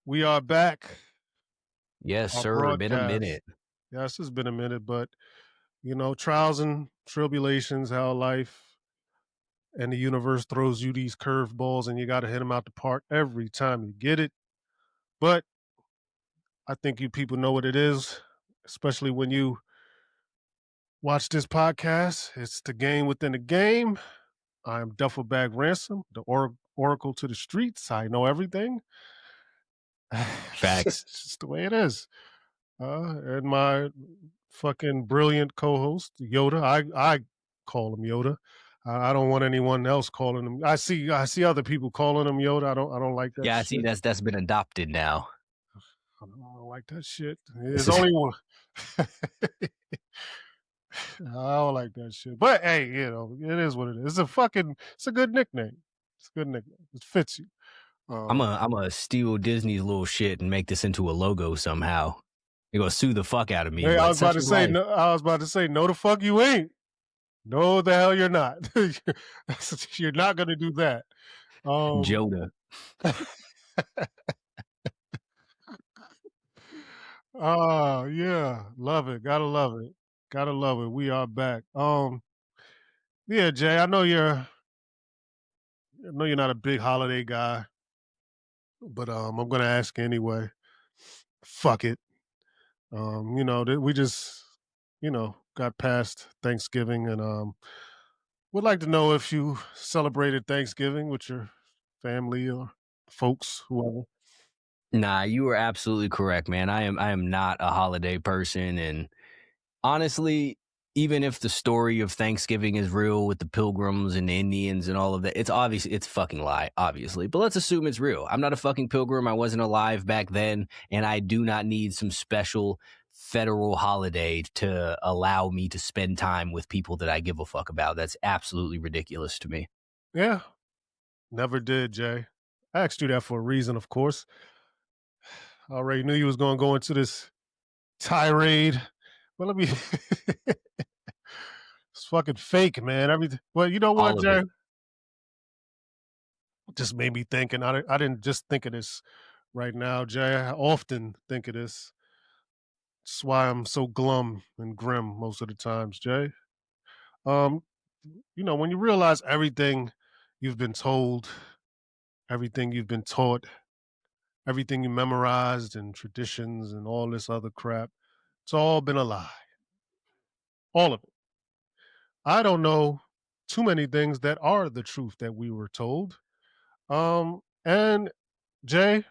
We are back. Yes, Our sir. Been a broadcast. minute. Yes, it's been a minute, but trials and tribulations, how life and the universe throws you these curveballs, and you got to hit them out the park every time you get it. But I think you people know what it is, especially when you watch this podcast. It's the game within the game. I am Duffelbag Ransom, the oracle to the streets. I know everything. It's Facts. just the way it is. And my fucking brilliant co-host Yoda. I call him Yoda. I don't want anyone else calling him. I see other people calling him Yoda. I don't like that Yeah, I see shit. that's been adopted now. I don't like that shit. There's This is only one. I don't like that shit. But hey, it is what it is. It's a good nickname. It's a good nickname. It fits you. I'm Um, a I'm a steal Disney's little shit and make this into a logo somehow. You're gonna sue the fuck out of me, hey, I but was about such to is say life. no. I was about to say no. The fuck you ain't. No, the hell you're not. You're not going to do that. Um, Joda. oh yeah, love it. Gotta love it. Gotta love it. We are back. Yeah, Jay. I know you're not a big holiday guy, but I'm gonna ask you anyway. Fuck it. We just got past Thanksgiving, and would like to know if you celebrated Thanksgiving with your family or folks, whoever. Nah, you were absolutely correct, man. I am not a holiday person, and honestly, even if the story of Thanksgiving is real with the pilgrims and the Indians and all of that, it's a fucking lie, obviously. But let's assume it's real. I'm not a fucking pilgrim. I wasn't alive back then, and I do not need some special federal holiday to allow me to spend time with people that I give a fuck about. That's absolutely ridiculous to me. Yeah, never did, Jay. I asked you that for a reason, of course. I already knew you was going to go into this tirade. Well, let me. It's fucking fake, man. Everything. Well, you know what, All of Jay? it. Just made me think, and I didn't just think of this right now, Jay. I often think of this. That's why I'm so glum and grim most of the times, Jay. Um, when you realize everything you've been told, everything you've been taught, everything you memorized, and traditions and all this other crap, it's all been a lie. All of it. I don't know too many things that are the truth that we were told. And Jay,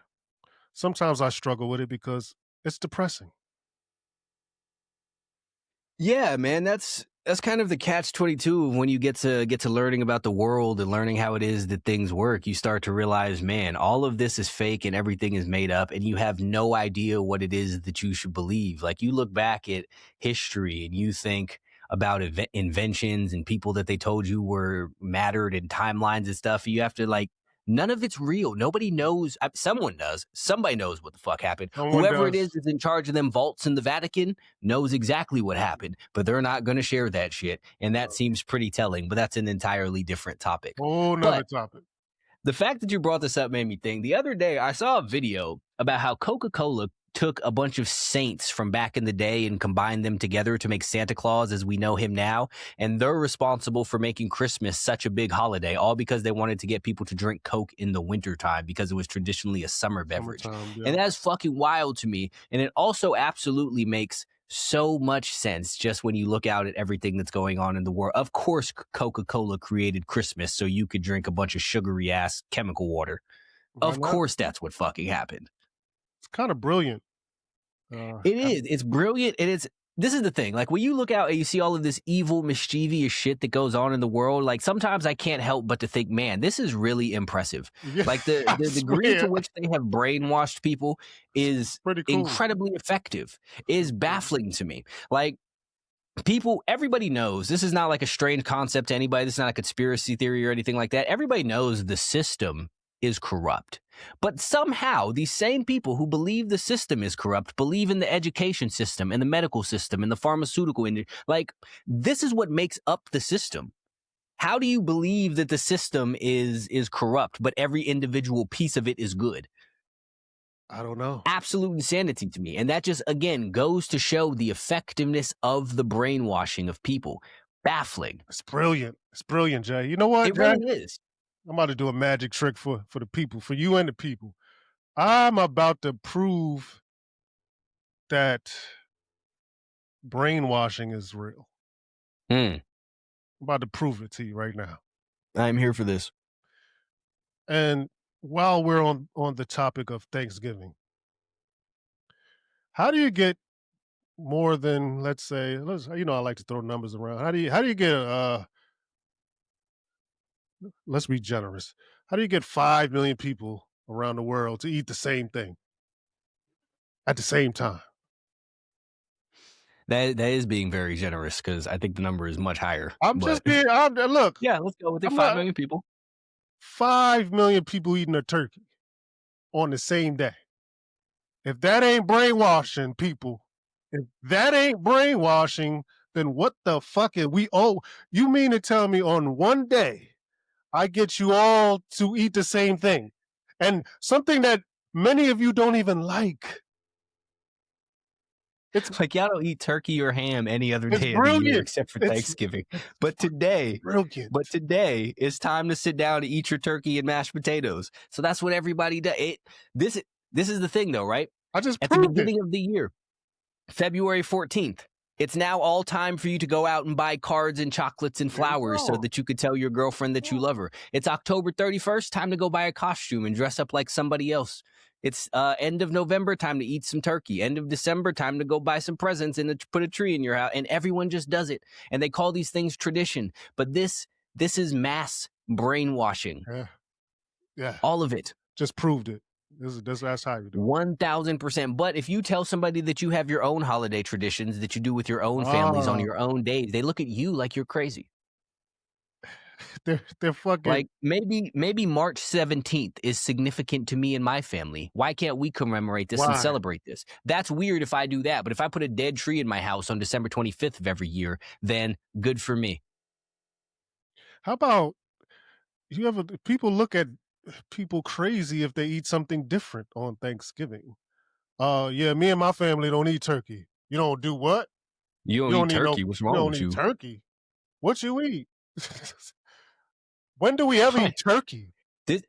sometimes I struggle with it because it's depressing. Yeah, man, that's kind of the catch 22 when you get to learning about the world and learning how it is that things work. You start to realize, man, all of this is fake and everything is made up, and you have no idea what it is that you should believe. Like, you look back at history and you think about inventions and people that they told you were mattered and timelines and stuff. You have to, like, none of it's real. Nobody knows. Someone does. Somebody knows what the fuck happened. Someone Whoever it does. is that's in charge of them vaults in the Vatican knows exactly what happened, but they're not going to share that shit. And that seems pretty telling, but that's an entirely different topic. Whole nother But topic. the fact that you brought this up made me think. The other day, I saw a video about how Coca-Cola took a bunch of saints from back in the day and combined them together to make Santa Claus as we know him now. And they're responsible for making Christmas such a big holiday, all because they wanted to get people to drink Coke in the wintertime because it was traditionally a summer beverage. Summertime, yeah. And that's fucking wild to me. And it also absolutely makes so much sense just when you look out at everything that's going on in the world. Of course, Coca-Cola created Christmas so you could drink a bunch of sugary ass chemical water. Why Of not? course, that's what fucking happened. It's kind of brilliant. It is. It's brilliant. And this is the thing. Like, when you look out and you see all of this evil, mischievous shit that goes on in the world, like, sometimes I can't help but to think, man, this is really impressive. Yeah, Like, I the degree to swear. which they have brainwashed people is Pretty cool. incredibly effective, is baffling to me. Like, everybody knows this is not like a strange concept to anybody. This is not a conspiracy theory or anything like that. Everybody knows the system is corrupt. But somehow these same people who believe the system is corrupt believe in the education system and the medical system and the pharmaceutical industry. Like, this is what makes up the system. How do you believe that the system is corrupt, but every individual piece of it is good? I don't know. Absolute insanity to me. And that just, again, goes to show the effectiveness of the brainwashing of people. Baffling. It's brilliant. It's brilliant, Jay. You know what, It Jay? really is. I'm about to do a magic trick for the people, for you and the people. I'm about to prove that brainwashing is real. Mm, I'm about to prove it to you right now. I'm here for this. And while we're on the topic of Thanksgiving, how do you get more than, let's say, I like to throw numbers around. How do you get let's be generous. How do you get 5 million people around the world to eat the same thing at the same time? That is being very generous because I think the number is much higher. I'm But just being look, yeah, let's go with it. I'm 5 not million people. 5 million people eating a turkey on the same day. If that ain't brainwashing people, if that ain't brainwashing, then what the fuck is we owe? You mean to tell me on one day I get you all to eat the same thing and something that many of you don't even like? It's Like, y'all don't eat turkey or ham any other it's day of the year brilliant. except for It's Thanksgiving. it's But today, brilliant. but today it's time to sit down and eat your turkey and mashed potatoes. So that's what everybody does. This is the thing, though, right? I just At the proved it. beginning of the year, February 14th, it's now all time for you to go out and buy cards and chocolates and There you flowers so go. that you could tell your girlfriend that you love her. It's October 31st, time to go buy a costume and dress up like somebody else. It's end of November, time to eat some turkey. End of December, time to go buy some presents and put a tree in your house. And everyone just does it. And they call these things tradition. But this is mass brainwashing. Yeah, yeah. All of it. Just proved it. That's how you do it. 1000%. But if you tell somebody that you have your own holiday traditions that you do with your own families on Ah, your own days, they look at you like you're crazy. they're fucking Like maybe March 17th is significant to me and my family. Why can't we commemorate this and why? celebrate this? That's weird if I do that. But if I put a dead tree in my house on December 25th of every year, then good for me. How about you ever people look at people crazy if they eat something different on Thanksgiving? Yeah, me and my family don't eat turkey. You don't do what? You don't You eat don't eat no turkey. What's you wrong don't with eat you? turkey. What you eat? When do we ever eat turkey? This,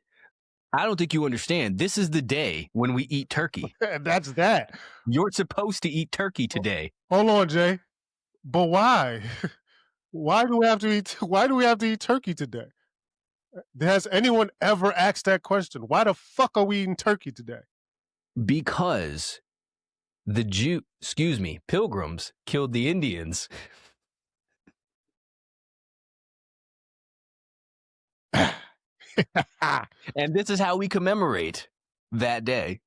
I don't think you understand. This is the day when we eat turkey. That's that. You're supposed to eat turkey Ho- today. Hold on, Jay. But why? Why do we have to eat turkey today? Has anyone ever asked that question? Why the fuck are we eating turkey today? Because pilgrims killed the Indians. And this is how we commemorate that day.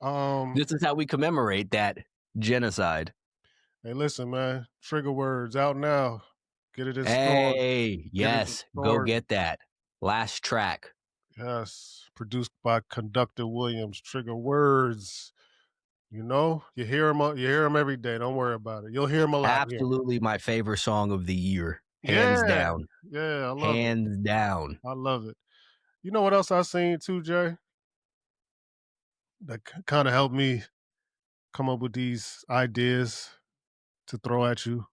um, This is how we commemorate that genocide. hey, listen, man. Trigger words out now. Get it in stores. Hey, Get it in yes, go stores. get that. Last track. Yes. Produced by Conductor Williams. Trigger words. You know, you hear them every day. Don't worry about it. You'll hear them a lot here. Absolutely my favorite song of the year. Hands Yeah. down. Yeah, I love it. Hands down. I love it. You know what else I seen too, Jay? That kind of helped me come up with these ideas to throw at you.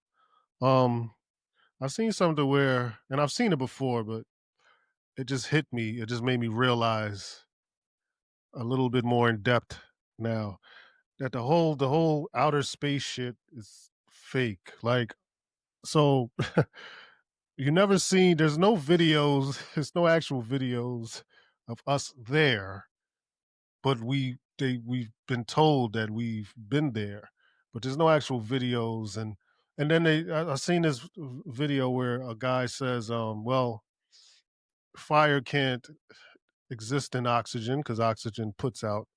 Um, I seen something where, and I've seen it before, but it just hit me. It just made me realize a little bit more in depth now that the whole outer space shit is fake. Like, so you never seen. There's no videos. There's no actual videos of us there, but we've been told that we've been there, but there's no actual videos. And then I seen this video where a guy says, well, fire can't exist in oxygen because oxygen puts out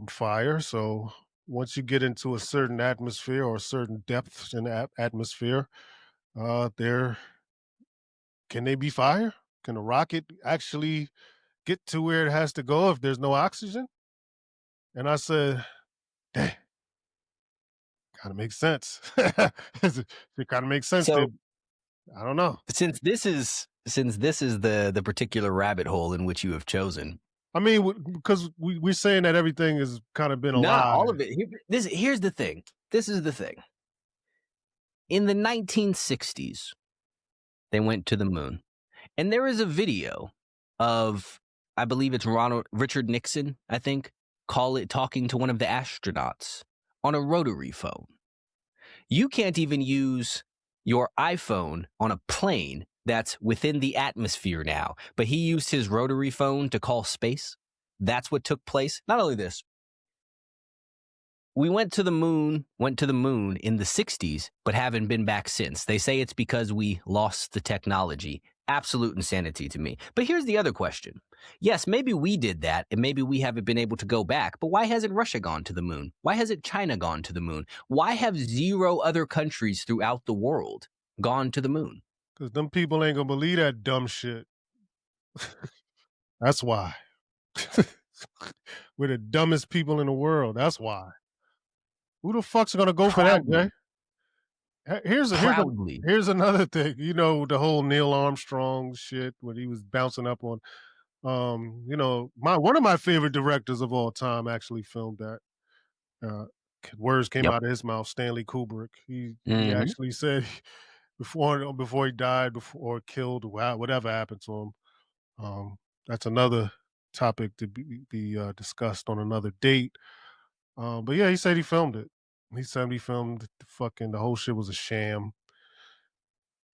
fire. So once you get into a certain atmosphere or a certain depth in the atmosphere, there can they be fire? Can a rocket actually get to where it has to go if there's no oxygen? And I said, "Dang, kind of makes sense. It kind of makes sense to, So I don't know. since this is the particular rabbit hole in which you have chosen, I mean, because we're saying that everything has kind of been a Nah, lie. all of it. Here's the thing. This is the thing. In the 1960s, they went to the moon. And there is a video of, I believe it's Richard Nixon, I think, call it talking to one of the astronauts on a rotary phone. You can't even use your iPhone on a plane that's within the atmosphere now. But he used his rotary phone to call space. That's what took place. Not only this, we went to the moon in the 60s, but haven't been back since. They say it's because we lost the technology. Absolute insanity to me. But here's the other question. Yes, maybe we did that, and maybe we haven't been able to go back, but why hasn't Russia gone to the moon? Why hasn't China gone to the moon? Why have 0 other countries throughout the world gone to the moon? Because them people ain't gonna believe that dumb shit. That's why. We're the dumbest people in the world. That's why. Who the fuck's gonna go for that, Jay? Proudly, proudly. Here's another thing. You know the whole Neil Armstrong shit when he was bouncing up on. You know, my one of my favorite directors of all time actually filmed that. Uh, Words came Yep. out of his mouth. Stanley Kubrick. He Mm-hmm. actually said before he died, before killed, whatever happened to him. That's another topic to be discussed on another date. But yeah, he said he filmed it. He said he filmed the whole shit was a sham.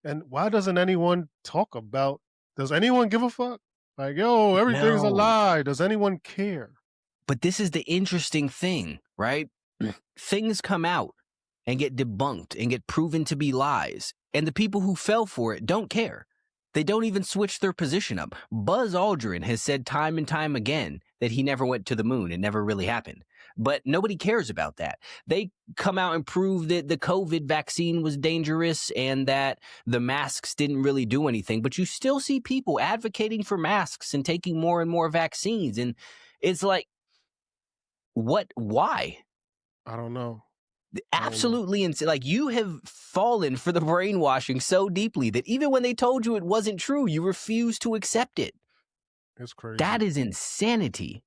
And why doesn't anyone talk about? Does anyone give a fuck? Like, yo, everything's a No. lie. Does anyone care? But this is the interesting thing, right? Things come out and get debunked and get proven to be lies. And the people who fell for it don't care. They don't even switch their position up. Buzz Aldrin has said time and time again that he never went to the moon. It never really happened. But nobody cares about that. They come out and prove that the COVID vaccine was dangerous and that the masks didn't really do anything. But you still see people advocating for masks and taking more and more vaccines. And it's like, what? Why? I don't know. I don't know. Absolutely insane. Like, you have fallen for the brainwashing so deeply that even when they told you it wasn't true, you refuse to accept it. It's crazy. That is insanity.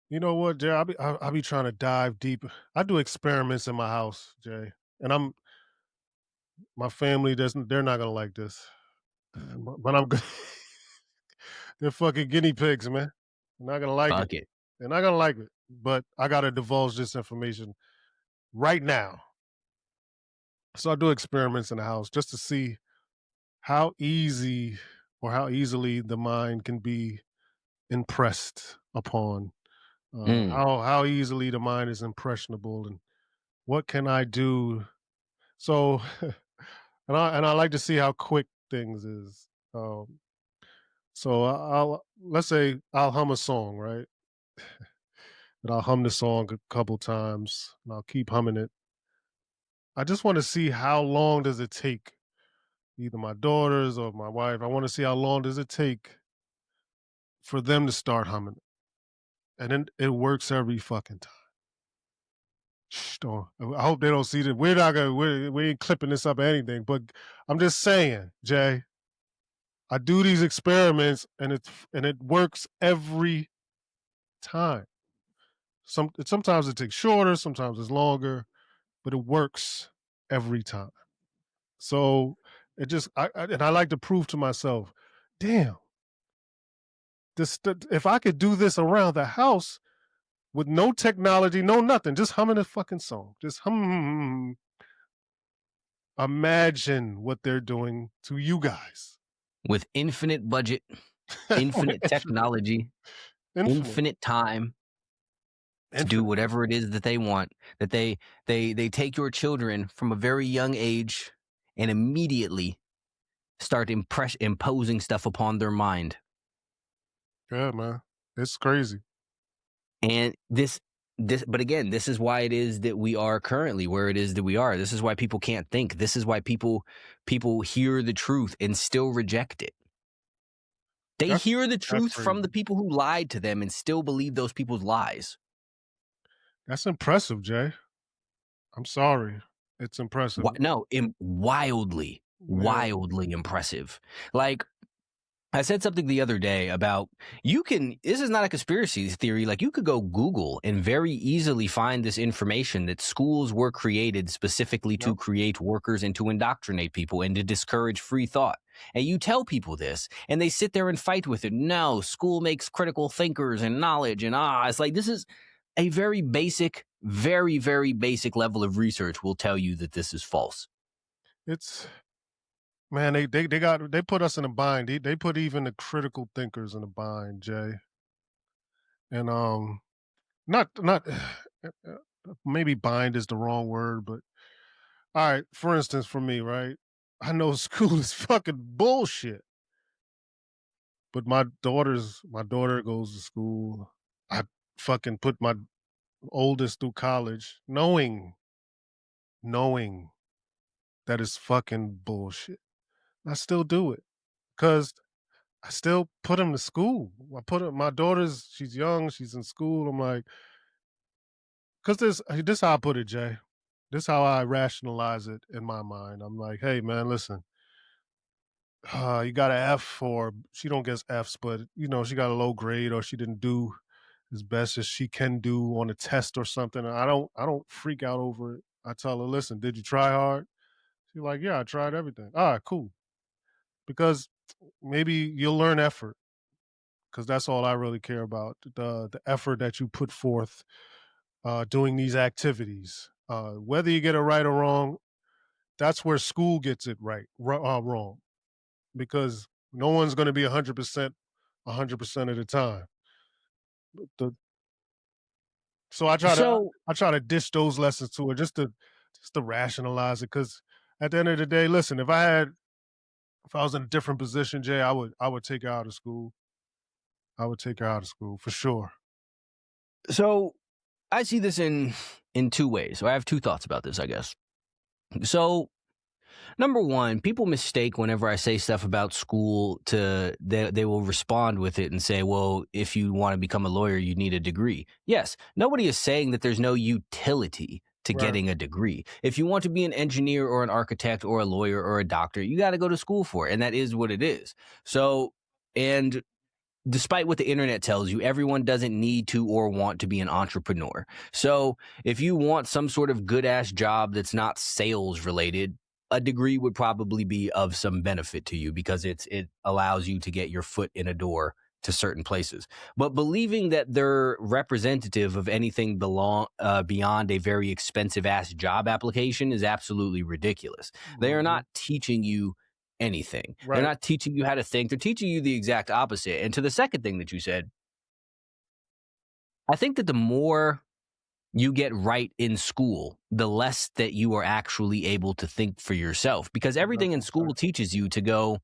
You know what, Jay? I be trying to dive deep. I do experiments in my house, Jay, and my family doesn't. They're not gonna like this, but I'm. They're fucking guinea pigs, man. They're not gonna like it. Fuck it. They're not gonna like it. But I gotta divulge this information right now. So I do experiments in the house just to see how easy or how easily the mind can be impressed upon. Mm. How easily the mind is impressionable, and what can I do? So, and I like to see how quick things is. So I'll let's say I'll hum a song, right? And I'll hum the song a couple times, and I'll keep humming it. I just want to see how long does it take, either my daughters or my wife. I want to see how long does it take for them to start humming it, and then it works every fucking time. Shh, I hope they don't see that. We're not gonna. We ain't clipping this up or anything. But I'm just saying, Jay. I do these experiments, and it works every time. Sometimes it takes shorter, sometimes it's longer, but it works every time. So it just and I like to prove to myself, damn, if I could do this around the house with no technology, no nothing, just humming a fucking song, just hum. Imagine what they're doing to you guys. With infinite budget, infinite technology, Infinite, infinite time to do infinite. whatever it is that they want, that they take your children from a very young age and immediately start imposing stuff upon their mind. Yeah, man, it's crazy. And but again, this is why it is that we are currently where it is that we are. This is why people can't think. This is why people hear the truth and still reject it. They That's hear the that's truth from the crazy. people who lied to them and still believe those people's lies. That's impressive, Jay. I'm sorry. It's impressive. No, wildly, Yeah. wildly impressive. Like, I said something the other day about this is not a conspiracy theory. Like, you could go Google and very easily find this information that schools were created specifically to Yep. create workers and to indoctrinate people and to discourage free thought. And you tell people this and they sit there and fight with it. No, school makes critical thinkers and knowledge. And it's like, this is a very basic, very, very basic level of research will tell you that this is false. It's man, they put us in a bind. They put even the critical thinkers in a bind, Jay. And not maybe bind is the wrong word, but all right, for instance, for me, right? I know school is fucking bullshit, but my daughter goes to school. I fucking put my oldest through college, knowing that it's fucking bullshit. I still do it because I still put him to school. My daughter's she's young, she's in school. I'm like, because this how I put it, Jay. This how I rationalize it in my mind. I'm like, hey man, listen, you got an F, or she don't get Fs, but she got a low grade, or she didn't do as best as she can do on a test or something. And I don't freak out over it. I tell her, listen, did you try hard? She's like, yeah, I tried everything. All right, cool. Because maybe you'll learn effort, because that's all I really care about. The effort that you put forth doing these activities. Whether you get it right or wrong, that's where school gets it wrong, because no one's going to be 100% of the time. The, so So, I try to dish those lessons to her, just to rationalize it. Because at the end of the day, listen, if I was in a different position, Jay, I would take her out of school. I would take her out of school for sure. so I see this in two ways. So I have two thoughts about this, I guess. So, number one, people mistake whenever I say stuff about school they will respond with it and say, well, if you want to become a lawyer, you need a degree. Yes, nobody is saying that there's no utility to Right, getting a degree. If you want to be an engineer or an architect or a lawyer or a doctor, you got to go to school for it. And that is what it is. So, and despite what the internet tells you, everyone doesn't need to or want to be an entrepreneur. So if you want some sort of good ass job that's not sales related, a degree would probably be of some benefit to you because it allows you to get your foot in a door to certain places. But believing that they're representative of anything beyond a very expensive ass job application is absolutely ridiculous. They are mhm, not teaching you anything. They're right, not teaching you how to think. They're teaching you the exact opposite. And to the second thing that you said, I think that the more you get right in school, the less that you are actually able to think for yourself because everything that's in a fact. school teaches you to go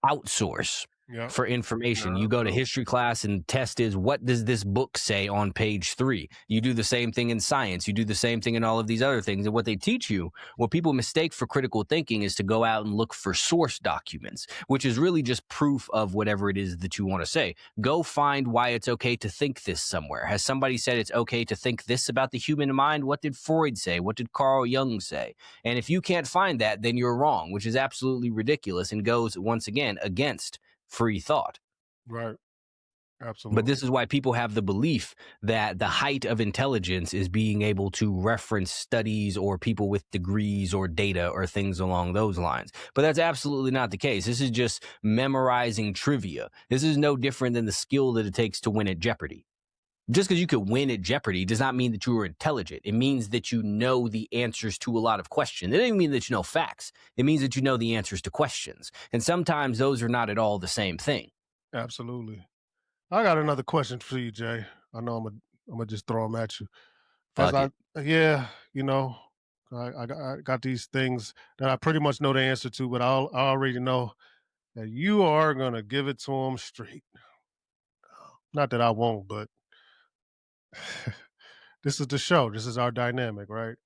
outsource Yep, for information. You yep, go to yep, history class and test is what does this book say on page 3? You do the same thing in science. You do the same thing in all of these other things. And what they teach you, what people mistake for critical thinking is to go out and look for source documents, which is really just proof of whatever it is that you want to say. Go find why it's okay to think this somewhere. Has somebody said it's okay to think this about the human mind? What did Freud say? What did Carl Jung say? And if you can't find that, then you're wrong, which is absolutely ridiculous and goes once again against free thought. right, But absolutely, this is why people have the belief that the height of intelligence is being able to reference studies or people with degrees or data or things along those lines. But that's absolutely not the case. This is just memorizing trivia. This is no different than the skill that it takes to win at Jeopardy. Just because you could win at Jeopardy does not mean that you are intelligent. It means that you know the answers to a lot of questions. It doesn't mean that you know facts. It means that you know the answers to questions. And sometimes those are not at all the same thing. absolutely. I got another question for you, Jay. I know I'm gonna just throw them at you. Cause Fuck I it. yeah, I got these things that I pretty much know the answer to, but I already know that you are gonna give it to them straight. Not that I won't, but this is the show. This is our dynamic, right?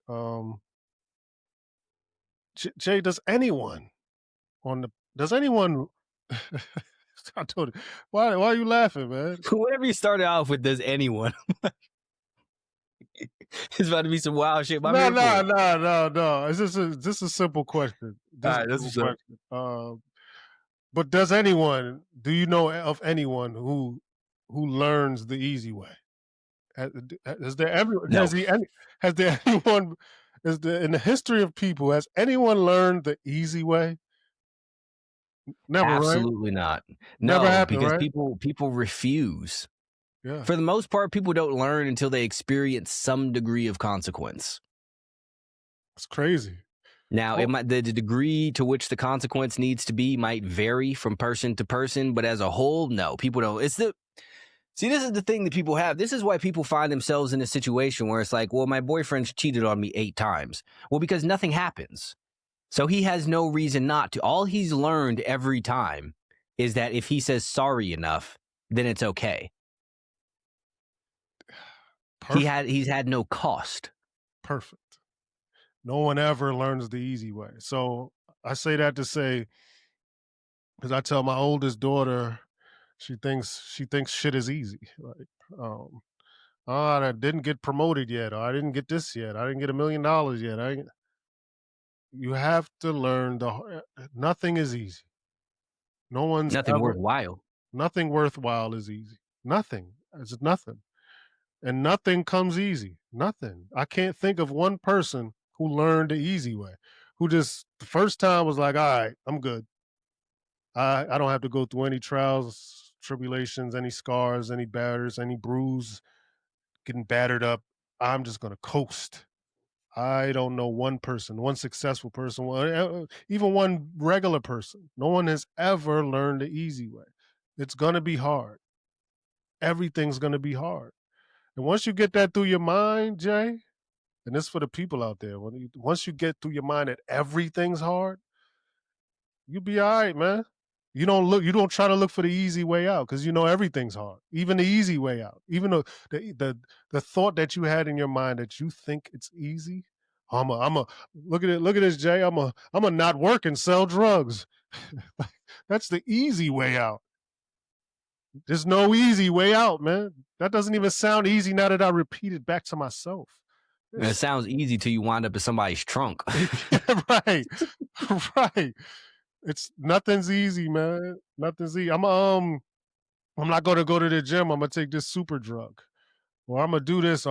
Jay, does anyone I told you, why are you laughing, man? Whatever you started off with, does anyone? It's about to be some wild shit. But I'm No, here for no, it. no, no, no. It's just a simple question. All Just a right, that's simple what's up. question. But do you know of anyone who learns the easy way? Has there ever No, has there anyone is there in the history of people, has anyone learned the easy way? Never, right? absolutely not. Never No, happened, because right? people refuse. Yeah, For the most part, people don't learn until they experience some degree of consequence. it's crazy. Now, it Oh, might the degree to which the consequence needs to be might vary from person to person, but as a whole, no, people don't. It's the See, this is the thing that people have. This is why people find themselves in a situation where it's like, well, my boyfriend cheated on me 8 times. Well, because nothing happens. So he has no reason not to. All he's learned every time is that if he says sorry enough, then it's okay. perfect, He's had no cost. perfect. No one ever learns the easy way. So I say that to say, because I tell my oldest daughter, she thinks shit is easy. Like, um, oh, I didn't get promoted yet, or I didn't get this yet, I didn't get $1 million yet. You have to learn nothing is easy. No one's Nothing ever worthwhile. Nothing worthwhile is easy. Nothing. It's nothing. And nothing comes easy. Nothing. I can't think of one person who learned the easy way, who just the first time was like, all right, I'm good. I don't have to go through any trials, tribulations, any scars, any batters, any bruise, getting battered up. I'm just gonna coast. I don't know one person, one successful person, even one regular person. No one has ever learned the easy way. It's gonna be hard. Everything's gonna be hard. And once you get that through your mind, Jay, and this for the people out there, once you get through your mind that everything's hard, you'll be all right, man. You don't try to look for the easy way out because you know everything's hard. Even the easy way out. Even the thought that you had in your mind that you think it's easy. I'm a look at this, Jay. I'm a not work and sell drugs. That's the easy way out. There's no easy way out, man. That doesn't even sound easy now that I repeat it back to myself. And it sounds easy till you wind up in somebody's trunk. Yeah, right. Right. It's nothing's easy, man. Nothing's easy. I'm not gonna go to the gym. I'm gonna take this super drug. Or I'm gonna do this.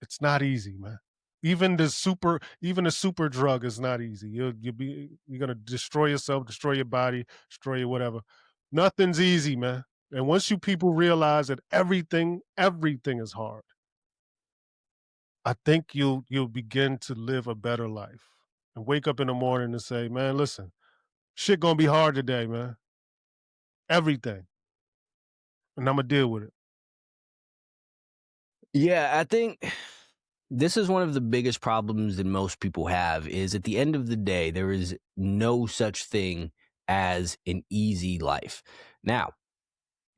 It's not easy, man. Even the super drug is not easy. You're gonna destroy yourself, destroy your body, destroy your whatever. Nothing's easy, man. And once you people realize that everything is hard, I think you'll begin to live a better life and wake up in the morning and say, man, listen, shit gonna be hard today, man. Everything. And I'm gonna deal with it. Yeah, I think this is one of the biggest problems that most people have is at the end of the day, there is no such thing as an easy life. Now,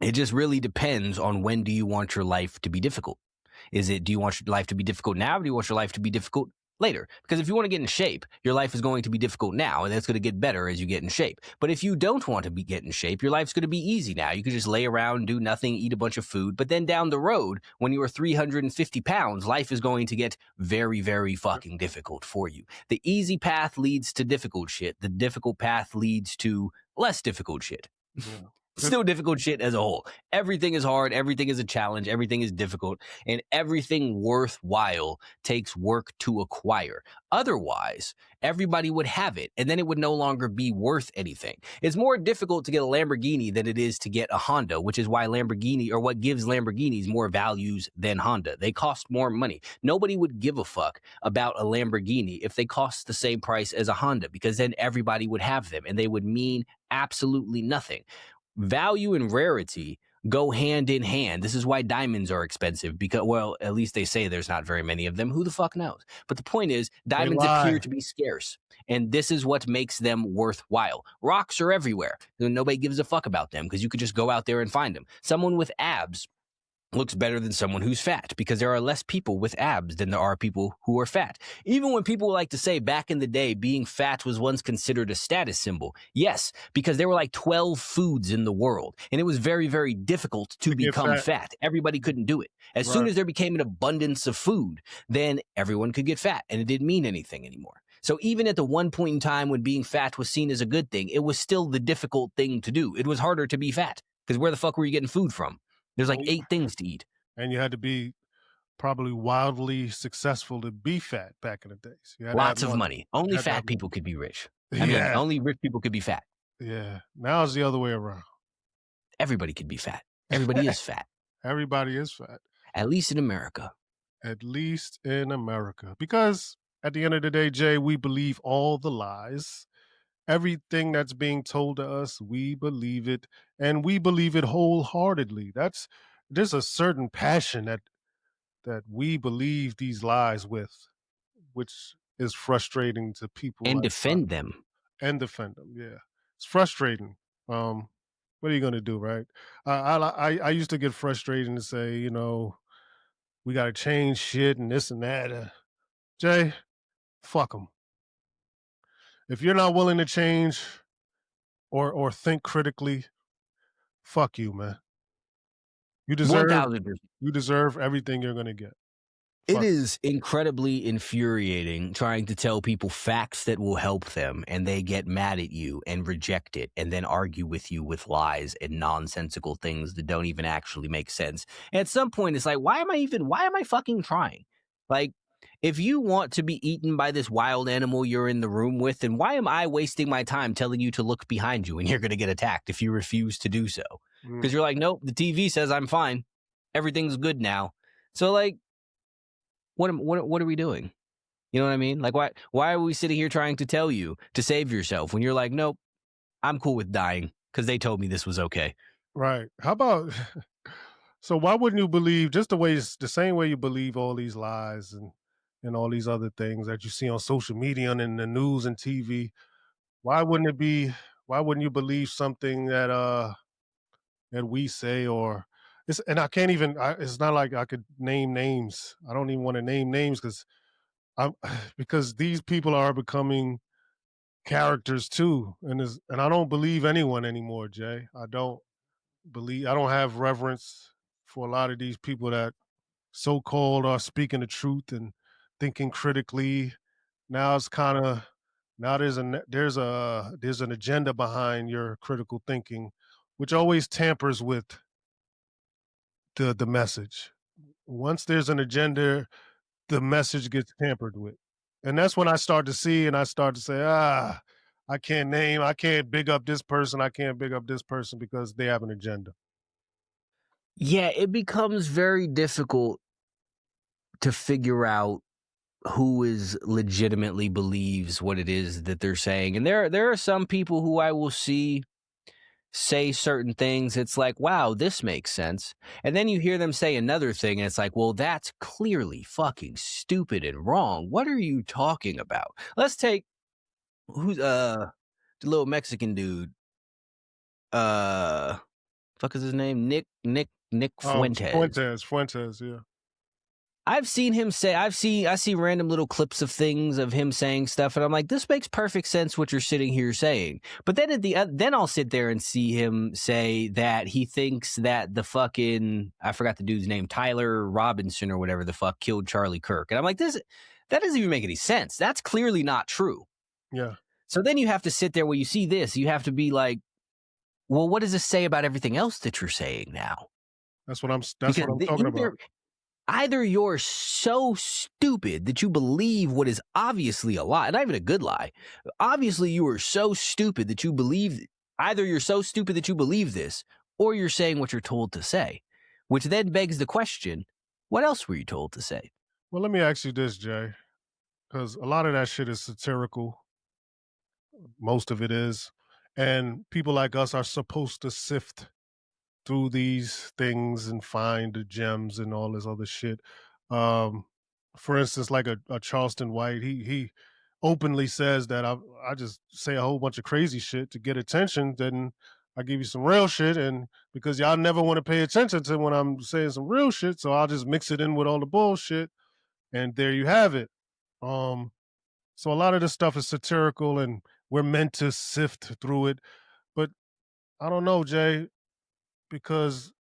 it just really depends on when do you want your life to be difficult. Do you want your life to be difficult now? Or do you want your life to be difficult later? Because if you want to get in shape, your life is going to be difficult now, and that's going to get better as you get in shape. But if you don't want to get in shape, your life's going to be easy now. You can just lay around, do nothing, eat a bunch of food. But then down the road, when you are 350 pounds, life is going to get very, very fucking difficult for you. The easy path leads to difficult shit. The difficult path leads to less difficult shit. Yeah. Still difficult shit as a whole. Everything is hard. Everything is a challenge. Everything is difficult. And everything worthwhile takes work to acquire. Otherwise, everybody would have it, and then it would no longer be worth anything. It's more difficult to get a Lamborghini than it is to get a Honda, which is why what gives Lamborghinis more values than Honda. They cost more money. Nobody would give a fuck about a Lamborghini if they cost the same price as a Honda, because then everybody would have them, and they would mean absolutely nothing. Value and rarity go hand in hand. This is why diamonds are expensive because, well, at least they say there's not very many of them. Who the fuck knows? But the point is, They diamonds appear lie. to be scarce, and this is what makes them worthwhile. Rocks are everywhere. Nobody gives a fuck about them because you could just go out there and find them. Someone with abs looks better than someone who's fat because there are less people with abs than there are people who are fat. Even when people like to say back in the day, being fat was once considered a status symbol. Yes, because there were like 12 foods in the world, and it was very, very difficult to To get become fat. fat. Everybody couldn't do it. As soon Right. as there became an abundance of food, then everyone could get fat, and it didn't mean anything anymore. So even at the one point in time when being fat was seen as a good thing, it was still the difficult thing to do. It was harder to be fat because where the fuck were you getting food from? There's like and eight things to eat. and you had to be probably wildly successful to be fat back in the days. You had to have Lots of money. money. Only Had to have fat money. people could be rich. I mean, Yeah, only rich people could be fat. yeah. Now it's the other way around. Everybody could be fat. Everybody is fat, Everybody is fat, at least in America. at least in America. Because at the end of the day, Jay, we believe all the lies. Everything that's being told to us, we believe it, and we believe it wholeheartedly. There's a certain passion that we believe these lies with, which is frustrating to people And like us defend them. and defend them. Yeah, it's frustrating. Um, what are you gonna do, right? I used to get frustrated and say, we got to change shit and this and that. Jay, fuck them. If you're not willing to change or think critically, fuck you, man. You deserve 1000%. you deserve everything you're gonna get. It Fuck. is incredibly infuriating trying to tell people facts that will help them, and they get mad at you and reject it, and then argue with you with lies and nonsensical things that don't even actually make sense. And at some point, it's like, why am I fucking trying? Like, if you want to be eaten by this wild animal you're in the room with, then why am I wasting my time telling you to look behind you and you're going to get attacked if you refuse to do so? Mm, Because you're like, nope, the TV says I'm fine. Everything's good now. So, like, what are we doing? You know what I mean? Like why are we sitting here trying to tell you to save yourself when you're like, nope, I'm cool with dying because they told me this was okay. right. How about so why wouldn't you believe just the same way you believe all these lies and all these other things that you see on social media and in the news and TV? Why wouldn't it be why wouldn't you believe something that we say or it's and I can't even it's not like I could name names. I don't even want to name names because I'm because these people are becoming characters too, and I don't believe anyone anymore, Jay. I don't have reverence for a lot of these people that so called are speaking the truth and thinking critically. Now it's kind of now there's an agenda behind your critical thinking, which always tampers with the message. Once there's an agenda, the message gets tampered with. And that's when I start to see and I start to say, I can't big up this person, I can't big up this person because they have an agenda. Yeah, it becomes very difficult to figure out who is legitimately believes what it is that they're saying. And there are some people who I will see say certain things. It's like, wow, this makes sense. And then you hear them say another thing, and it's like, well, that's clearly fucking stupid and wrong. What are you talking about? Let's take who's the little Mexican dude. Fuck is his name? Nick Fuentes. Fuentes, yeah. I've seen him say I see random little clips of things of him saying stuff, and I'm like, this makes perfect sense what you're sitting here saying. But then then I'll sit there and see him say that he thinks that the fucking I forgot the dude's name, Tyler Robinson or whatever the fuck killed Charlie Kirk, and I'm like, this that doesn't even make any sense. That's clearly not true. Yeah. So then you have to sit there when you see this, you have to be like, well, what does this say about everything else that you're saying now? That's Because what I'm talking about. either you're so stupid that you believe what is obviously a lie, not even a good lie. Obviously, you are so stupid that you believe, either you're so stupid that you believe this, or you're saying what you're told to say, which then begs the question, what else were you told to say? Well, let me ask you this, Jay, because a lot of that shit is satirical. Most of it is. And people like us are supposed to sift through these things and find the gems and all this other shit. Um, for instance, like a Charleston White, he openly says that I just say a whole bunch of crazy shit to get attention. Then I give you some real shit, and because y'all never want to pay attention to when I'm saying some real shit, so I'll just mix it in with all the bullshit, and there you have it. Um, so a lot of this stuff is satirical, and we're meant to sift through it. But I don't know, Jay, because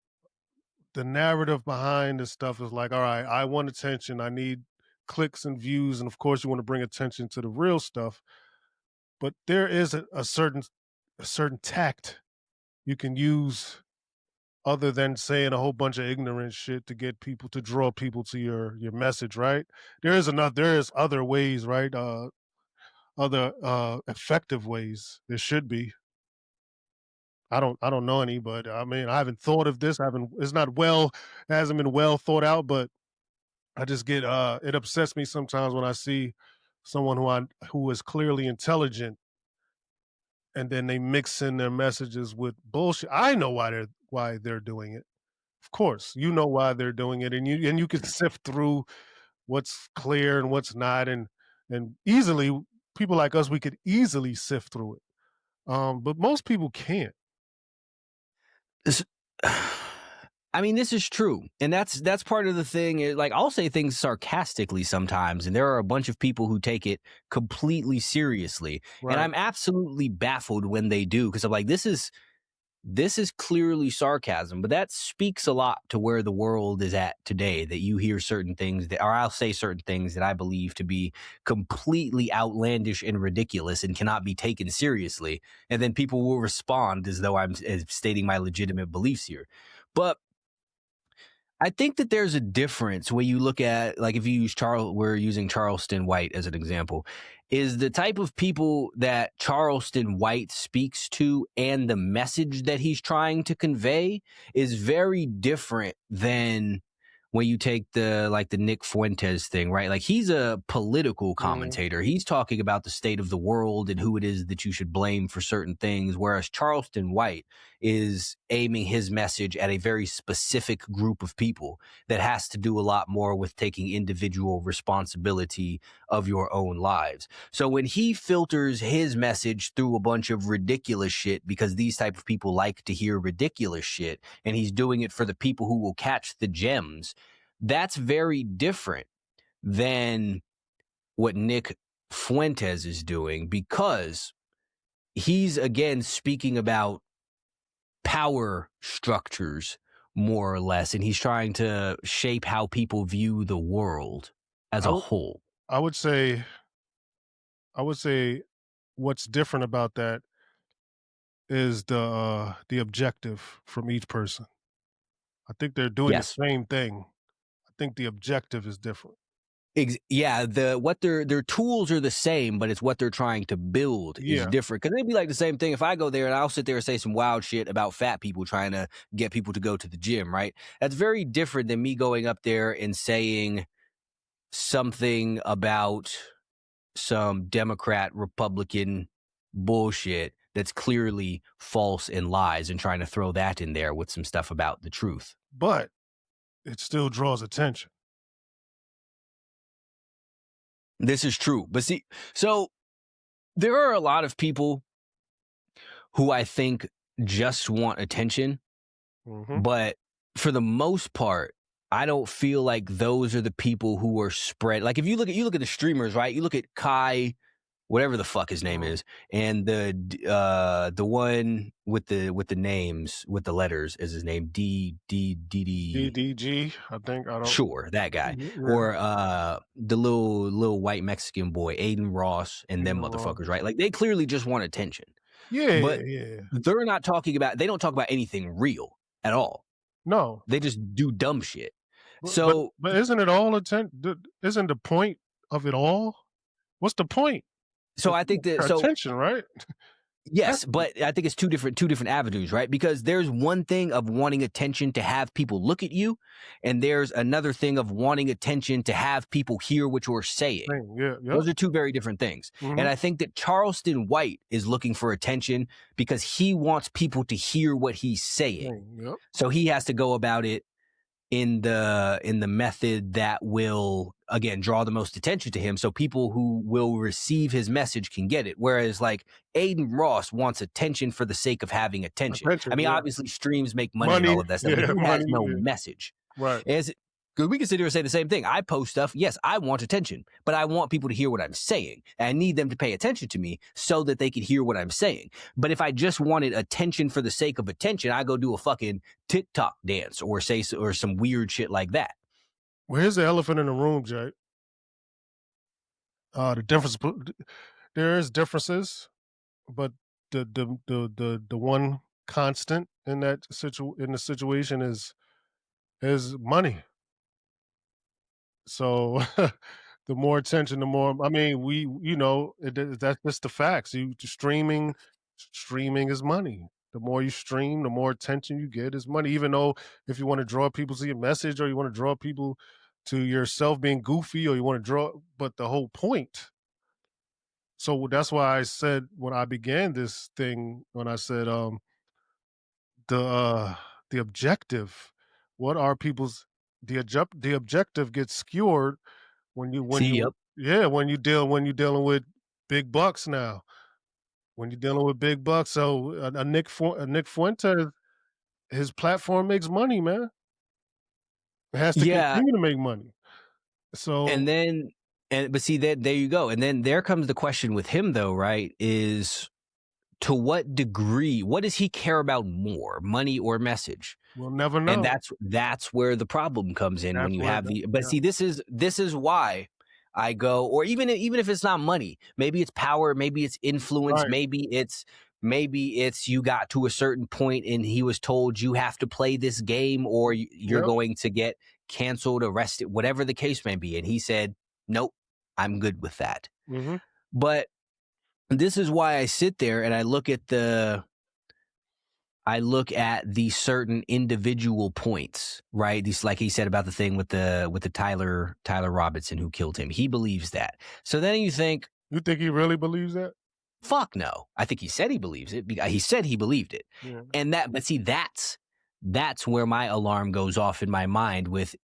the narrative behind this stuff is like, all right, I want attention. I need clicks and views, and of course you want to bring attention to the real stuff. But there is a certain tact you can use other than saying a whole bunch of ignorant shit to get people to draw people to your message, right? There is other ways, right? Other effective ways. There should be. I don't know any, but I mean, I haven't thought of this. I haven't it's not well it hasn't been well thought out, but I just get it upsets me sometimes when I see someone who is clearly intelligent and then they mix in their messages with bullshit. I know why they're doing it. Of course, you know why they're doing it, and you can sift through what's clear and what's not, and easily people like us we could easily sift through it. But most people can't. This- I mean, this is true, and that's part of the thing. Like, I'll say things sarcastically sometimes, and there are a bunch of people who take it completely seriously, and Right. I'm absolutely baffled when they do, because I'm like, this is clearly sarcasm, but that speaks a lot to where the world is at today. That you hear certain things that, or I'll say certain things that I believe to be completely outlandish and ridiculous and cannot be taken seriously, and then people will respond as though I'm stating my legitimate beliefs here. But I think that there's a difference when you look at, like, if you use we're using Charleston White as an example, is the type of people that Charleston White speaks to and the message that he's trying to convey is very different than when you take the Nick Fuentes thing, right? Like, he's a political Mhm. commentator. He's talking about the state of the world and who it is that you should blame for certain things, whereas Charleston White is aiming his message at a very specific group of people that has to do a lot more with taking individual responsibility of your own lives. So when he filters his message through a bunch of ridiculous shit, because these type of people like to hear ridiculous shit, and he's doing it for the people who will catch the gems, that's very different than what Nick Fuentes is doing, because he's again speaking about power structures more or less, and he's trying to shape how people view the world as I a would whole. I would say I would say what's different about that is the objective from each person. I think they're doing the Yes. same thing. I think the objective is different. Yeah, their tools are the same, but it's what they're trying to build is Yeah. different. Because it'd be like the same thing if I go there and I'll sit there and say some wild shit about fat people trying to get people to go to the gym, right? That's very different than me going up there and saying something about some Democrat Republican bullshit that's clearly false and lies, and trying to throw that in there with some stuff about the truth. But it still draws attention. This is true. But see, so there are a lot of people who I think just want attention, Mhm. but for the most part, I don't feel like those are the people who are spread. Like, if you look at the streamers, right? You look at Kai, whatever the fuck his name Mhm. is, and the one with the names with the letters is his name, D. DDG, I think. I don't. Sure, that guy. Mhm, yeah. Or the little white Mexican boy, Aiden Ross, and them Even Raw. motherfuckers, right? Like, they clearly just want attention. Yeah, But yeah. they don't talk about anything real at all. No, They just do dumb shit. but So but isn't it all isn't the point of it all? What's the point? so I think that so Attention, right? Has yes, to be. but I think it's two different avenues, right? Because there's one thing of wanting attention to have people look at you, and there's another thing of wanting attention to have people hear what you're saying. Thing, yeah, yep. Those are two very different things. And Mhm. I think that Charleston White is looking for attention because he wants people to hear what he's saying. Thing, yep. So he has to go about it in the method that will, again, draw the most attention to him, so people who will receive his message can get it. Whereas, like, Aiden Ross wants attention for the sake of having attention. I Attention, mean, yeah. obviously streams make money and Money, all of that stuff, but yeah, he has money, no yeah. message. Right. As Because we can sit here and say the same thing. I post stuff. Yes, I want attention, but I want people to hear what I'm saying. And I need them to pay attention to me so that they can hear what I'm saying. But if I just wanted attention for the sake of attention, I go do a fucking TikTok dance or some weird shit like that. Well, here's the elephant in the room, Jay. The difference, there is differences, but the one constant in in the situation is money. So the more attention, the more. I mean, that's just the facts. Streaming is money. The more you stream, the more attention you get is money. Even though if you want to draw people to your message, or you want to draw people to yourself being goofy, or you want to draw, but the whole point. So that's why I said when I began this thing, when I said the uh the objective, what are people's the objective gets skewered when See, you yep. yeah, when you're dealing with big bucks now. When you're dealing with big bucks, so a Nick Fuentes, his platform makes money, man. It has to Yeah, continue to make money. So and then but see that there you go. And then there comes the question with him though, right? Is to what degree, what does he care about more, money or message? we'll never And know. that's where the problem comes in when That's you where have the the but yeah, see this is why I go, or even if it's not money, maybe it's power, maybe it's influence, right. maybe it's you got to a certain point and he was told you have to play this game or you're Yep. going to get canceled, arrested, whatever the case may be, and he said nope, I'm good with that. Mhm. But this is why I sit there and I look at these certain individual points, right? These, like he said about the thing with the Tyler Robinson who killed him. He believes that. So then you think, You think he really believes that? fuck no. I think he said he believes it. He said he believed it, Yeah. and but see, that's where my alarm goes off in my mind. With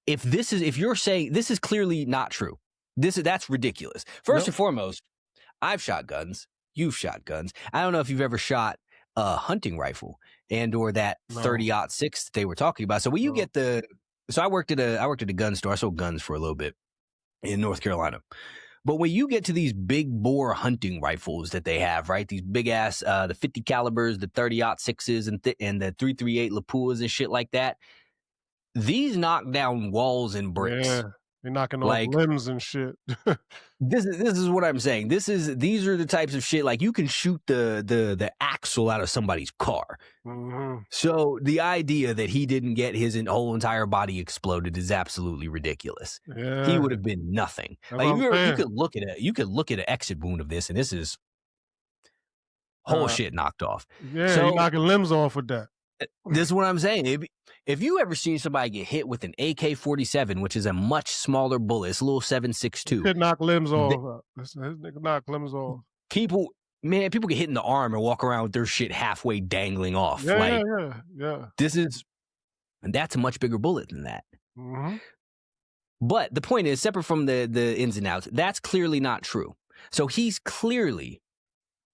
if you're saying this is clearly not true, that's ridiculous. First Yep. and foremost, I've shot guns. You've shot guns. I don't know if you've ever shot a hunting rifle and or that No. 30-06 that they were talking about. So when you No. get so I worked at a gun store. I sold guns for a little bit in North Carolina. But when you get to these big bore hunting rifles that they have, right? These big ass the 50 calibers, the 30-06s and the 338 Lapuas and shit like that. These knock down walls and Yeah. bricks. They're knocking off Like limbs and shit. this is what I'm saying. These are the types of shit like you can shoot the axle out of somebody's car. Mhm. So the idea that he didn't get his whole entire body exploded is absolutely ridiculous. He Yeah. would have been nothing. That's Like what if I'm you saying. could look at an exit wound of this, and this is whole Uh, shit knocked off. yeah, you're So knocking limbs off with that. this is what I'm saying. If you ever seen somebody get hit with an AK-47, which is a much smaller bullet, it's a little You 7.62. could knock limbs off. This nigga knock limbs off. People, man, people get hit in the arm and walk around with their shit halfway dangling off. Yeah, yeah, Like yeah, yeah. that's a much bigger bullet than that. Mhm. But the point is, separate from the ins and outs, that's clearly not true. So he's clearly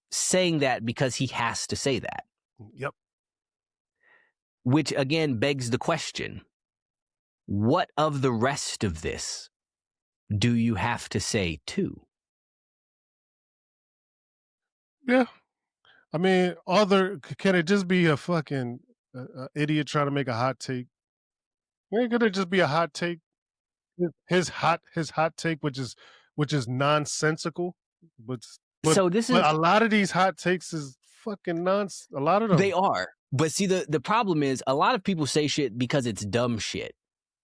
saying that because he has to say that, Yep. which again begs the question: what of the rest of this do you have to say too? Yeah. I mean, can it just be a fucking idiot trying to make a hot take? Could it just be a hot take? His hot take, which is nonsensical, but but So this but is a lot of these hot takes is fucking nonsense. A lot of they them. are. But see, the problem is a lot of people say shit because it's dumb shit.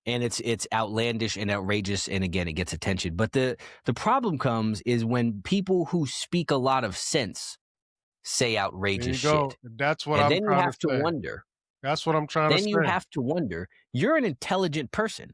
And it's outlandish and outrageous, and again, it gets attention. But the problem comes is when people who speak a lot of sense say There outrageous you go. shit, That's what and I'm then you trying to have to say. wonder. That's what I'm trying to Then you say. have to wonder. You're an intelligent person.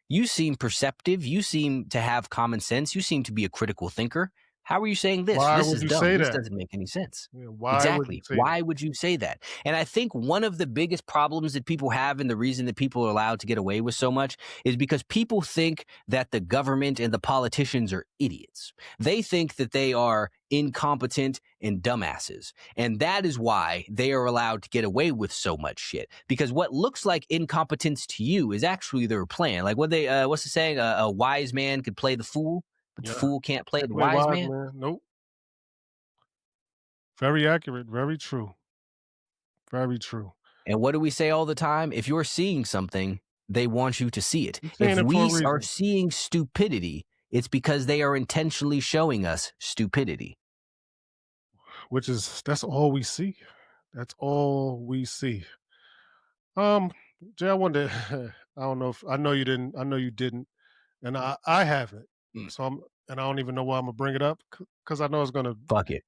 You seem perceptive. You seem to have common sense. You seem to be a critical thinker. How are you saying this? Why This would is you dumb. say This that? doesn't make any sense. Yeah, why would you Exactly. say that? Why would you say that? And I think one of the biggest problems that people have, and the reason that people are allowed to get away with so much, is because people think that the government and the politicians are idiots. They think that they are incompetent and dumbasses. And that is why they are allowed to get away with so much shit. Because what looks like incompetence to you is actually their plan. Like what's the saying? A wise man could play the fool, but the Yeah. fool can't play Can't the play wise wise, man. man. Nope. Very accurate. Very true. Very true. And what do we say all the time? If you're seeing something, they want you to see it. You're If saying it for a we are reason. seeing stupidity, It's because they are intentionally showing us stupidity. which is that's all we see. That's all we see. Um, Jay, I wonder. I don't know if I know you didn't. I know you didn't, and I haven't. Mm. So and I don't even know why I'm gonna bring it up because I know it's gonna. Fuck it.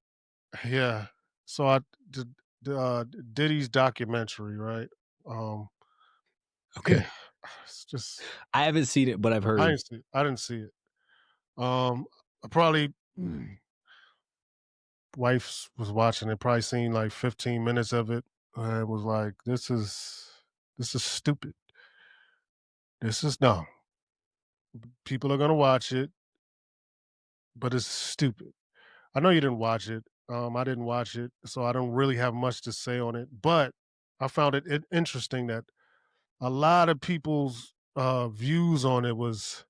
Yeah. So I did Diddy's documentary, right? Um, yeah, Okay. it's just I haven't seen it, but I've I heard. didn't see it. I didn't see it. I probably wife was watching it. Probably seen like 15 minutes of it. And was like, this is stupid. This is dumb. People are gonna watch it, but it's stupid. I know you didn't watch it. I didn't watch it, so I don't really have much to say on it. But I found it interesting that a lot of people's views on it was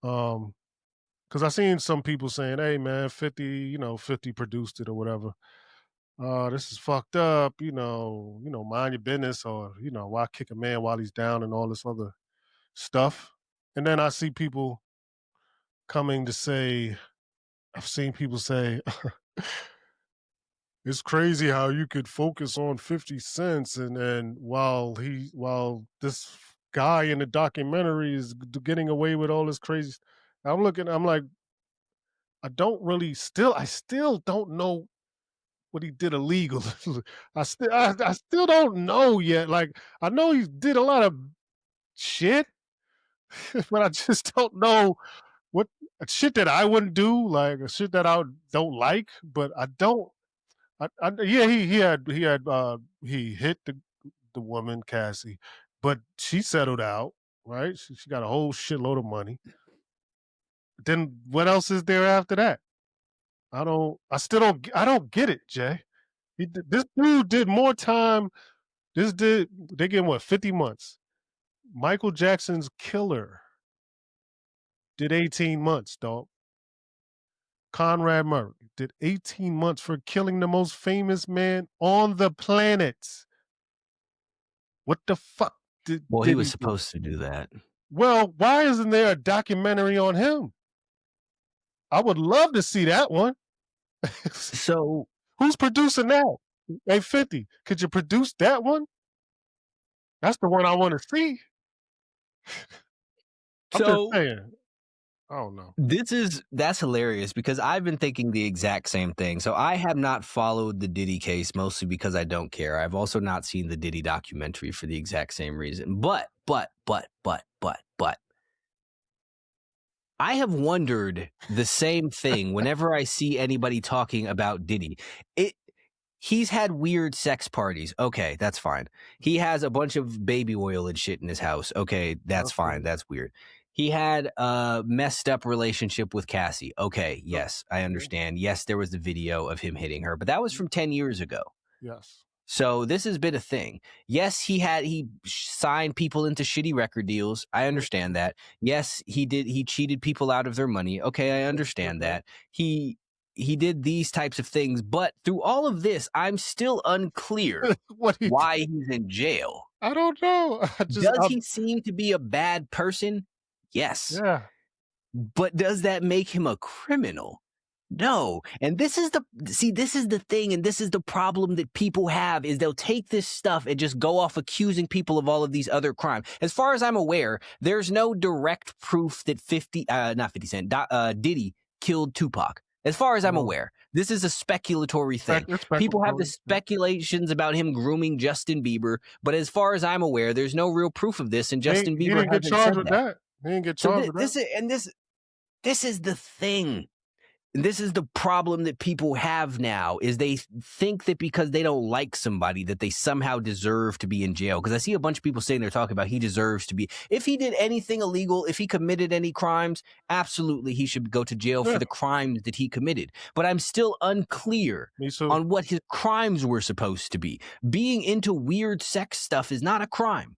um because I seen some people saying, "Hey, man, 50, 50 produced it or whatever. This is fucked up. Mind your business, or why kick a man while he's down and all this other stuff." And then I see people coming to say, I've seen people say, it's crazy how you could focus on 50 cents and while this guy in the documentary is getting away with all this crazy I'm like, I still don't know what he did illegal. I still don't know yet. Like, I know he did a lot of shit, but I just don't know what shit that I wouldn't do, like shit that I don't like, but I don't. Yeah, he hit the woman Cassie, but she settled out, right? She got a whole shitload of money. Then what else is there after that? I still I don't get it, Jay. This dude did more time. They gave him what, 50 months. Michael Jackson's killer did 18 months, dog. Conrad Murray did 18 months for killing the most famous man on the planet. What the fuck Well, he did was he do? supposed to do that. Well, why isn't there a documentary on him? I would love to see that one. So, Who's producing that? Hey, 50, could you produce that one? That's the one I want to see. I'm just so saying. I don't know. that's hilarious because I've been thinking the exact same thing. So I have not followed the Diddy case mostly because I don't care. I've also not seen the Diddy documentary for the exact same reason. But I have wondered the same thing whenever I see anybody talking about Diddy. It He's had weird sex parties. Okay, that's fine. He has a bunch of baby oil and shit in his house. Okay, that's fine. Okay. That's weird. He had a messed up relationship with Cassie. Okay, yes, I Okay. understand. Yes, there was the video of him hitting her, but that was from 10 years ago. Yes. So this has been a thing. Yes, he signed people into shitty record deals. I understand that. Yes, he cheated people out of their money. Okay, I understand Mhm. that. He did these types of things, but through all of this, I'm still unclear What he why did, he's in jail. I don't know. Does he seem to be a bad person? Yes. Yeah. But does that make him a criminal? No. And this is the thing, and this is the problem that people have is they'll take this stuff and just go off accusing people of all of these other crimes. As far as I'm aware, there's no direct proof that not 50 Cent, Diddy killed Tupac. As far as I'm No. aware, this is a speculatory thing. It's People have the speculatory. Yeah. speculations about him grooming Justin Bieber, but as far as I'm aware, there's no real proof of this, and Justin He Bieber didn't get hasn't charged said with that. that. He didn't get So charged with that. this is the thing. This is the problem that people have now is they think that because they don't like somebody that they somehow deserve to be in jail. Because I see a bunch of people saying they're talking about he deserves to be. If he did anything illegal, if he committed any crimes, absolutely he should go to jail for Yeah. the crimes that he committed. But I'm still unclear Me too. on what his crimes were supposed to be. Being into weird sex stuff is not a crime.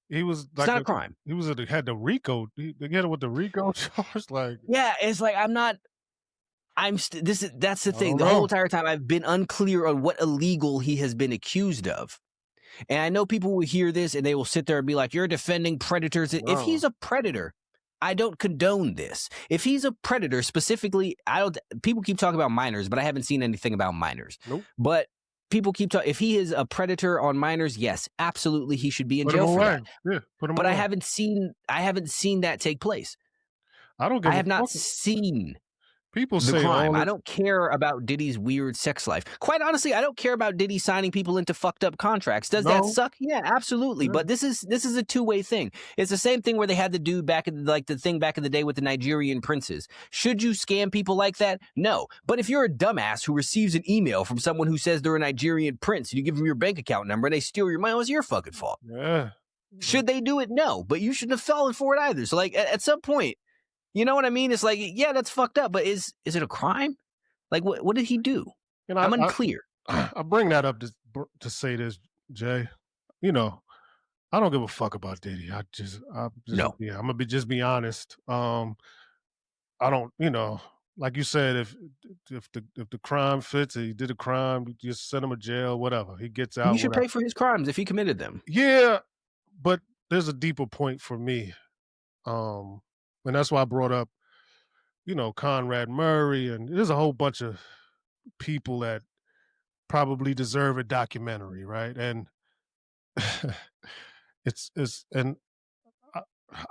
He was It's like not a crime. had the RICO. They get him with the RICO charge. Like, Yeah, it's like I'm not. That's the I thing. don't The whole know. entire time I've been unclear on what illegal he has been accused of. And I know people will hear this and they will sit there and be like, "You're defending predators." If he's No. a predator, I don't condone this. If he's a predator, specifically, I don't. People keep talking about minors, but I haven't seen anything about minors. Nope. But people keep talking. If he is a predator on minors, yes, absolutely, he should be in Put him jail for away. that. Yeah, put him But I away. haven't seen. I haven't seen that take place. I don't I give a have not fuck. seen People the say all crime. I this. don't care about Diddy's weird sex life. Quite honestly, I don't care about Diddy signing people into fucked up contracts. Does that No. suck? Yeah, absolutely. Yeah. But this is a two-way thing. It's the same thing where they had the dude back in like the thing back in the day with the Nigerian princes. Should you scam people like that? No. But if you're a dumbass who receives an email from someone who says they're a Nigerian prince, and you give them your bank account number and they steal your money, well, it's your fucking fault. Yeah. Should they do it? No. But you shouldn't have fallen for it either. So like at some point, you know what I mean? It's like, yeah, that's fucked up, but is it a crime? Like, what did he do? And I'm unclear. I bring that up to say this, Jay. You know, I don't give a fuck about Diddy. No. Yeah, I'm gonna be honest. I don't, like you said, if the crime fits, he did a crime, you just send him to jail, whatever. He gets He out, should whatever. pay for his crimes if he committed them. Yeah, but there's a deeper point for me. And that's why I brought up, Conrad Murray, and there's a whole bunch of people that probably deserve a documentary, right? And and I,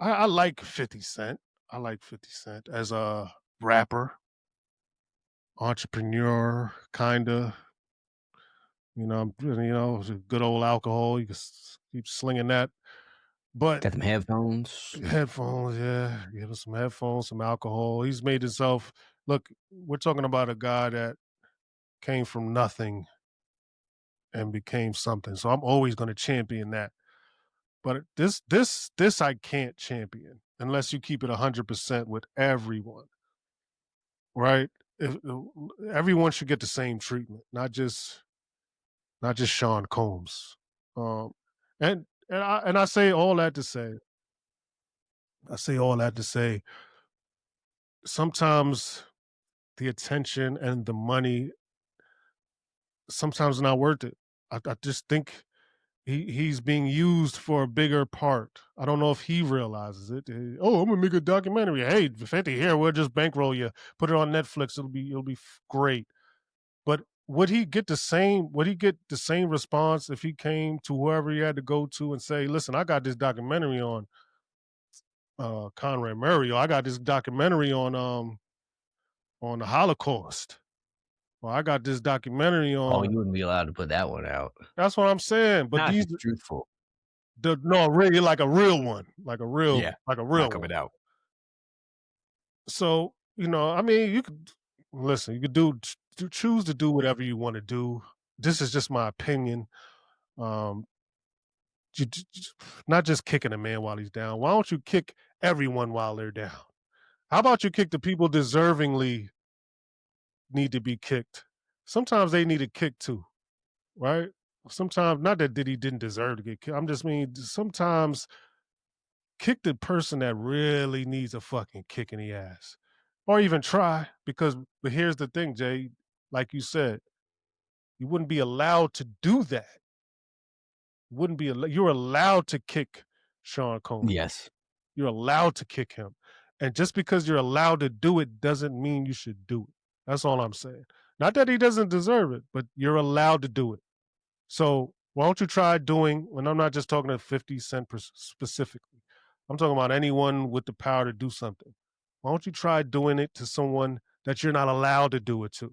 I like 50 Cent. I like 50 Cent as a rapper, entrepreneur, kinda. It's a good old alcohol. You can keep slinging that. But Got them headphones. headphones, yeah, give him some headphones, some alcohol. He's made himself look. We're talking about a guy that came from nothing and became something. So I'm always going to champion that. But this I can't champion unless you keep it 100% with everyone, right? Everyone should get the same treatment, not just Sean Combs. Um, and I say all that to say, sometimes the attention and the money sometimes not worth it. I just think he's being used for a bigger part. I don't know if he realizes it. Oh, I'm gonna make a documentary. Hey, 50 here, we'll just bankroll you. Put it on Netflix. It'll be great. But would he get the same response if he came to whoever he had to go to and say, listen, I got this documentary on Conrad Murray, or I got this documentary on the Holocaust. Well, I got this documentary Oh, on. you wouldn't be allowed to put that one out. That's what I'm saying. But Not if these, it's truthful. no, really, like a real one, Yeah, like a not real coming one. out. So I mean, you could listen. You could choose to do whatever you want to do. This is just my opinion. Um, not just kicking a man while he's down. Why don't you kick everyone while they're down? How about you kick the people deservingly need to be kicked? Sometimes they need a kick too, right? Sometimes not that Diddy didn't deserve to get kicked. I'm just mean sometimes kick the person that really needs a fucking kick in the ass, or even try. But here's the thing, Jay. Like you said, you wouldn't be allowed to do that. You're allowed to kick Sean Combs. Yes. You're allowed to kick him, and just because you're allowed to do it doesn't mean you should do it. That's all I'm saying. Not that he doesn't deserve it, but you're allowed to do it. So why don't you try doing, and I'm not just talking to 50 Cent specifically, I'm talking about anyone with the power to do something. Why don't you try doing it to someone that you're not allowed to do it to?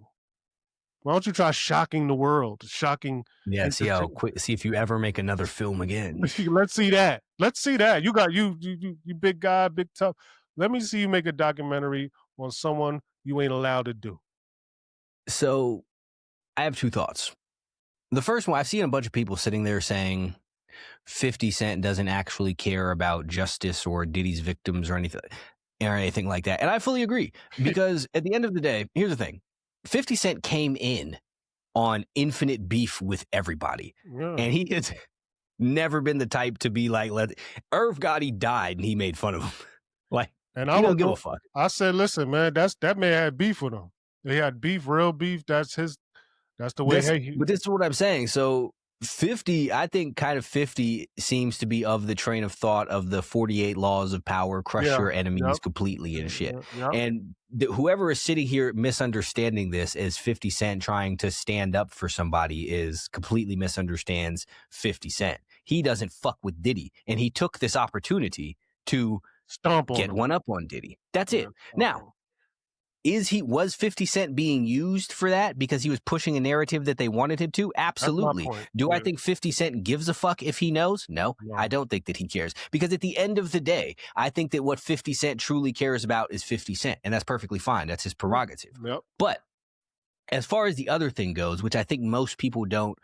Why don't you try shocking the world, shocking Yeah. See how entertainment? quick. See if you ever make another film again. Let's see that. Let's see that. You got you big guy, big tough. Let me see you make a documentary on someone you ain't allowed to do. So I have two thoughts. The first one, I've seen a bunch of people sitting there saying 50 Cent doesn't actually care about justice or Diddy's victims or anything like that. And I fully agree, because at the end of the day, here's the thing. 50 Cent came in on infinite beef with everybody. Yeah. And he has never been the type to be like, Irv Gotti died and he made fun of him. Like, And he don't give a fuck. I said, listen, man, that man had beef with him. He had beef, real beef. That's the way. But this is what I'm saying. So 50, I think kind of 50 seems to be of the train of thought of the 48 laws of power, crush Yeah. your enemies Yep. completely and shit. Yep. And whoever is sitting here misunderstanding this as 50 Cent trying to stand up for somebody is completely misunderstands 50 Cent. He doesn't fuck with Diddy, and he took this opportunity to Stomp on get them. one up on Diddy. That's Yeah, it. stomp Now, on 'em. was 50 Cent being used for that because he was pushing a narrative that they wanted him to? That's my Absolutely. point. Do I Yeah. think 50 Cent gives a fuck if he knows? No, I No. don't think that he cares. Because at the end of the day, I think that what 50 Cent truly cares about is 50 Cent, and that's perfectly fine. That's his Yep. prerogative. Yep. But as far as the other thing goes, which I think most people don't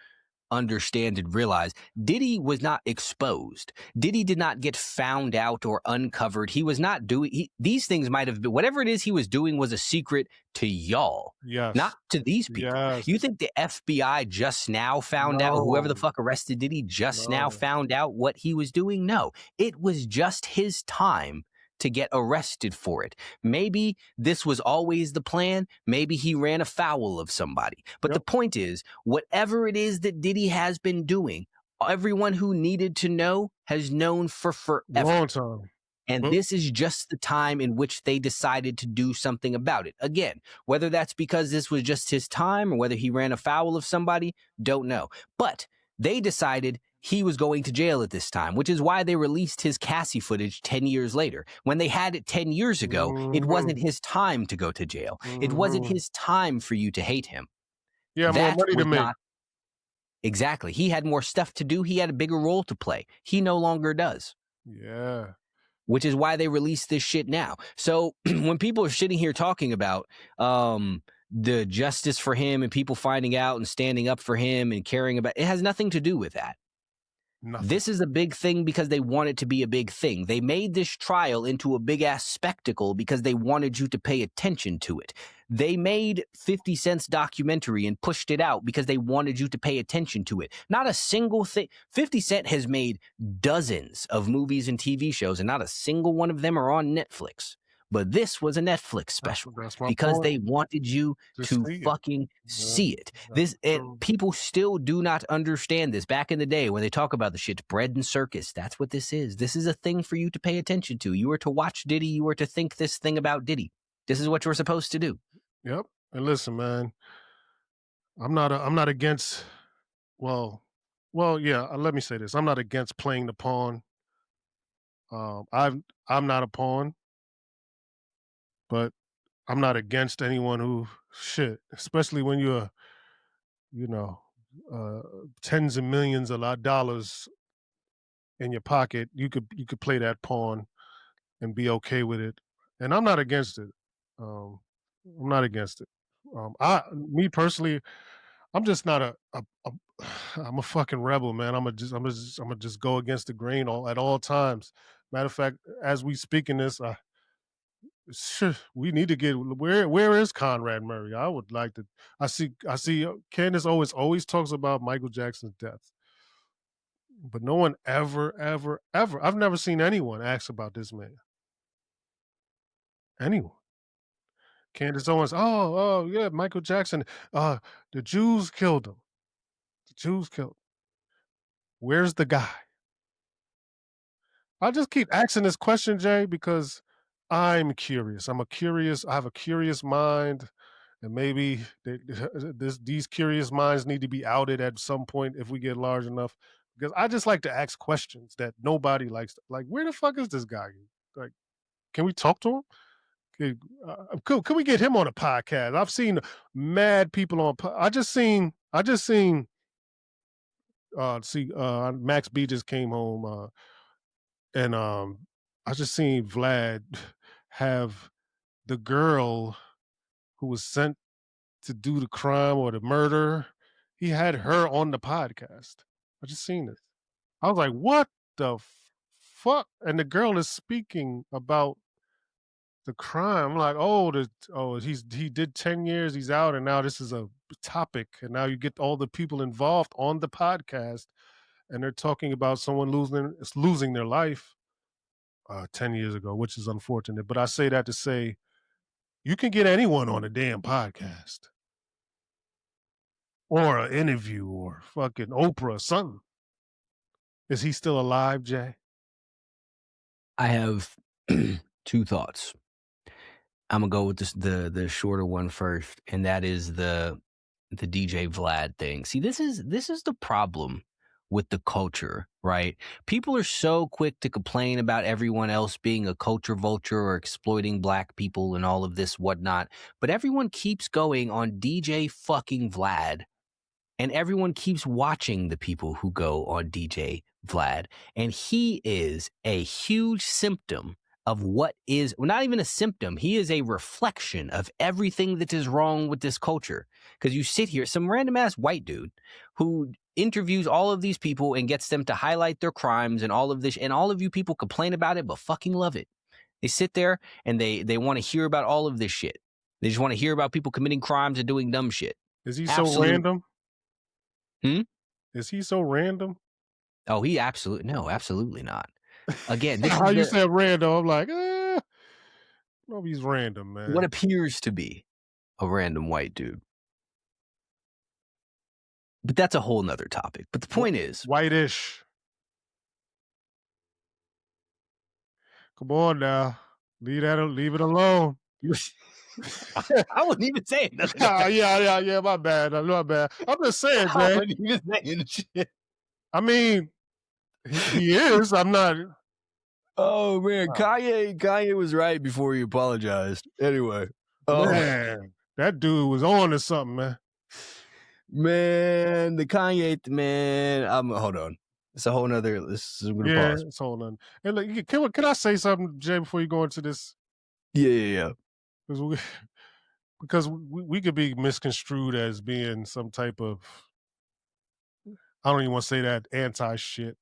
understand and realize, Diddy was not exposed. Diddy did not get found out or uncovered. He was not doing these things. Might have been whatever it is he was doing was a secret to y'all, not Yes. to these people. Yes. You think the FBI just now found out, or whoever the No. fuck arrested Diddy just now No. found out what he was doing? No, it was just his time to get arrested for it. Maybe this was always the plan. Maybe he ran afoul of somebody. But the Yep. point is, whatever it is that Diddy has been doing, everyone who needed to know has known for forever. Long time. And But this is just the time in which they decided to do something about it. Again, whether that's because this was just his time or whether he ran afoul of somebody, don't know. But they decided he was going to jail at this time, which is why they released his Cassie footage 10 years later. When they had it 10 years ago, it mhm. wasn't his time to go to jail. It wasn't Mhm. his time for you to hate him. Yeah, more That money to was make. not exactly. He had more stuff to do. He had a bigger role to play. He no longer does, Yeah. which is why they released this shit now. So when people are sitting here talking about the justice for him and people finding out and standing up for him and caring about it, has nothing to do with that. Nothing. This is a big thing because they want it to be a big thing. They made this trial into a big ass spectacle because they wanted you to pay attention to it. They made 50 Cent's documentary and pushed it out because they wanted you to pay attention to it. Not a single thing. 50 Cent has made dozens of movies and TV shows, and not a single one of them are on Netflix. But this was a Netflix special That's my because point. they wanted you To to see it. fucking Yeah. see it. That's This, and true. people still do not understand this. Back in the day when they talk about the shit, bread and circus, that's what this is. This is a thing for you to pay attention to. You were to watch Diddy, you were to think this thing about Diddy. This is what you're supposed to do. Yep. And listen, man, I'm not against well yeah, let me say this. I'm not against playing the pawn. I'm not a pawn, but I'm not against anyone who shit, especially when you're, you know, uh tens of millions of dollars in your pocket, you could play that pawn and be okay with it. And I'm not against it. Um, I'm not against it. I me personally, I'm just not a I'm a fucking rebel, man. I'm gonna just go against the grain all at all times. Matter of fact, as we speak in this, we need to get where is Conrad Murray? I would like to. I see. Candace always talks about Michael Jackson's death, but no one ever. I've never seen anyone ask about this man. Anyone. Candace Owens, oh, yeah, Michael Jackson, the Jews killed him. The Jews killed him. Where's the guy? I just keep asking this question, Jay, because I'm curious. I have a curious mind, and maybe these curious minds need to be outed at some point if we get large enough. Because I just like to ask questions that nobody likes. Like, where the fuck is this guy? Like, can we talk to him? Could we get him on a podcast? I've seen mad people on. I just seen. See, Max B just came home, and I just seen Vlad have the girl who was sent to do the crime or the murder. He had her on the podcast. I just seen this. I was like, what the fuck? And the girl is speaking about the crime. I'm like, oh, he did 10 years, he's out, and now this is a topic, and now you get all the people involved on the podcast, and they're talking about someone losing their life 10 years ago, which is unfortunate. But I say that to say you can get anyone on a damn podcast. or an interview or fucking Oprah or something. Is he still alive, Jay? I have two thoughts. I'm gonna go with the shorter one first, and that is the DJ Vlad thing. See, this is the problem with the culture, right? People are so quick to complain about everyone else being a culture vulture or exploiting black people and all of this whatnot, but everyone keeps going on DJ fucking Vlad, and everyone keeps watching the people who go on DJ Vlad. And he is a huge symptom of what is, well, not even a symptom. He is a reflection of everything that is wrong with this culture. Because you sit here, some random ass white dude who interviews all of these people and gets them to highlight their crimes and all of this. And all of you people complain about it, but fucking love it. They sit there and they want to hear about all of this shit. They just want to hear about people committing crimes and doing dumb shit. Is he so Absolute. random? Hmm? Is he so random? Oh, he absolutely no, absolutely not. Again, this How is you the said random? I'm like, no, he's random, what man. appears to be a random white dude. But that's a whole nother topic. But the point is, Whitish. Come on now, leave it alone. I wasn't even saying nothing Yeah, about yeah. My bad. My bad. I'm just saying, I Jay. wasn't even saying shit. I mean, he is. I'm not. Oh man, Oh, Kanye was right before he apologized. Anyway. Oh man, that dude was on to something, man. man, the Kanye man. Hold on. It's a whole nother. I'm gonna Yeah, pause. it's hold on. And look, can I say something, Jay, before you go into this? Yeah. Because we, because we could be misconstrued as being some type of, I don't even want to say that, anti shit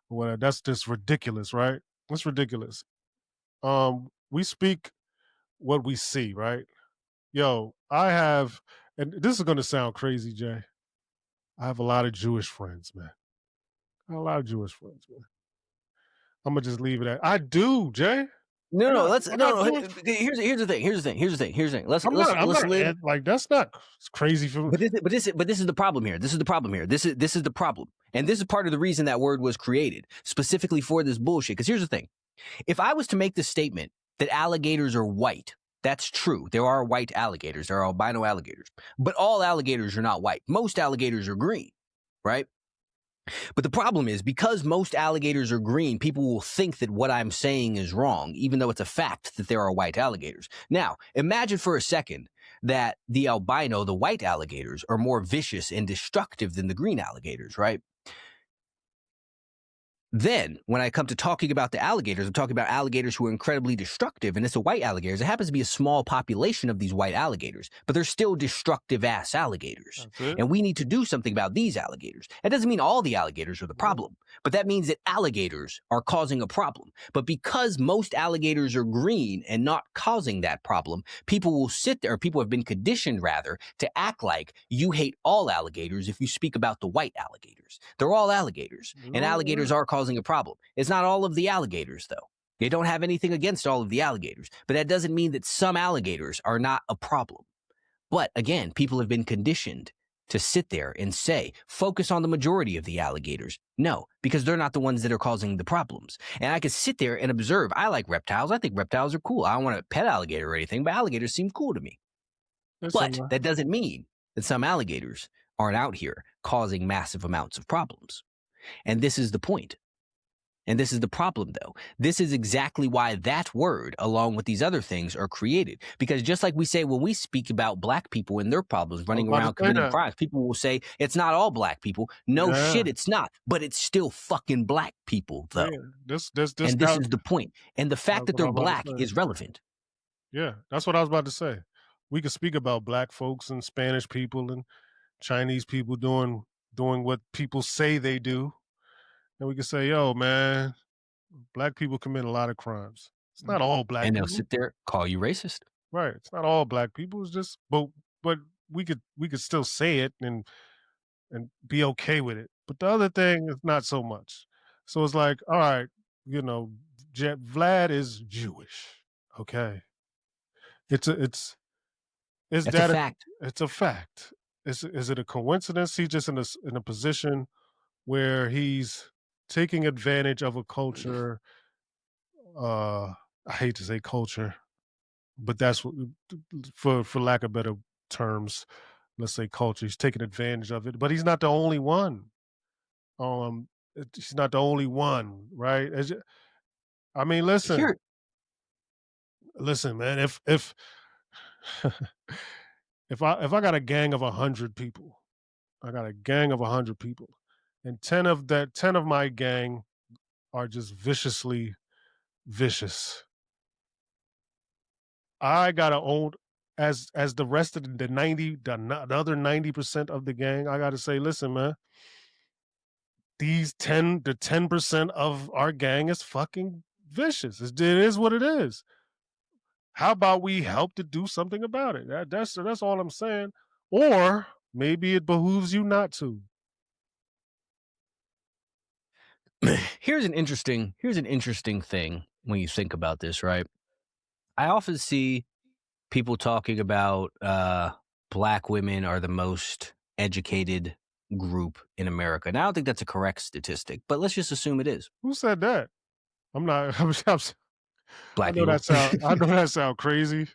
or whatever. That's just ridiculous, right? That's ridiculous. We speak what we see, right? Yo, I have, and this is going to sound crazy, Jay. I have a lot of Jewish friends, man. I have a lot of Jewish friends, man. I'm gonna just leave it at. I do, Jay. No, no, let's I got no, no. Jewish. Here's the thing. Here's the thing. Here's the thing. Here's the thing. I'm Let's not live. like that's not crazy for me. But this is the problem here. This is the problem here. This is the problem, and this is part of the reason that word was created specifically for this bullshit. Because here's the thing: if I was to make the statement that alligators are white, that's true. There are white alligators. There are albino alligators, but all alligators are not white. Most alligators are green, right? But the problem is because most alligators are green, people will think that what I'm saying is wrong, even though it's a fact that there are white alligators. Now, imagine for a second that the albino, the white alligators, are more vicious and destructive than the green alligators, right? Then, when I come to talking about the alligators, I'm talking about alligators who are incredibly destructive, and it's a white alligators. It happens to be a small population of these white alligators, but they're still destructive ass alligators. That's it. And we need to do something about these alligators. That doesn't mean all the alligators are the problem, but that means that alligators are causing a problem. But because most alligators are green and not causing that problem, people will sit there, or people have been conditioned rather, to act like you hate all alligators if you speak about the white alligators. They're all alligators, and No, alligators are causing a problem. It's not all of the alligators, though. They don't have anything against all of the alligators, but that doesn't mean that some alligators are not a problem. But again, people have been conditioned to sit there and say, focus on the majority of the alligators. No, because they're not the ones that are causing the problems. And I could sit there and observe. I like reptiles. I think reptiles are cool. I don't want to pet alligator or anything, but alligators seem cool to me. listen, But that doesn't mean that some alligators aren't out here causing massive amounts of problems. And this is the point. And this is the problem, though. This is exactly why that word, along with these other things, are created. Because just like we say when we speak about black people and their problems I was running about to around say committing that. crimes, people will say it's not all black people. No Yeah, shit, it's not. But it's still fucking black people, yeah. though. This And this guy. is the point. And the fact That's that what I they're was about to black say. is relevant. Yeah, that's what I was about to say. We could speak about black folks and Spanish people and Chinese people doing what people say they do, and we could say, "Yo, man, black people commit a lot of crimes. It's not all black And they'll people, sit there, call you racist. right? It's not all black people. It's just, but we could still say it and be okay with it. But the other thing is not so much. So it's like, all right, you know, Vlad is Jewish. Okay, it's a it's That's a that fact. it's a fact. is it a coincidence? He's just in a position where he's taking advantage of a culture. Uh, I hate to say culture, but that's what, for lack of better terms, let's say culture. He's taking advantage of it, but he's not the only one. He's not the only one, right? I mean, Here, listen, man. If if I got a gang of 100 people, I got a gang of 100 people, and 10 of my gang are just viciously vicious. I gotta own as the rest of the 90, the other 90% of the gang. I gotta say, listen, man, the 10% of our gang is fucking vicious. It is what it is. How about we help to do something about it? That's all I'm saying. Or maybe it behooves you not to. here's an interesting thing when you think about this, right? I often see people talking about black women are the most educated group in America. Now, I don't think that's a correct statistic, but let's just assume it is. Who said that? I'm not. I Black know people. that sound. I know that sound crazy.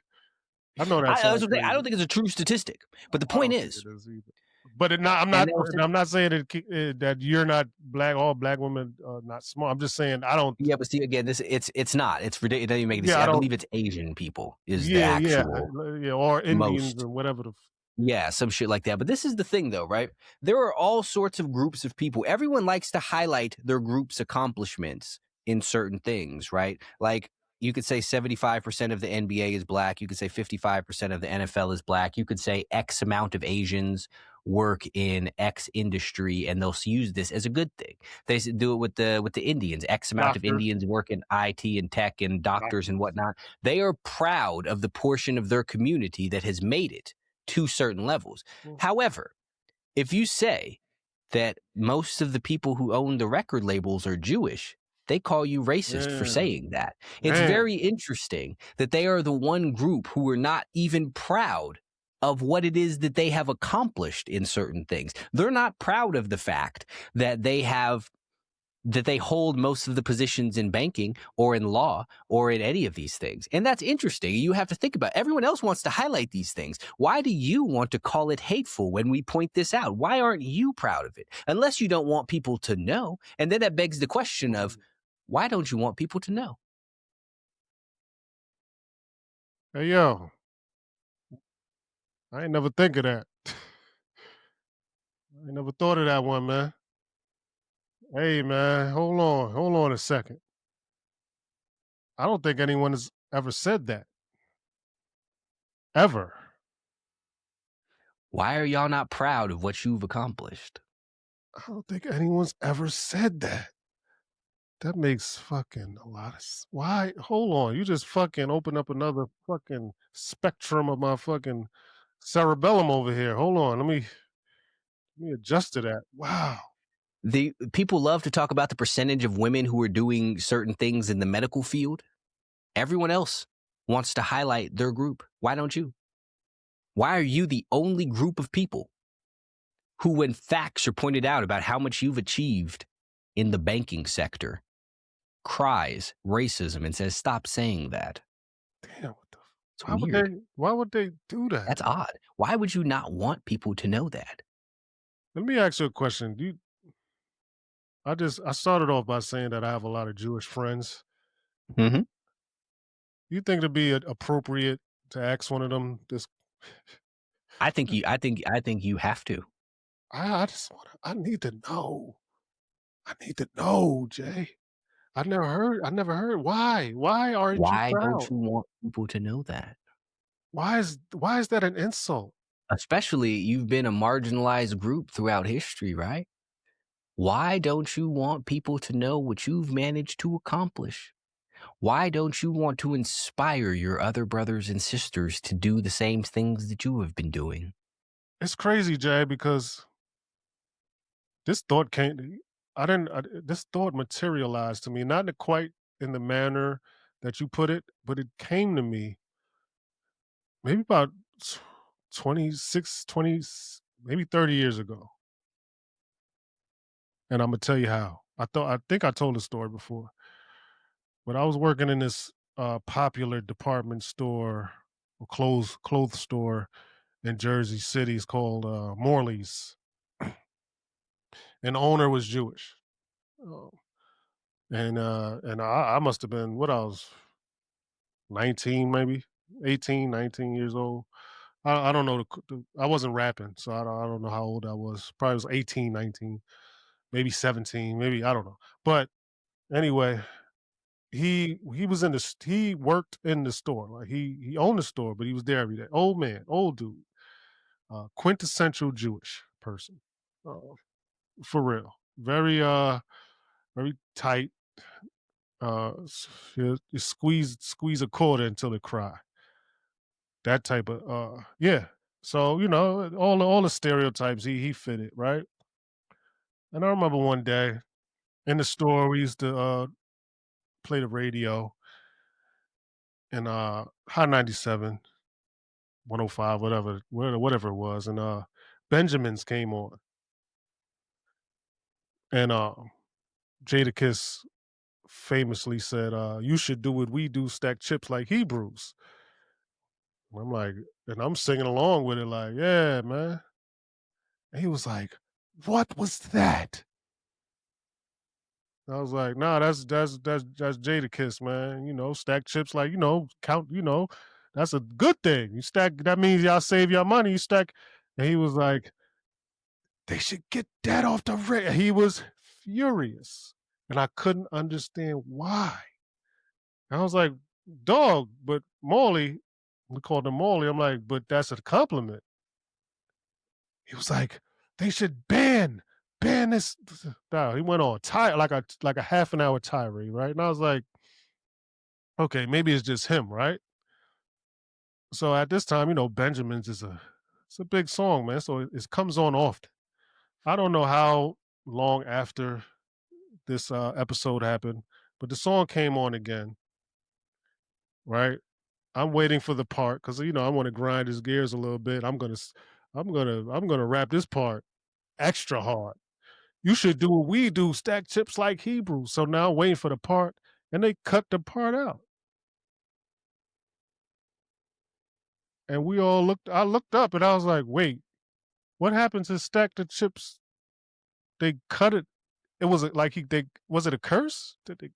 I know that I was sound gonna say, I don't crazy. think it's a true statistic, but the I point don't think is, it is either. But it not. and they'll say, I'm not saying that you're not black. All black women are not smart. I'm just saying I don't. yeah, but see again, this it's not. It's ridiculous. It doesn't even make any sense. Yeah, I I don't. believe it's Asian people is the Yeah, yeah, actual yeah. Or Indians most. and whatever the. Yeah, some shit like that. But this is the thing, though, right? There are all sorts of groups of people. Everyone likes to highlight their group's accomplishments in certain things, right? Like you could say 75% of the NBA is black. You could say 55% of the NFL is black. You could say X amount of Asians work in X industry, and they'll use this as a good thing. They do it with the Indians. X amount of Doctors. Indians work in IT and tech and doctors and Doctors. whatnot. They are proud of the portion of their community that has made it to certain levels. Well, However, if you say that most of the people who own the record labels are Jewish, they call you racist for man, saying that. It's man. very interesting that they are the one group who are not even proud of what it is that they have accomplished in certain things. They're not proud of the fact that they hold most of the positions in banking or in law or in any of these things. And that's interesting. You have to think about it. Everyone else wants to highlight these things. Why do you want to call it hateful when we point this out? Why aren't you proud of it? Unless you don't want people to know. And then that begs the question of why don't you want people to know? Hey yo, I ain't never think of that. I ain't never thought of that one, man. Hey man, hold on a second. I don't think anyone has ever said that. Ever. Why are y'all not proud of what you've accomplished? I don't think anyone's ever said that. That makes fucking a lot of why? Hold on, you just fucking open up another fucking spectrum of my fucking cerebellum over here. Hold on, let me adjust to that. Wow. The people love to talk about the percentage of women who are doing certain things in the medical field. Everyone else wants to highlight their group. Why don't you? Why are you the only group of people who, when facts are pointed out about how much you've achieved in the banking sector, cries racism and says, stop saying that? Damn, what the It's weird. why would they do that? That's odd. Why would you not want people to know that? Let me ask you a question. I started off by saying that I have a lot of Jewish friends. Mm-hmm. You think it'd be appropriate to ask one of them this? I think you have to. I just want to. I need to know. I need to know, Jay. I never heard. Why? Why aren't you Why don't proud? you want people to know that? Why is that an insult? Especially you've been a marginalized group throughout history, right? Why don't you want people to know what you've managed to accomplish? Why don't you want to inspire your other brothers and sisters to do the same things that you have been doing? It's crazy, Jay, because this thought came. I didn't. This thought materialized to me, not in quite in the manner that you put it, but it came to me maybe about 26, 20. maybe 30 years ago, and Imma tell you how. I think I told the story before, but I was working in this, popular department store or clothes store in Jersey City. It's called, Morley's, and the owner was Jewish. Oh, and I must have been what I was 19 maybe, 18, 19 years old. I don't know I wasn't rapping, so I don't know how old I was. Probably was 18, 19, maybe 17, maybe I don't know. But anyway, he was in the he worked in the store. Like he owned the store, but he was there every day. Old man, old dude, quintessential Jewish person. Uh, for real. Very tight. You squeeze a quarter until it cry. That type of yeah. So, all the stereotypes he fit it, right? And I remember one day in the store we used to play the radio and High 97, 105, whatever it was, and Benjamins came on. And Jadakiss famously said, you should do what we do, stack chips like Hebrews. I'm like, and I'm singing along with it, like, yeah, man. And he was like, what was that? I was like, nah, that's Jadakiss, man. Stack chips like, count, that's a good thing. You stack, that means y'all save your money. You stack. And he was like, they should get that off the rate. He was furious. And I couldn't understand why. And I was like, dog, but Morley, we called him Morley. I'm like, but that's a compliment. He was like, they should ban this. No, he went on like a half an hour tirade, right? And I was like, okay, maybe it's just him, right? So at this time, Benjamin's it's a big song, man. So it comes on often. I don't know how long after this episode happened, but the song came on again, right? I'm waiting for the part because I want to grind his gears a little bit. I'm gonna rap this part extra hard. You should do what we do, stack chips like Hebrews. So now I'm waiting for the part, and they cut the part out. And I looked up and I was like, wait, what happened to stack the chips? They cut it. It was like was it a curse? It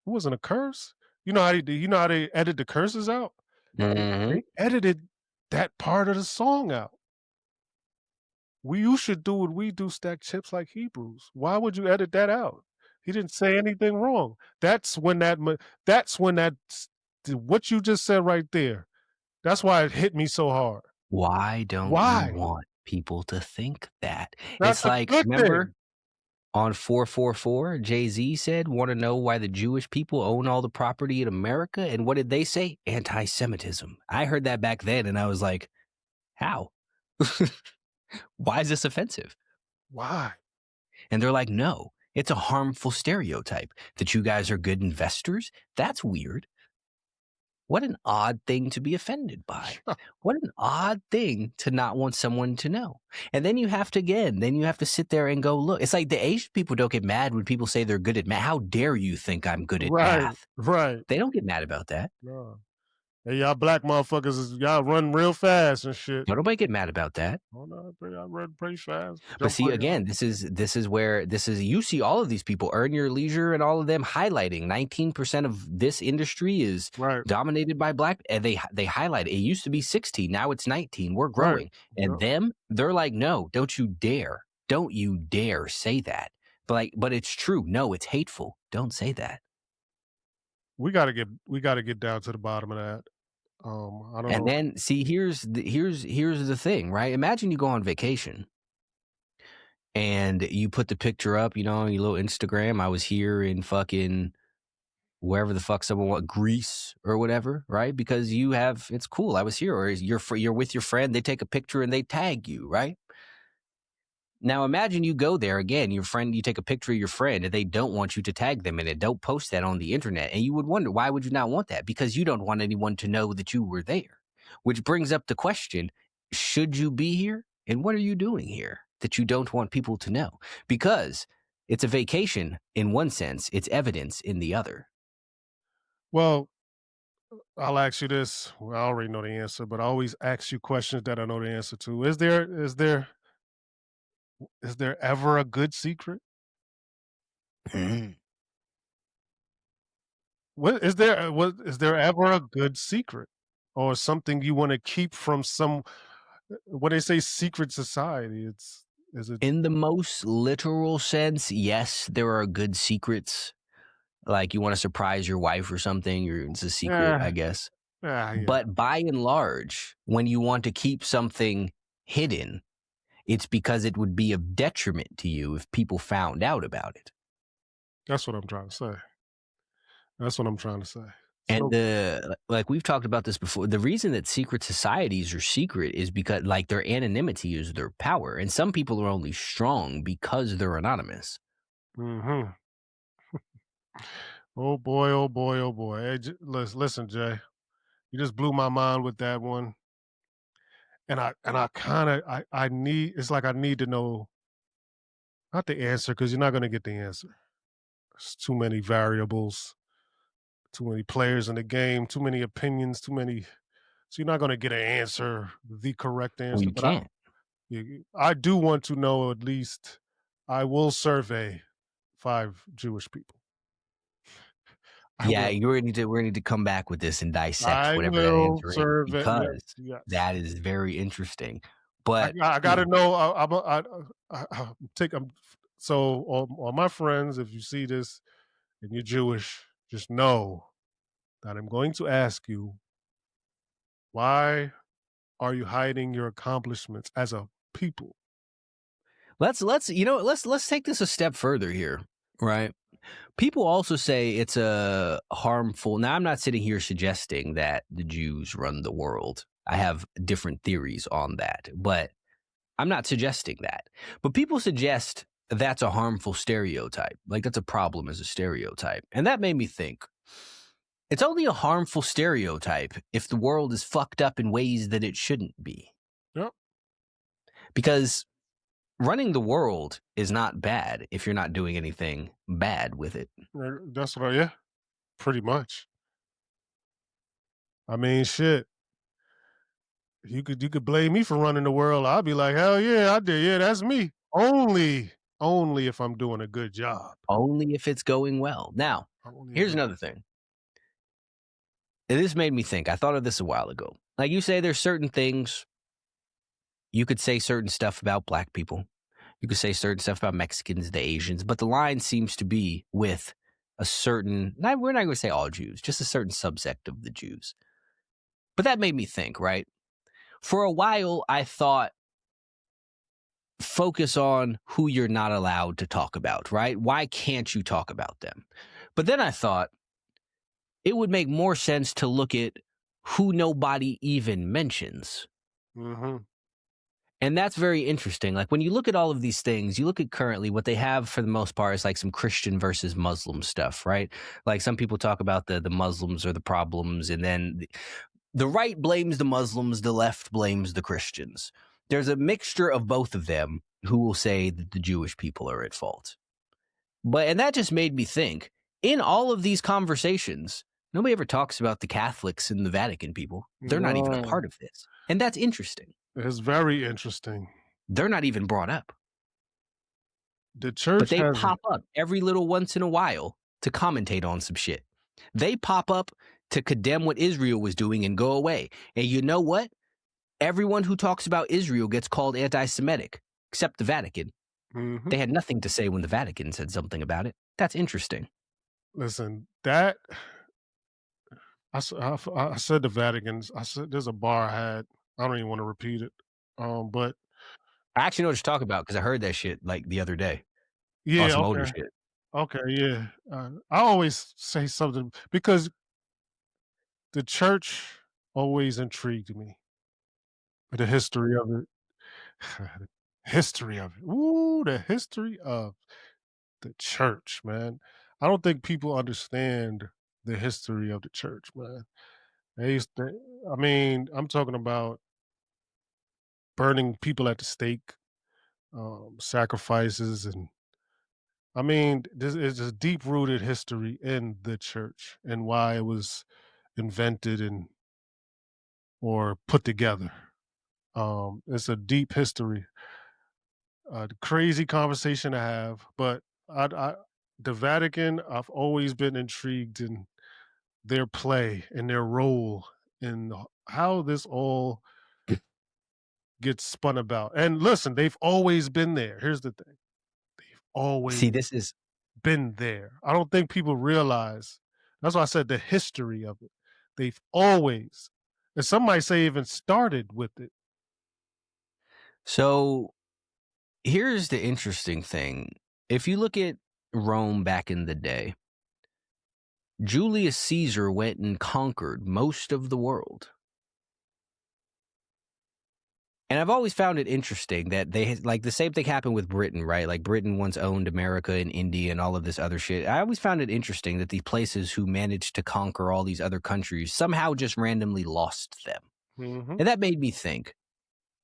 wasn't a curse. You know how they edit the curses out? Mhm. They edited that part of the song out. You should do what we do, stack chips like Hebrews. Why would you edit that out? He didn't say anything wrong. What you just said right there. That's why it hit me so hard. Why don't you Why? want people to think that? That's It's a like, good remember thing. on 444, Jay-Z said, "Want to know why the Jewish people own all the property in America?" And what did they say? Anti-Semitism. I heard that back then and I was like, how? Why is this offensive? Why? And they're like, no, it's a harmful stereotype that you guys are good investors. That's weird. What an odd thing to be offended by. What an odd thing to not want someone to know. And then you have to sit there and go look. It's like the Asian people don't get mad when people say they're good at math. How dare you think I'm good at Right, math? right. They don't get mad about that. No. Hey, y'all black motherfuckers, y'all run real fast and shit. Nobody get mad about that. Oh no, I run pretty fast. But Jump see, on y'all. again, you see all of these people, Earn Your Leisure and all of them highlighting 19% of this industry is Right, dominated by black, and they highlight it. It used to be 16, now it's 19. We're right. growing. Yep. And they're like, no, don't you dare. Don't you dare say that. But it's true. No, it's hateful. Don't say that. We gotta get down to the bottom of that. I don't And know. then see, here's the thing, right? Imagine you go on vacation and you put the picture up, on your little Instagram. I was here in fucking wherever the fuck someone want, Greece or whatever, right? Because it's cool. I was here, or you're with your friend. They take a picture and they tag you, right? Now imagine you go there again, you take a picture of your friend and they don't want you to tag them in it. Don't post that on the internet. And you would wonder, why would you not want that? Because you don't want anyone to know that you were there. Which brings up the question, should you be here? And what are you doing here that you don't want people to know? Because it's a vacation in one sense, it's evidence in the other. Well, I'll ask you this. Well, I already know the answer, but I always ask you questions that I know the answer to. Is there ever a good secret? Mm. Is there ever a good secret? Or something you wanna keep from some when they say secret society, is it In the most literal sense, yes, there are good secrets. Like you want to surprise your wife or something, or it's a secret, I eh, guess. yeah, But by and large, when you want to keep something hidden, it's because it would be of detriment to you if people found out about it. that's what I'm trying to say. That's what I'm trying to say. And So like we've talked about this before, the reason that secret societies are secret is because like their anonymity is their power. And some people are only strong because they're anonymous. mhm. Oh boy, oh boy, oh boy. Hey, listen, Jay, you just blew my mind with that one, and I kinda I need it's like I need to know not the answer because 'cause you're not gonna get the answer. There's too many variables, too many players in the game, too many opinions, too many so you're not gonna get an answer, the correct Well, answer, you but can't. I do want to know at least I will survey 5 Jewish people. I Yeah, will. we're gonna need to come back with this and dissect I whatever that will answer is survey yes, because yes. that is very interesting. I But, I you gotta know, know, I'm take I'm so all my friends, if you see this and you're Jewish, just know that I'm going to ask you, why are you hiding your accomplishments as a people? let's you know, let's take this a step further here, right? People also say it's a harmful. Now, I'm not sitting here suggesting that the Jews run the world. I have different theories on that, but I'm not suggesting that. But people suggest that's a harmful stereotype. Like that's a problem as a stereotype. And that made me think it's only a harmful stereotype if the world is fucked up in ways that it shouldn't be. Yep, Because running the world is not bad if you're not doing anything bad with it. that's what I yeah, pretty much. I mean, shit. You could blame me for running the world. I'll be like, hell yeah, I did. Yeah, that's me. Only if I'm doing a good job. Only if it's going well. Now, Only if here's it, another thing. And this made me think. I thought of this a while ago. Like you say, there's certain things you could say certain stuff about black people. You could say certain stuff about Mexicans, the Asians, but the line seems to be with a certain, we're not going to say all Jews, just a certain subsect of the Jews. But that made me think, right? For a while, I thought focus on who you're not allowed to talk about, right? Why can't you talk about them? But then I thought it would make more sense to look at who nobody even mentions. mhm, And that's very interesting. Like when you look at all of these things, you look at currently what they have for the most part is like some Christian versus Muslim stuff, right? Like some people talk about the Muslims are the problems, and then the right blames the Muslims, the left blames the Christians. There's a mixture of both of them who will say that the Jewish people are at fault. But and that just made me think, in all of these conversations, nobody ever talks about the Catholics and the Vatican people. They're not even a no, part of this. And that's interesting. it's very interesting. They're not even brought up. The But church they has pop up every little once in a while to commentate on some shit. They pop up to condemn what Israel was doing and go away. And you know what? Everyone who talks about Israel gets called anti Semitic, except the Vatican. mhm. They had nothing to say when the Vatican said something about it. That's interesting. Listen, that I said the Vatican's. I said there's a bar I had. I don't even want to repeat it. But I actually know what you're talking about because I heard that shit like the other day on yeah, some older okay, shit. okay, yeah. I always say something because the church always intrigued me. The history of it, history of it. Ooh, the history of the church, man. I don't think people understand the history of the church, man. They used to, I mean, I'm talking about burning people at the stake, sacrifices, and I mean, this is a deep rooted history in the church and why it was invented and or put together. It's a deep history, crazy conversation to have, but the Vatican, I've always been intrigued in their play and their role in how this all gets spun about. And listen, they've always been there. Here's the thing. They've always See, this is been there. I don't think people realize. That's why I said the history of it. They've always, and some might say even started with it. so here's the interesting thing. If you look at Rome back in the day, Julius Caesar went and conquered most of the world. And I've always found it interesting that like the same thing happened with Britain, right? Like Britain once owned America and India and all of this other shit. I always found it interesting that these places who managed to conquer all these other countries somehow just randomly lost them. Hmm. And that made me think,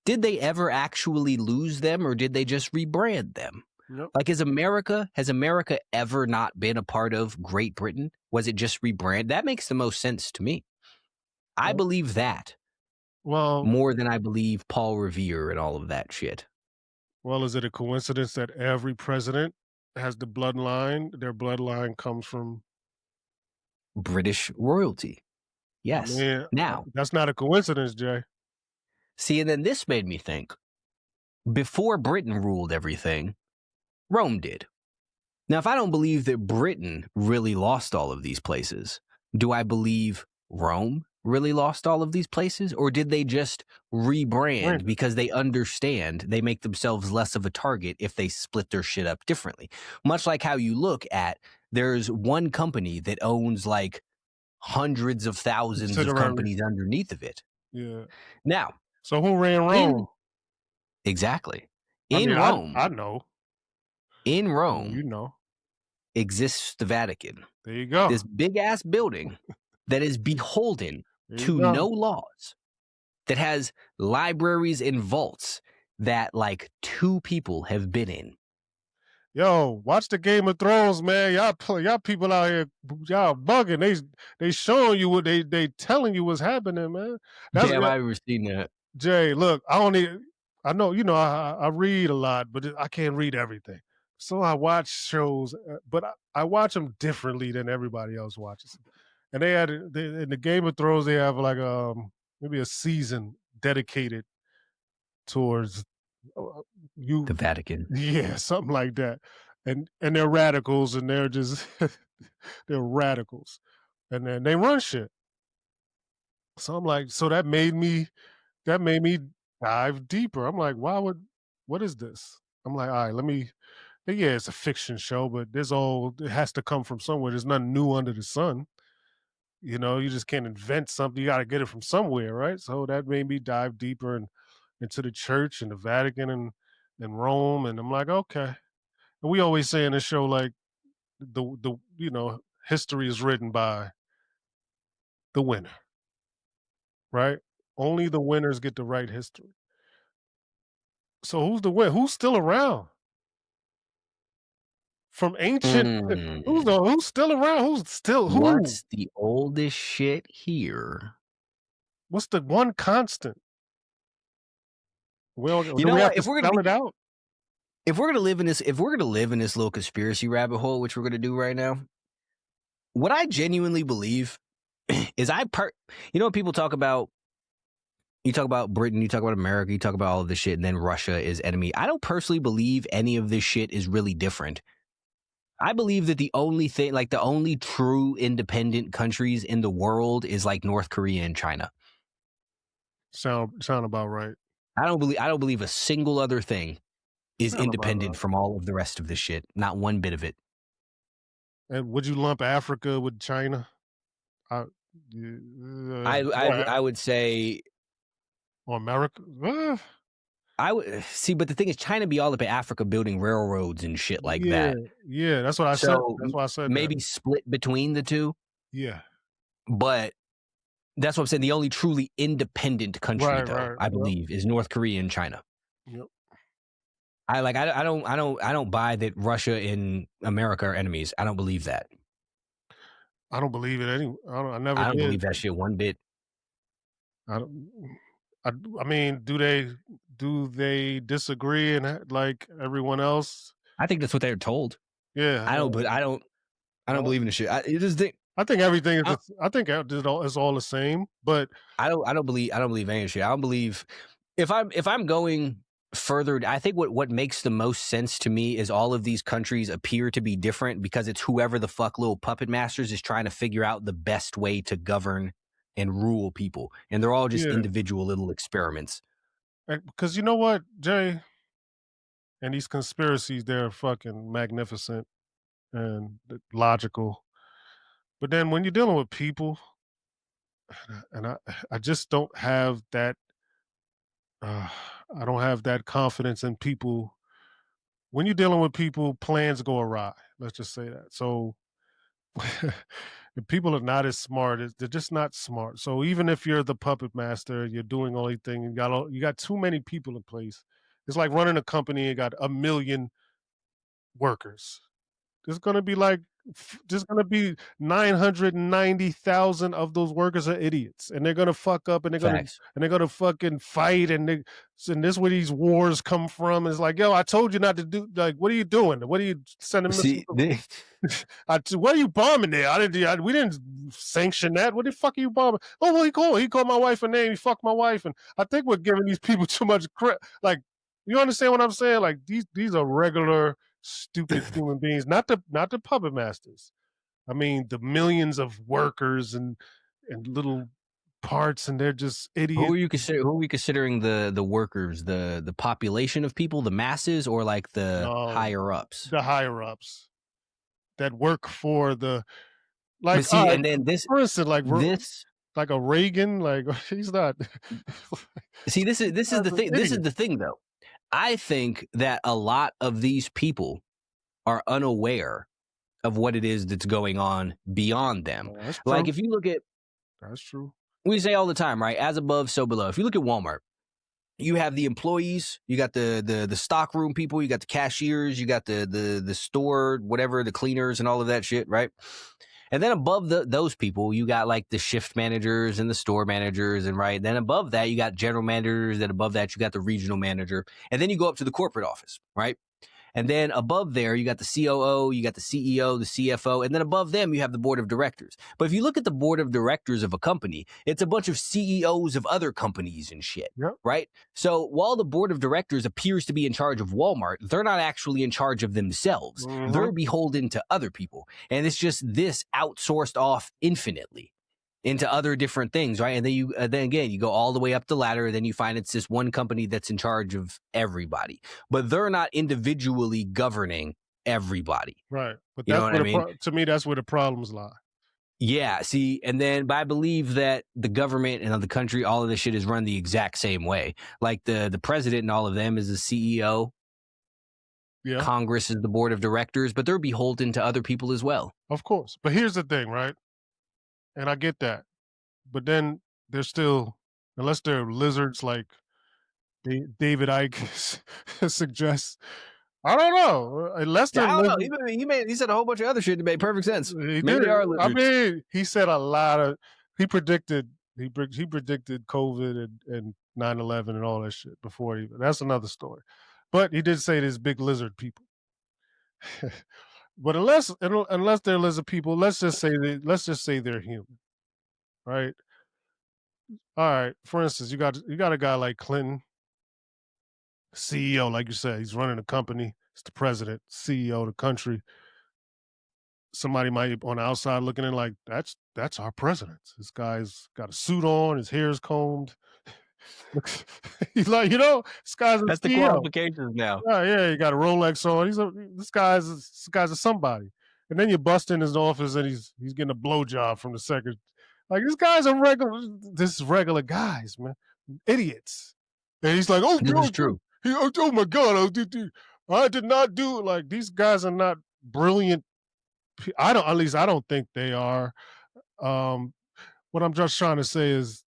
did they ever actually lose them or did they just rebrand them? Yep. Like, has America ever not been a part of Great Britain? Was it just rebrand? That makes the most sense to me. I Well, believe that well, more than I believe Paul Revere and all of that shit. well, is it a coincidence that every president has the bloodline? Their bloodline comes from. British royalty. I Yes. mean, Now, that's not a coincidence, Jay. see, and then this made me think, before Britain ruled everything, Rome did. Now, if I don't believe that Britain really lost all of these places, do I believe Rome really lost all of these places? Or did they just rebrand Brandon. because they understand they make themselves less of a target if they split their shit up differently? Much like how you look at, there's one company that owns like hundreds of thousands of Subsidiary. companies underneath of it. Yeah. Now, So who ran in Rome? exactly I in mean, Rome, I know. in Well, you Rome know. exists the Vatican, There you go. this big ass building that is beholden There you to go. no laws, that has libraries and vaults that like two people have been in. Yo, watch the Game of Thrones, man. Y'all people out here, y'all bugging. They showing you what they telling you what's happening, man. That's Damn, I've ever seen that. Jay. Look, I only I know you know I read a lot, but I can't read everything. So I watch shows, but I watch them differently than everybody else watches them. And in the Game of Thrones, they have like maybe a season dedicated towards uh, The you. Vatican. Yeah, something like that. And they're radicals and they're just they're radicals. And then they run shit. So I'm like, so that made me dive deeper. I'm like, what is this? I'm like, all right, let me yeah, it's a fiction show, but it has to come from somewhere. There's nothing new under the sun. You know, you just can't invent something. You got to get it from somewhere, right? So that made me dive deeper into the church and the Vatican and Rome. And I'm like, okay. And we always say in the show, like the history is written by the winner, right? Only the winners get to write history. So who's the winner? Who's still around from ancient? Mm. Who's still around? Who's still who? What's the oldest shit here? What's the one constant? You Do know we have what? to spell it out? If we're gonna live in this, if we're gonna live in this little conspiracy rabbit hole, which we're gonna do right now, what I genuinely believe is you know, when people talk about, you talk about Britain, you talk about America, you talk about all of this shit, and then Russia is enemy. I don't personally believe any of this shit is really different. I believe that the only thing, like the only true independent countries in the world is like North Korea and China. Sound about right. I don't believe a single other thing is Sound about independent right. from all of the rest of this shit. Not one bit of it. And would you lump Africa with China? I, go ahead. I would say Or America? I would see, but the thing is, China be all up in Africa building railroads and shit like Yeah, that. yeah. That's what I said. So That's why I said that. maybe split between the two, Yeah. but That's what I'm saying. The only truly independent country, Right, though, right. I Yep, believe, is North Korea and China. yep. I don't buy that Russia and America are enemies. I don't believe that. I don't believe it I never I don't did. believe that shit one bit. I don't I I mean, do they disagree and like everyone else? I think that's what they're told. Yeah, But I don't I believe in the shit. I just think I think everything is I, I think it's all the same, but I don't believe any shit. I don't believe if I'm going further. I think what makes the most sense to me is all of these countries appear to be different because it's whoever the fuck little puppet masters is trying to figure out the best way to govern and rule people, and they're all just yeah, individual little experiments. because you know what, Jay, and these conspiracies, they're fucking magnificent and logical. But then when you're dealing with people, and I just don't have that. Uh, I don't have that confidence in people. When you're dealing with people, plans go awry. Let's just say that. So if people are not as smart, they're just not smart. So even if you're the puppet master, you're doing all these things. You got too many people in place. It's like running a company. You got a million workers. There's gonna be like there's gonna be 990,000 of those workers are idiots, and they're gonna fuck up, Facts. and they're gonna fucking fight, and this where these wars come from. It's like, yo, I told you not to do. Like, what are you doing? What are you sending missiles? See, they, What are you bombing there? We didn't sanction that. What the fuck are you bombing? Oh well, he called my wife a name. He fucked my wife, and I think we're giving these people too much credit. Like, you understand what I'm saying? Like these are regular stupid human beings, not the puppet masters. I mean, the millions of workers and little parts, and they're just idiots. who are we considering the workers, the population of people, the masses, or like the No, higher ups? the higher ups that work for the like. But All see, right, and then for instance, this like a Reagan, like he's not. see this is Guy's the an thing. This is idiot. the thing, though. I think that a lot of these people are unaware of what it is that's going on beyond them. That's Like true. if you look at, That's true. we say all the time, right? As above, so below. If you look at Walmart, you have the employees, you got the stock room people, you got the cashiers, you got the store, whatever, the cleaners and all of that shit, right? And then above those people, you got like the shift managers and the store managers, and right then above that, you got general managers. Then above that, you got the regional manager, and then you go up to the corporate office, right? And then above there, you got the COO, you got the CEO, the CFO, and then above them, you have the board of directors. But if you look at the board of directors of a company, it's a bunch of CEOs of other companies and shit, Yep. right? So while the board of directors appears to be in charge of Walmart, they're not actually in charge of themselves. Hmm. They're beholden to other people. And it's just this outsourced off infinitely into other different things, right? And then then again, you go all the way up the ladder, and then you find it's this one company that's in charge of everybody, but they're not individually governing everybody. Right. But You know that's what where I mean? to me, that's where the problems lie. Yeah. See, and then, but I believe that the government and the country, all of this shit is run the exact same way. Like the president and all of them is the CEO. Yeah, Congress is the board of directors, but they're beholden to other people as well. of course. But here's the thing, right? And I get that. But then they're still, unless they're lizards like David Icke suggests. I don't know. Unless Yeah, they're I don't know. lizards, He said a whole bunch of other shit that made perfect sense. he Maybe did. they are I lizards. mean, he said a lot of. He predicted. He predicted COVID and 9/11 and all that shit before. That's another story. But he did say there's big lizard people. But unless they're lizard people, let's just say they're human, right? All right. For instance, you got a guy like Clinton, CEO, like you said, he's running a company. He's the president, CEO of the country. Somebody might on the outside looking in like that's our president. This guy's got a suit on, his hair's combed. He's like, this guy's a That's the CEO. qualifications now. Oh yeah, he got a Rolex on. This guy's a somebody. And then you bust in his office and he's getting a blowjob from the secretary. Like this is regular guys, man. Idiots. And he's like, This is true. oh my God, I did not do like these guys are not brilliant. I don't think they are. Um, what I'm just trying to say is,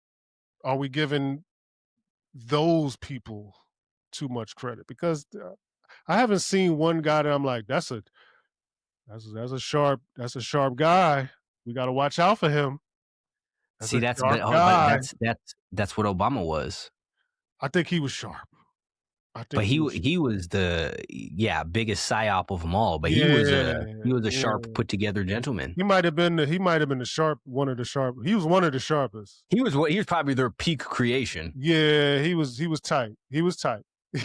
are we giving those people too much credit? Because I haven't seen one guy that I'm like, that's a sharp guy. We got to watch out for him. That's See, a that's sharp but guy. that's what Obama was. I think he was sharp. I But think he was. he was the biggest psyop of them all. But Yeah, he was a sharp, yeah. put together gentleman. He might have been the sharp one of the sharp. He was one of the sharpest. He was probably their peak creation. Yeah, he was tight. He was tight.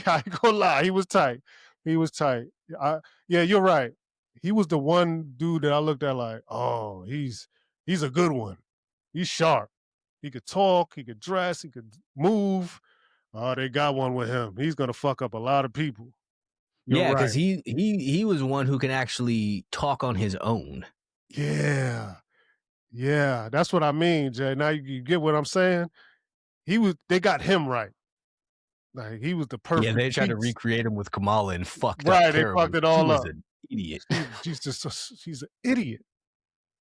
I ain't gonna lie, he was tight. He was tight. I, yeah, you're right. He was the one dude that I looked at like, oh, he's a good one. He's sharp. He could talk, he could dress, he could move. Oh, they got one with him. He's gonna fuck up a lot of people. You're Yeah, because right. he was one who can actually talk on his own. Yeah. Yeah. That's what I mean, Jay. Now you get what I'm saying? They got him right. Like he was the Yeah, perfect they tried to piece. recreate him with Kamala and fucked up Right, they terribly. fucked it She all was up. an idiot. She's an idiot.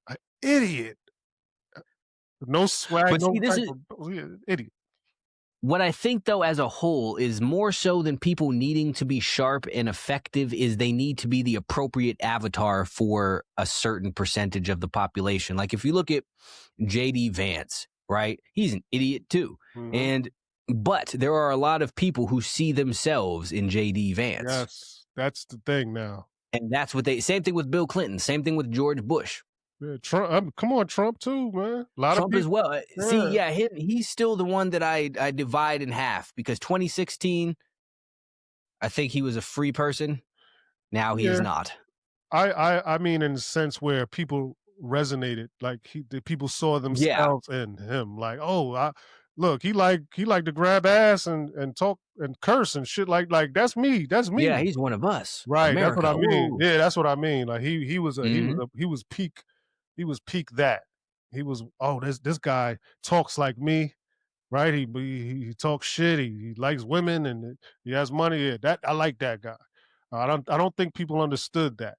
An idiot. No swag, But no see, this type is of yeah, idiot. what I think, though, as a whole, is more so than people needing to be sharp and effective, is they need to be the appropriate avatar for a certain percentage of the population. Like if you look at JD Vance, right? He's an idiot too. Mhm. But there are a lot of people who see themselves in JD Vance. Yes, that's the thing now. And that's what same thing with Bill Clinton, same thing with George Bush. Yeah, Trump, come on, Trump too, man. A lot of Trump as people. well. See, Yeah, yeah, he's still the one that I divide in half because 2016, I think he was a free person. Now he is yeah. not. I mean, in the sense where people resonated, like the people saw Yeah. themselves in him. Like, oh, look, he like to grab ass and talk and curse and shit. Like that's me. That's Yeah, me. he's one of us. Right. That's what I America. mean. Woo. Yeah, that's what I mean. Like Mm-hmm. he was peak that. He was, oh, this guy talks like me, right? He talks shit. He likes women and he has money. Yeah, that I like that guy. I don't think people understood that.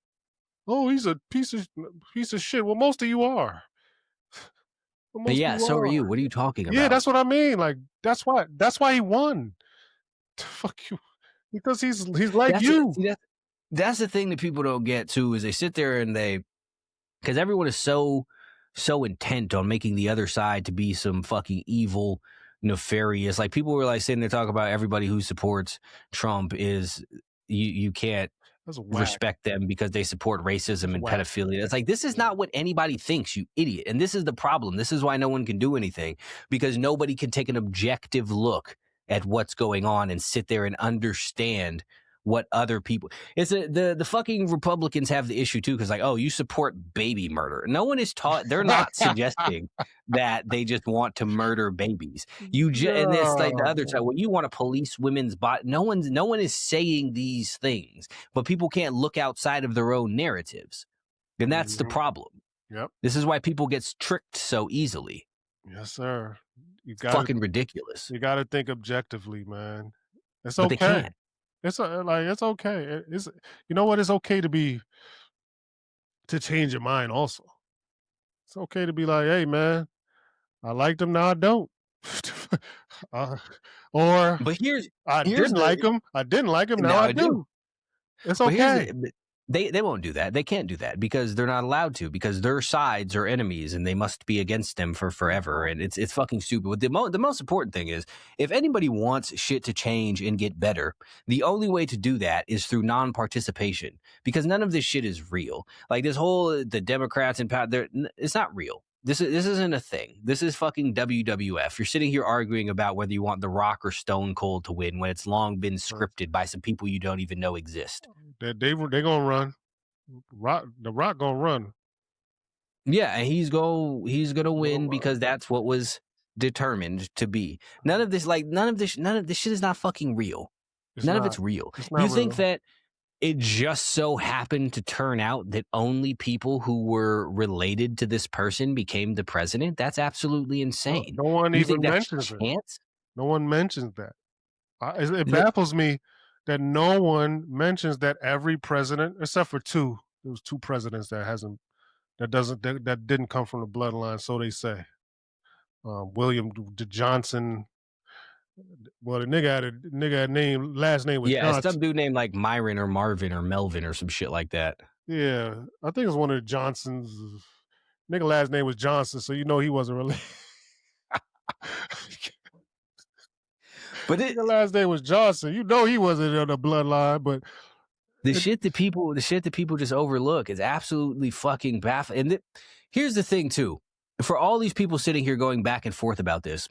Oh, he's a piece of shit. Well, most of you are. Well, most of Yeah, you so are are. you. What are you talking Yeah, about? that's what I mean. Like that's why he won. Fuck you. Because he's like That's you. see, that's the thing that people don't get too is they sit there and because everyone is so intent on making the other side to be some fucking evil, nefarious. Like people were like sitting there talking about everybody who supports Trump is you can't That's whack. respect them because they support That's racism and whack. pedophilia. It's like this is not what anybody thinks, you idiot. And this is the problem. This is why no one can do anything because nobody can take an objective look at what's going on and sit there and understand what other people the fucking Republicans have the issue too because like, oh, you support baby murder. No one is taught. They're not suggesting that they just want to murder babies. And it's like the other side. No. Well, you want to police women's body. No one is saying these things, but people can't look outside of their own narratives, and that's the Mhm. problem. Yep. This is why people get tricked so easily. Yes, sir. You It's gotta fucking ridiculous, you gotta think objectively, man. It's but they okay. can't. It's okay. It's you know what? It's okay to change your mind also. It's okay to be like, hey man, I liked him, now I don't. uh, or But I here's didn't like the him. I didn't like him, now now I I do. do. It's But okay. they won't do that. They can't do that because they're not allowed to because their sides are enemies and they must be against them for forever. And it's fucking stupid. But the most important thing is if anybody wants shit to change and get better, the only way to do that is through non-participation because none of this shit is real. Like this whole the Democrats and power, it's not real. This isn't a thing. This is fucking WWF. You're sitting here arguing about whether you want The Rock or Stone Cold to win when it's long been scripted by some people you don't even know exist. They gonna run. The Rock gonna run. Yeah, and he's gonna Gonna win run. because that's what was determined to be. None of this shit is not fucking real. It's None of not. it's real. It's You not think real. that it just so happened to turn out that only people who were related to this person became the president? That's absolutely insane. No one You think even that's mentions it. chance? No one mentions that. It That- baffles me that no one mentions that every president, except for two, there was two presidents that didn't come from the bloodline, so they say. William Johnson. Well, the nigga had name last name was Yeah, it's Johnson. some dude named like Myron or Marvin or Melvin or some shit like that. Yeah, I think it was one of the Johnsons. Nigga last name was Johnson, so you know he wasn't really. But Nigga last name was Johnson. You know he wasn't in the bloodline, but it, the shit that people just overlook is absolutely fucking baffling. And here's the thing too, for all these people sitting here going back and forth about this,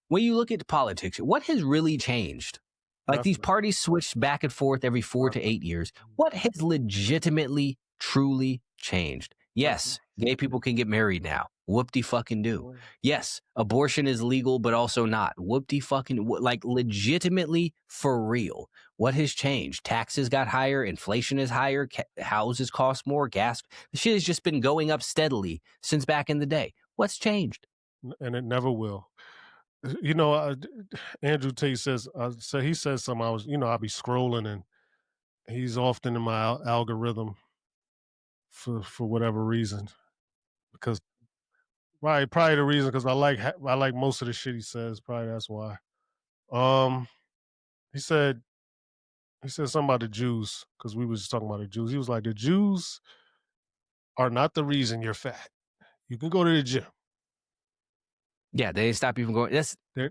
when you look at politics, what has really changed? Like these nothing, parties switched back and forth every 4 to 8 years. What has legitimately, truly changed? nothing. Yes, gay people can get married now. Whoop-de fucking do. Yes, abortion is legal, but also not. Whoop-de fucking, like legitimately for real. What has changed? Taxes got higher, inflation is higher, houses cost more, gas. The shit has just been going up steadily since back in the day. What's changed? And it never will. You know, Andrew Tate says, so he says something. I'll be scrolling, and he's often in my algorithm for whatever reason. Because right, probably the reason because I like most of the shit he says. Probably that's why. Um, he said he said something about the Jews because we was just talking about the Jews. He was like, the Jews are not the reason you're fat. You can go to the gym. Yeah, they didn't stop you from going. That's Yeah,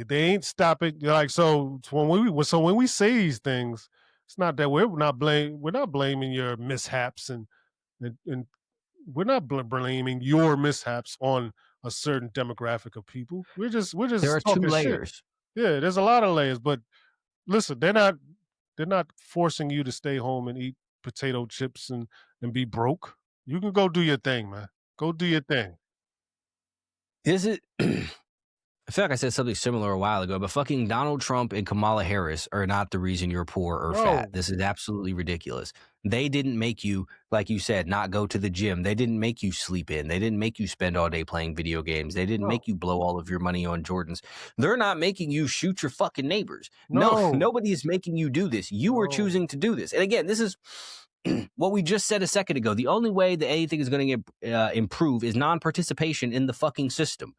they ain't stopping. Like so when we say these things, it's not that we're not blaming your mishaps and we're not blaming your mishaps on a certain demographic of people. We're there are just two talking shit. layers. Yeah, there's a lot of layers, but listen, they're not forcing you to stay home and eat potato chips and be broke. You can go do your thing, man. Go do your thing. Is it? I feel like I said something similar a while ago, but fucking Donald Trump and Kamala Harris are not the reason you're poor or fat. No, This is absolutely ridiculous. They didn't make you, like you said, not go to the gym. They didn't make you sleep in. They didn't make you spend all day playing video games. They didn't no, make you blow all of your money on Jordans. They're not making you shoot your fucking neighbors. No, no, nobody is making you do this. You are no. choosing to do this. And again, this is what we just said a second ago. The only way that anything is going to improve is non-participation in the fucking system.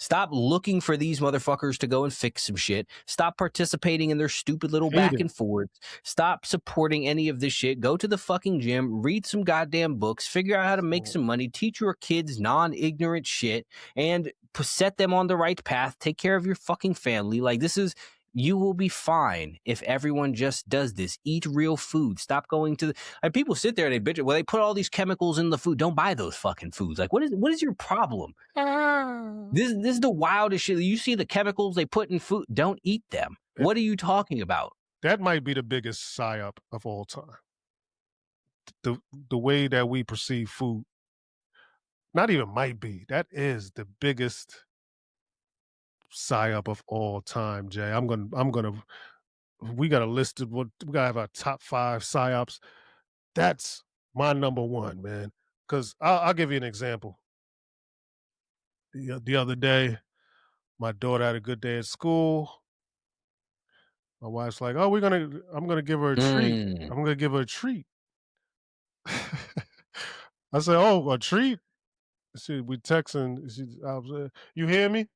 Stop looking for these motherfuckers to go and fix some shit. Stop participating in their stupid little Hate back it. and forths. Stop supporting any of this shit. Go to the fucking gym, read some goddamn books, figure out how to make some money, teach your kids non-ignorant shit, and set them on the right path. Take care of your fucking family. Like this is you will be fine if everyone just does this. Eat real food. Stop going to the like people sit there and they bitch. Well, they put all these chemicals in the food. Don't buy those fucking foods. Like, what is your problem? This is the wildest shit. You see the chemicals they put in food. Don't eat them. It What are you talking about? that might be the biggest psyop of all time. The way that we perceive food. Not even might be. That is the biggest psyop of all time, Jay. I'm gonna we got a list of what we gotta have our top 5 psyops. That's my number one, man. Because I'll give you an example. The other day, my daughter had a good day at school. My wife's like, "Oh, I'm gonna give her a treat. Mm. I'm gonna give her a treat." I said, "Oh, a treat?" We texting. You hear me?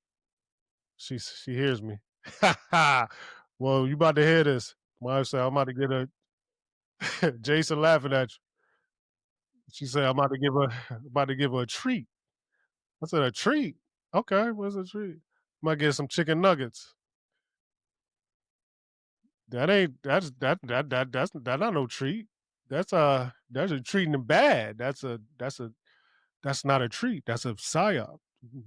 She hears me. Well, you about to hear this. My wife said, "I'm about to get her." Jason laughing at you. She said, "I'm about to give her about to give her a treat." I said, "A treat? Okay, what's a treat? Might get some chicken nuggets." That ain't that's not no treat. That's a treating them bad. That's not a treat. That's a psyop.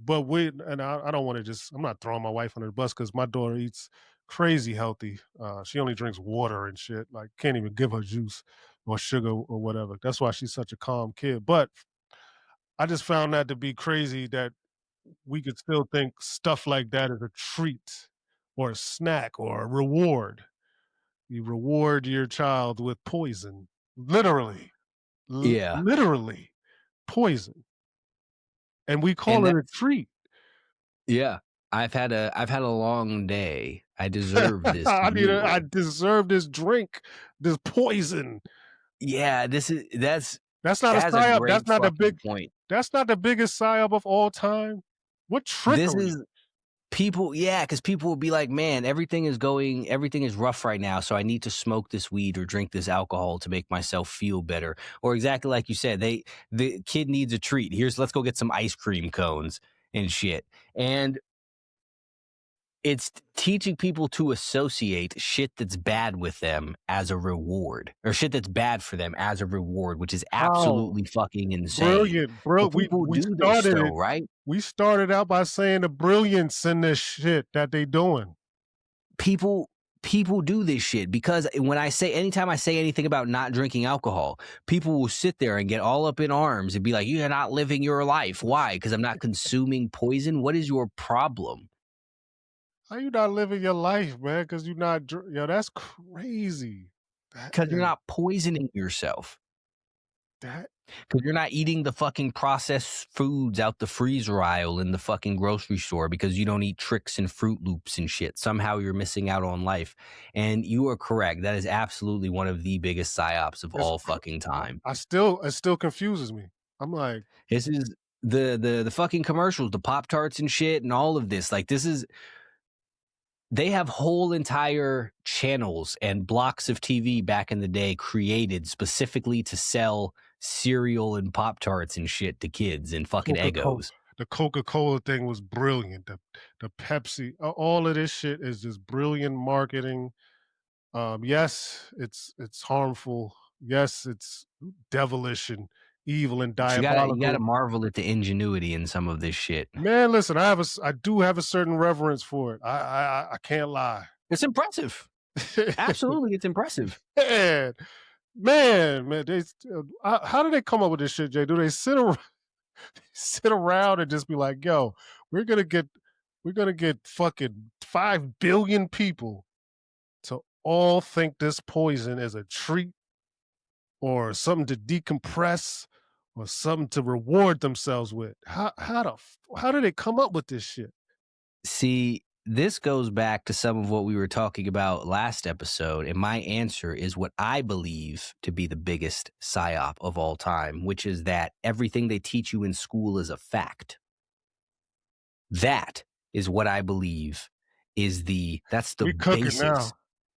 But I don't want to just. I'm not throwing my wife under the bus because my daughter eats crazy healthy. She only drinks water and shit. Like can't even give her juice or sugar or whatever. That's why she's such a calm kid. But I just found that to be crazy that we could still think stuff like that is a treat or a snack or a reward. You reward your child with poison, literally, Yeah, literally poison, and we and call it that a treat. yeah. I've had a long day. I deserve this I meal. deserve this drink, this poison. Yeah, That's not a that's a psyop. great fucking point. That's not the biggest psyop of all time. What This trickery? is people, yeah, because people will be like, man, everything is rough right now, so I need to smoke this weed or drink this alcohol to make myself feel better. Or exactly like you said, the kid needs a treat. Let's go get some ice cream cones and shit. And it's teaching people to associate shit that's bad with them as a reward, or shit that's bad for them as a reward, which is Oh, absolutely fucking insane. brilliant, But brilliant. people do this though, right? We started out by saying the brilliance in this shit that they doing. People do this shit because anytime I say anything about not drinking alcohol, people will sit there and get all up in arms and be like, you're not living your life. Why? Because I'm not consuming poison. What is your problem? How you not living your life, man? Because you not, yo, that's crazy. That Because you're is not poisoning yourself. that. Because you're not eating the fucking processed foods out the freezer aisle in the fucking grocery store because you don't eat Tricks and Fruit Loops and shit. Somehow you're missing out on life. And you are correct. That is absolutely one of the biggest psyops of It's all fucking time. it still confuses me. I'm like, This is the fucking commercials, the Pop Tarts and shit, and all of this. Like, they have whole entire channels and blocks of TV back in the day created specifically to sell cereal and Pop Tarts and shit to kids and fucking Coca Cola. Eggos. The Coca Cola thing was brilliant. The Pepsi, all of this shit is just brilliant marketing. Yes, it's harmful. Yes, it's devilish and evil and But you gotta diabolical. marvel at the ingenuity in some of this shit. Man, listen, I do have a certain reverence for it. I can't lie. It's impressive. Absolutely, it's impressive. man, man, how do they come up with this shit, Jay? Do they sit around and just be like, "Yo, we're gonna get we're gonna get fucking 5 billion people to all think this poison is a treat or something to decompress or something to reward themselves with." How do they come up with this shit? See, this goes back to some of what we were talking about last episode, and my answer is what I believe to be the biggest psyop of all time, which is that everything they teach you in school is a fact. That is what I believe that's the We cooking basis now.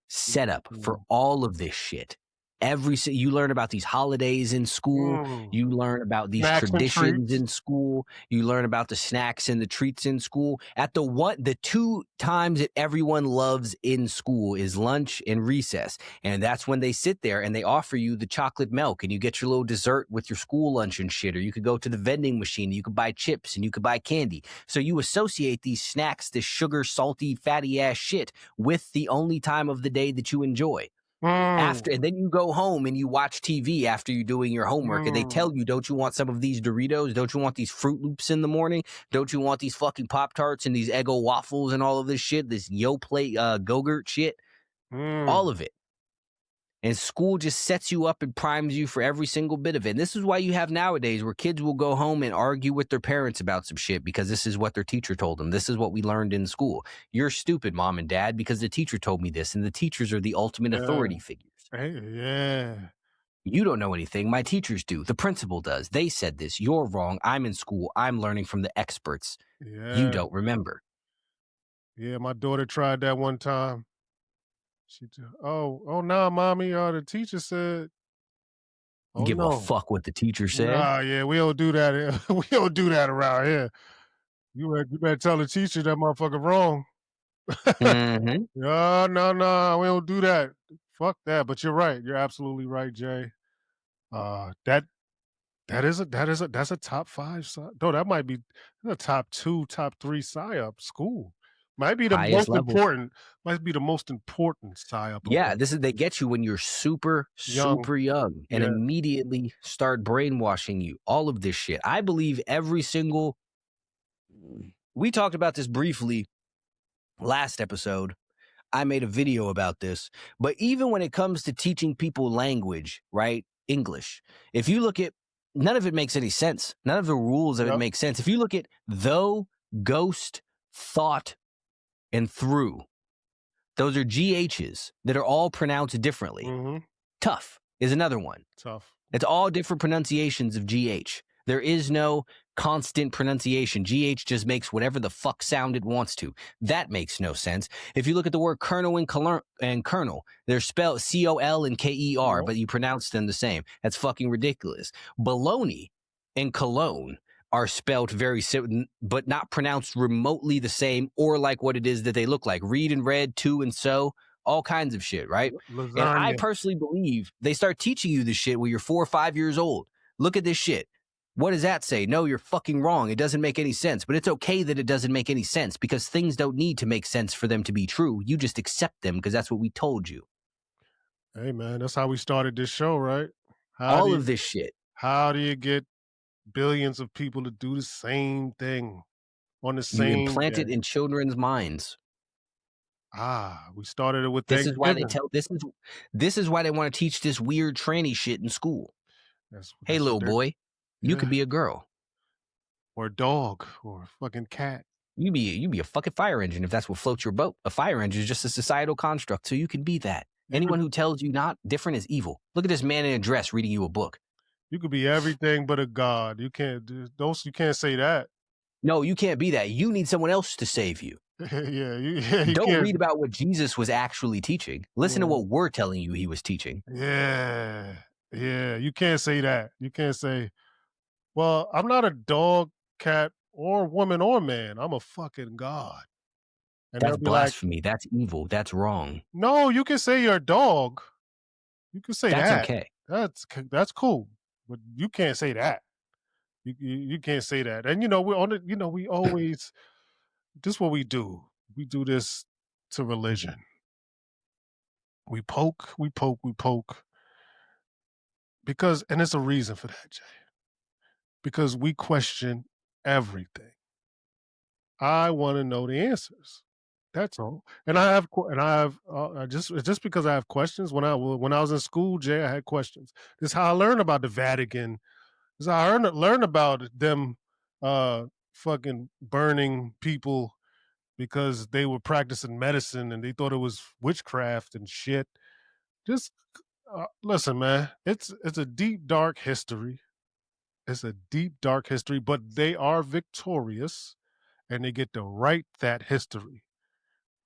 setup for Mm, all of this shit. You learn about these holidays in school, mm. you learn about these Snacks and traditions treats. in school, you learn about the snacks and the treats in school. The two times that everyone loves in school is lunch and recess. And that's when they sit there and they offer you the chocolate milk and you get your little dessert with your school lunch and shit. Or you could go to the vending machine, you could buy chips and you could buy candy. So you associate these snacks, this sugar, salty, fatty ass shit with the only time of the day that you enjoy. And Mm, then you go home and you watch TV after you're doing your homework, and they tell mm, you, don't you want some of these Doritos? Don't you want these Fruit Loops in the morning? Don't you want these fucking Pop Tarts and these Eggo waffles and all of this shit, this Yo Plate Go-Gurt shit? All mm. of it. And school just sets you up and primes you for every single bit of it. And this is why you have nowadays where kids will go home and argue with their parents about some shit because this is what their teacher told them. This is what we learned in school. You're stupid, mom and dad, because the teacher told me this. And the teachers are the ultimate Yeah. authority figures. Hey, yeah. You don't know anything. My teachers do. The principal does. They said this. You're wrong. I'm in school. I'm learning from the experts. You Yeah. don't remember. Yeah. My daughter tried that one time. Oh, nah, mommy. The teacher said, oh Give a no. fuck what the teacher said. Nah, yeah, we don't do that. We don't do that around here. You better tell the teacher that motherfucker wrong. Mm-hmm. No, no, no, we don't do that. Fuck that. But you're right. You're absolutely right, Jay. That that's a top five. No, that might be a top two, top three psyop. School might be the Highest most level. important. Might be the most important psyop of Yeah, all. they get you when you're super, Young, super young and yeah, immediately start brainwashing you. All of this shit. I believe we talked about this briefly last episode. I made a video about this. But even when it comes to teaching people language, right? English, if you look at none of it makes any sense. None of the rules of it yep, make sense. If you look at though, ghost, thought, and through, those are GHs that are all pronounced differently. mm-hmm. Tough is another one. Tough. It's all different pronunciations of GH. There is no constant pronunciation. GH just makes whatever the fuck sound it wants to. That makes no sense. If you look at the word colonel and colonel, they're spelled COL and KER, Yep. but you pronounce them the same. That's fucking ridiculous. Baloney and cologne are spelled very similar, but not pronounced remotely the same or like what it is that they look like. Read and read, to and so, all kinds of shit, right? And I Lasagna. personally believe they start teaching you this shit when you're 4 or 5 years old. Look at this shit. What does that say? No, you're fucking wrong. It doesn't make any sense. But it's okay that it doesn't make any sense because things don't need to make sense for them to be true. You just accept them because that's what we told you. Hey man, that's how we started this show, right? How do All you of this shit. how do you get billions of people to do the same thing on the You same implant it day? in children's minds. We started it with This is why they Thanksgiving. tell this is why they want to teach this weird tranny shit in school. Hey, That's what little they're boy, you could yeah, be a girl. or a dog or a fucking cat. You be a fucking fire engine if that's what floats your boat. A fire engine is just a societal construct, so you can be that. You could Anyone who tells you not different is evil. Look at this man in a dress reading you a book. you could be everything but a god. You can't do those. You can't say that. No, you can't be that. You need someone else to save you. You Don't can't. read about what Jesus was actually teaching. Listen to Yeah, what we're telling you he was teaching. yeah, yeah. You can't say that. You can't say, "Well, I'm not a dog, cat, or woman or man. I'm a fucking god." And That's they'll be like, blasphemy. That's evil. That's wrong. "No, you can say you're a dog. You can say That's that. okay. That's cool, but you can't say that. You can't say that." And we're on it. We always this is what we do. We do this to religion. We poke, we poke, we poke because, and there's a reason for that, Jay. Because we question everything. I want to know the answers. That's all. And I have just because I have questions. When I was in school, Jay, I had questions. This is how I learned about the Vatican. This is how I learned about them uh fucking burning people because they were practicing medicine and they thought it was witchcraft and shit. Just listen, man. It's a deep dark history. It's a deep dark history, but they are victorious and they get to write that history.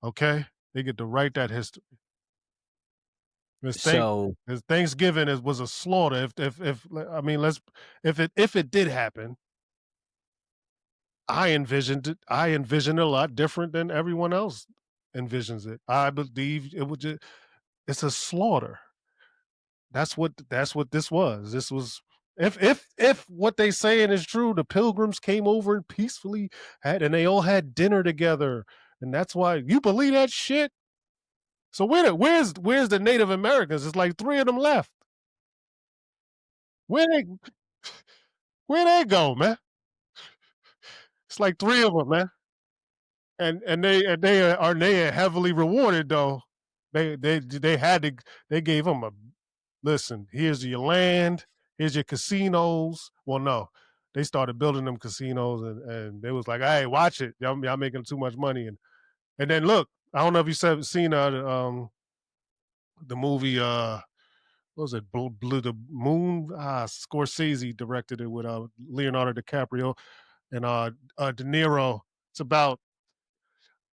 Okay? They get to write that history. Because So, Thanksgiving was a slaughter. If I mean, let's if it did happen, I envisioned it a lot different than everyone else envisions it. I believe it would just it's a slaughter. That's what this was. This was if what they saying is true, the pilgrims came over and peacefully and they all had dinner together. And that's why you believe that shit. So where's the Native Americans? It's like three of them left. Where they where they go, man? It's like three of them, man. And they are heavily rewarded though. They had to they gave them a listen. Here's your land. Here's your casinos. Well, no, they started building them casinos and they was like, hey, watch it. Y'all making too much money and then look. I don't know if you seen the movie what was it Blue the Moon? Scorsese directed it with Leonardo DiCaprio and De Niro. It's about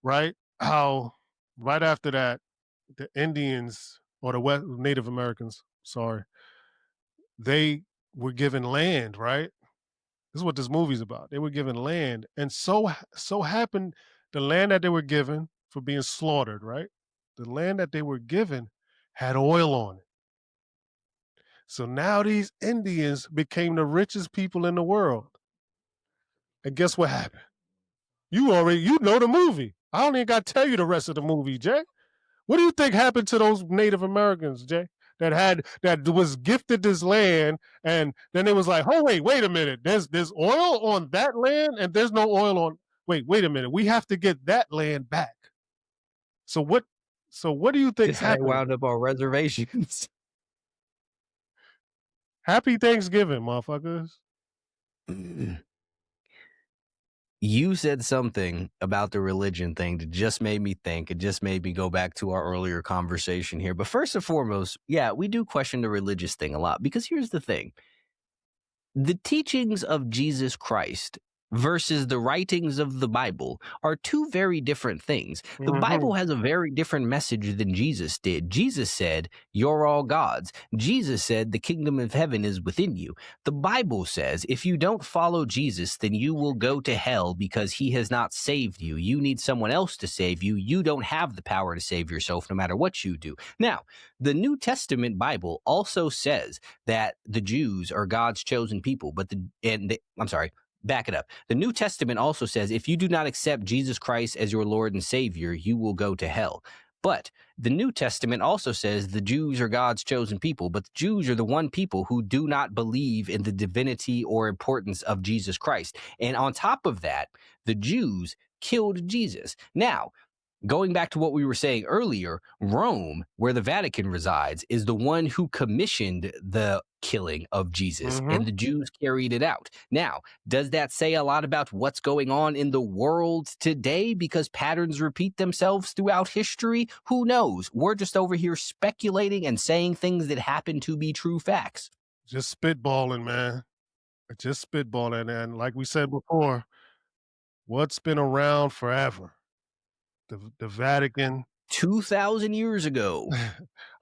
right how right after that the Indians or the West Native Americans, sorry, they were given land, right? This is what this movie's about. They were given land, and so happened the land that they were given for being slaughtered, right? The land that they were given had oil on it. So now these Indians became the richest people in the world. And guess what happened? You know the movie. I don't even got to tell you the rest of the movie, Jay. What do you think happened to those Native Americans, Jay? That was gifted this land, and then it was like, oh wait a minute. There's oil on that land, and there's no oil on. Wait a minute. We have to get that land back. So what? So what do you think this how they happened? wound up on reservations. Happy Thanksgiving, motherfuckers. You said something about the religion thing that just made me think. It just made me go back to our earlier conversation here. But first and foremost, yeah, we do question the religious thing a lot because here's the thing. The teachings of Jesus Christ versus the writings of the Bible are two very different things. The Mhm. Bible has a very different message than Jesus did. Jesus said, "You're all gods." Jesus said, "The kingdom of heaven is within you." The Bible says, if you don't follow Jesus, then you will go to hell because he has not saved you. You need someone else to save you. You don't have the power to save yourself no matter what you do. Now, the New Testament Bible also says that the Jews are God's chosen people, but I'm sorry, back it up. The New Testament also says if you do not accept Jesus Christ as your Lord and Savior, you will go to hell. But the New Testament also says the Jews are God's chosen people, but the Jews are the one people who do not believe in the divinity or importance of Jesus Christ. And on top of that, the Jews killed Jesus. Now, going back to what we were saying earlier, Rome, where the Vatican resides, is the one who commissioned the killing of Jesus, and Mhm. the Jews carried it out. Now, does that say a lot about what's going on in the world today because patterns repeat themselves throughout history? Who knows? We're just over here speculating and saying things that happen to be true facts. Just spitballing, man. Just spitballing, and like we said before, what's been around forever? The Vatican. 2,000 years ago,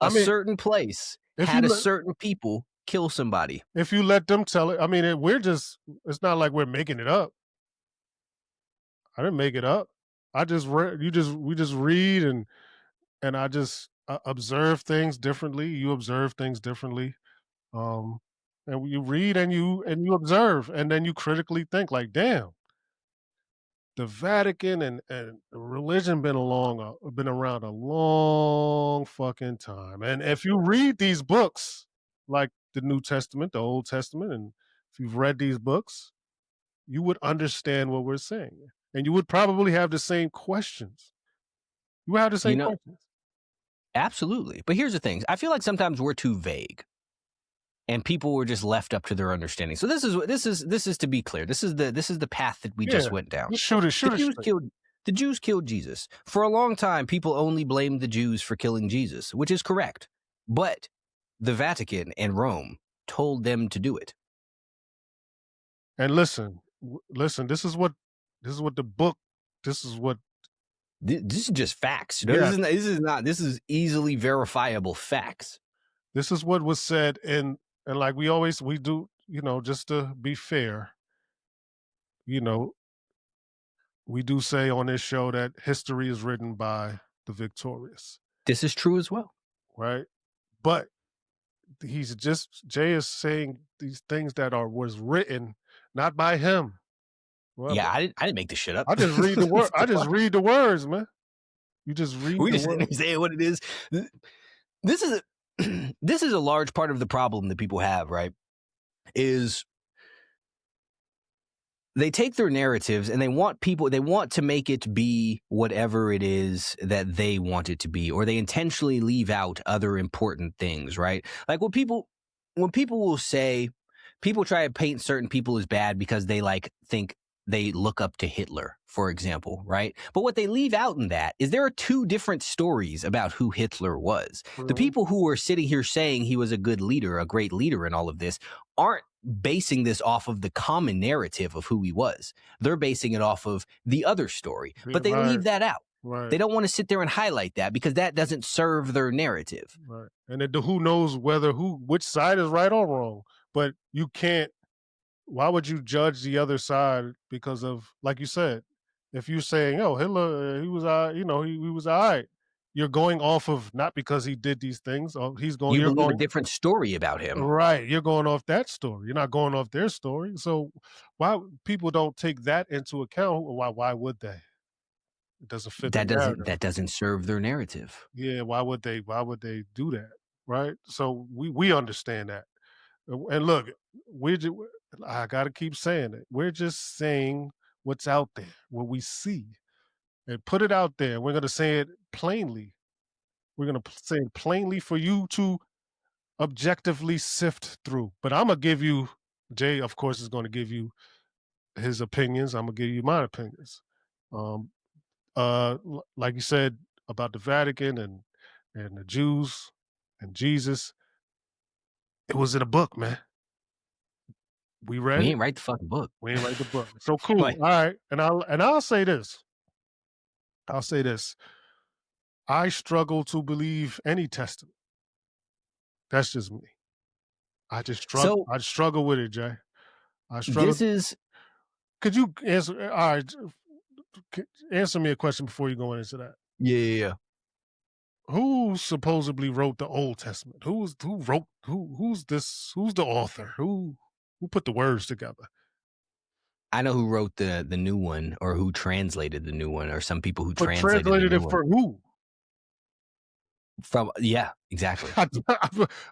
I a mean, certain place if you had a let certain people kill somebody. if you let them tell it, I mean, we're just it's not like we're making it up. I didn't make it up. I just read you just we just read and I just observe things differently. You observe things differently. Um and you read and you observe and then you critically think like, damn, the Vatican and religion been around a long fucking time. And if you read these books, like the New Testament, the Old Testament, and if you've read these books, you would understand what we're saying. And you would probably have the same questions. You would have the You same know, questions. absolutely. But here's the thing. I feel like sometimes we're too vague and people were just left up to their understanding. So this is to be clear. This is the path that we Yeah. just went down. Just The shoot it Jews straight. killed the Jews killed Jesus. For a long time people only blamed the Jews for killing Jesus, which is correct. But the Vatican and Rome told them to do it. And listen, listen, this is what the book, this is what This is just facts. yeah, This is easily verifiable facts. this is what was said and like we do, just to be fair, you know, we do say on this show that history is written by the victorious, This is true as well. right? But Jay is saying these things that are was written not by him. Well, Yeah, I didn't make this shit up. I just read the word. I just read the words, man. You just read We the just word. say what it is. This is this is a large part of the problem that people have, right? Is they take their narratives and they want to make it be whatever it is that they want it to be, or they intentionally leave out other important things, right? Like when people will say, people try to paint certain people as bad because they like think they look up to Hitler, for example, right? But what they leave out in that is there are two different stories about who Hitler was. The Mhm. people who are sitting here saying he was a good leader, a great leader in all of this, aren't basing this off of the common narrative of who he was. They're basing it off of the other story, Yeah, but they right, leave that out. right, They don't want to sit there and highlight that because that doesn't serve their narrative. right. And then who knows which side is right or wrong? But you can't. Why would you judge the other side because of, like you said, if you're saying, "Oh, Hitler, he was, he was all right," you're going off of not because he did these things. Or You you're believe a going different story about him. right. You're going off that story. You're not going off their story. So why people don't take that into account? Why would they? It doesn't fit the narrative. That doesn't serve their narrative. Yeah, why would they? Why would they do that? Right. So we understand that. And look, I got to keep saying it. We're just saying what's out there, what we see, and put it out there. We're going to say it plainly. We're going to say it plainly for you to objectively sift through. But I'm going to give you, Jay, of course, is going to give you his opinions. I'm going to give you my opinions. Um, like you said about the Vatican and the Jews and Jesus, it was in a book, man. We read We it. ain't write the fucking book. We ain't write the book. So cool. Like, Alright, and I'll say this. I'll say this. I struggle to believe any testament. That's just me. so I struggle with it, Jay. I struggle. this is Could you answer alright, answer me a question before you go into that. yeah, yeah, yeah. Who supposedly wrote the Old Testament? Who wrote who's this who's the author? Who put the words together? I know who wrote the new one or who translated the new one or some people who But translated the translated new it one for who? from yeah, exactly.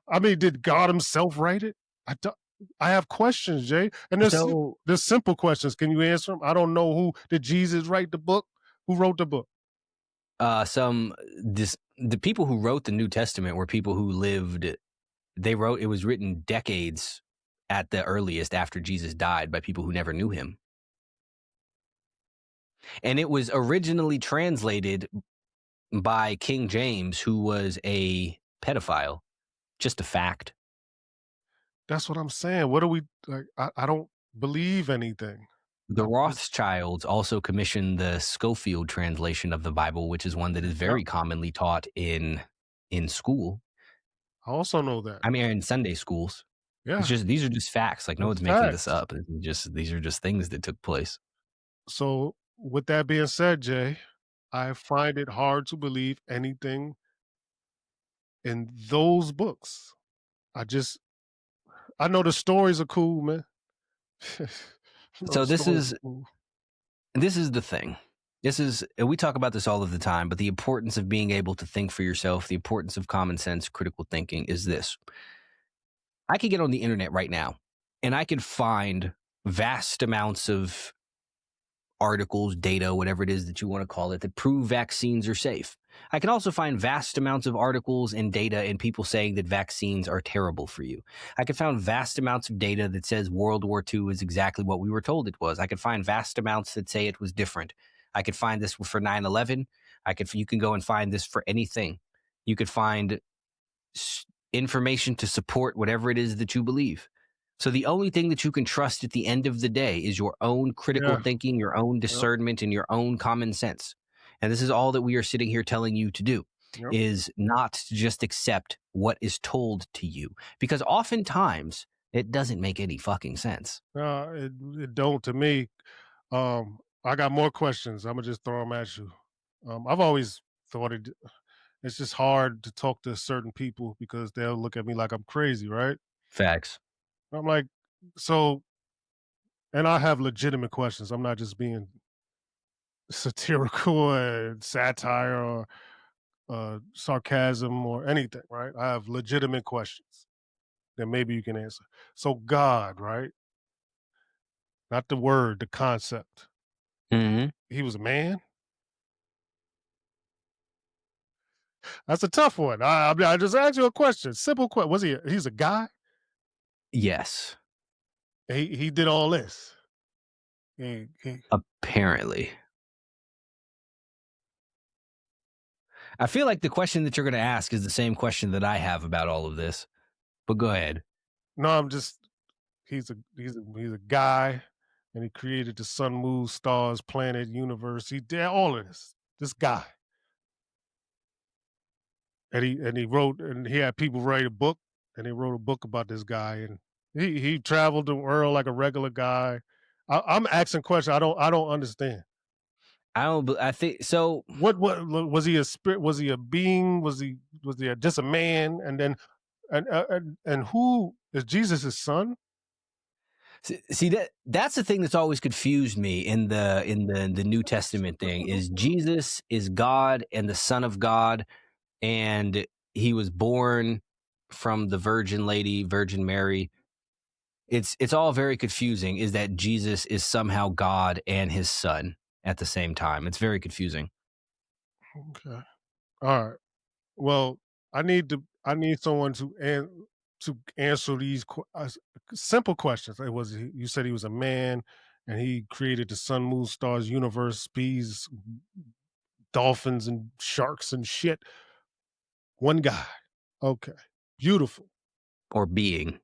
I mean, did God himself write it? I don't I have questions, Jay, and So there's simple questions. Can you answer them? I don't know who did Jesus write the book? Who wrote the book? some this the people who wrote the New Testament were people who lived they wrote it was written decades at the earliest after Jesus died by people who never knew him. And it was originally translated by King James, who was a pedophile. Just a fact. That's what I'm saying. What are we like? I don't believe anything. The I'm just Rothschilds also commissioned the Schofield translation of the Bible, which is one that is Yep. very commonly taught in school. I also know that. I mean, in Sunday schools. It's Yeah, just these are just facts. Like no it's one's making this facts. up. These are just things that took place. So, with that being said, Jay, I find it hard to believe anything in those books. I just I know the stories are cool, man. I know So the stories are cool. this is the thing. This is we talk about this all of the time, but the importance of being able to think for yourself, the importance of common sense, critical thinking is this. I could get on the internet right now and I could find vast amounts of articles, data, whatever it is that you want to call it, that prove vaccines are safe. I can also find vast amounts of articles and data and people saying that vaccines are terrible for you. I could find vast amounts of data that says World War II is exactly what we were told it was. I could find vast amounts that say it was different. I could find this for 9/11. You can go and find this for anything. You could find information to support whatever it is that you believe. So the only thing that you can trust at the end of the day is your own critical Yeah, thinking, your own yep, discernment, and your own common sense. And this is all that we are sitting here telling you to do yep. is not to just accept what is told to you. Because oftentimes it doesn't make any fucking sense. It don't to me. I got more questions. Imma just throw them at you. I've always thought it's just hard to talk to certain people because they'll look at me like I'm crazy, right? Facts. I'm like, so and I have legitimate questions. I'm not just being satirical and satire or sarcasm or anything, right? I have legitimate questions that maybe you can answer. So God, right? Not the word, the concept. Mm-hmm. He was a man. That's a tough one. I mean, I just asked you a question. Simple question. Was he? He's a guy. Yes. He did all this. He Apparently. I feel like the question that you're going to ask is the same question that I have about all of this. But go ahead. no, I'm just. He's a guy, and he created the sun, moon, stars, planet, universe. He did all of this. This guy, and he wrote, and he had people write a book, and they wrote a book about this guy, and he traveled the world like a regular guy. I'm asking questions. I don't understand. I don't. I think so. What was he a spirit? Was he a being? Was he just a man? And then and who is Jesus' his son? See that's the thing that's always confused me in the New Testament thing is Jesus is God and the Son of God, and he was born from the Virgin Lady, Virgin Mary. It's all very confusing. Is that Jesus is somehow God and his son at the same time? It's very confusing. Okay, all right. Well, I need someone to answer these simple questions. You said he was a man, and he created the sun, moon, stars, universe, bees, dolphins, and sharks and shit. One guy. Okay, beautiful. Or being.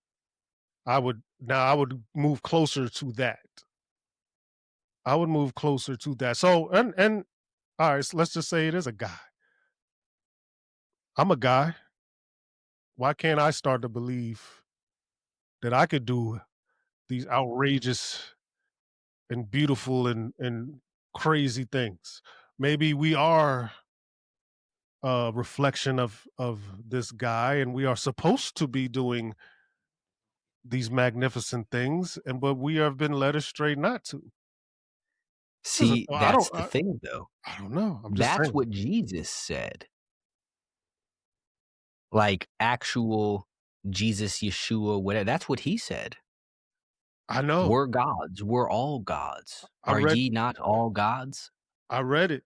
I would Now I would move closer to that. I would move closer to that. So and all right, so let's just say it is a guy. I'm a guy. Why can't I start to believe that I could do these outrageous and beautiful and crazy things? Maybe we are a reflection of this guy, and we are supposed to be doing these magnificent things, and but we have been led astray not to. This is a See, I don't that's the thing, though. I don't know. I'm just That's saying. what Jesus said. Like, actual Jesus, Yeshua, whatever, that's what he said. I know. "We're gods. We're all gods. I Are read ye not all gods?" I read it.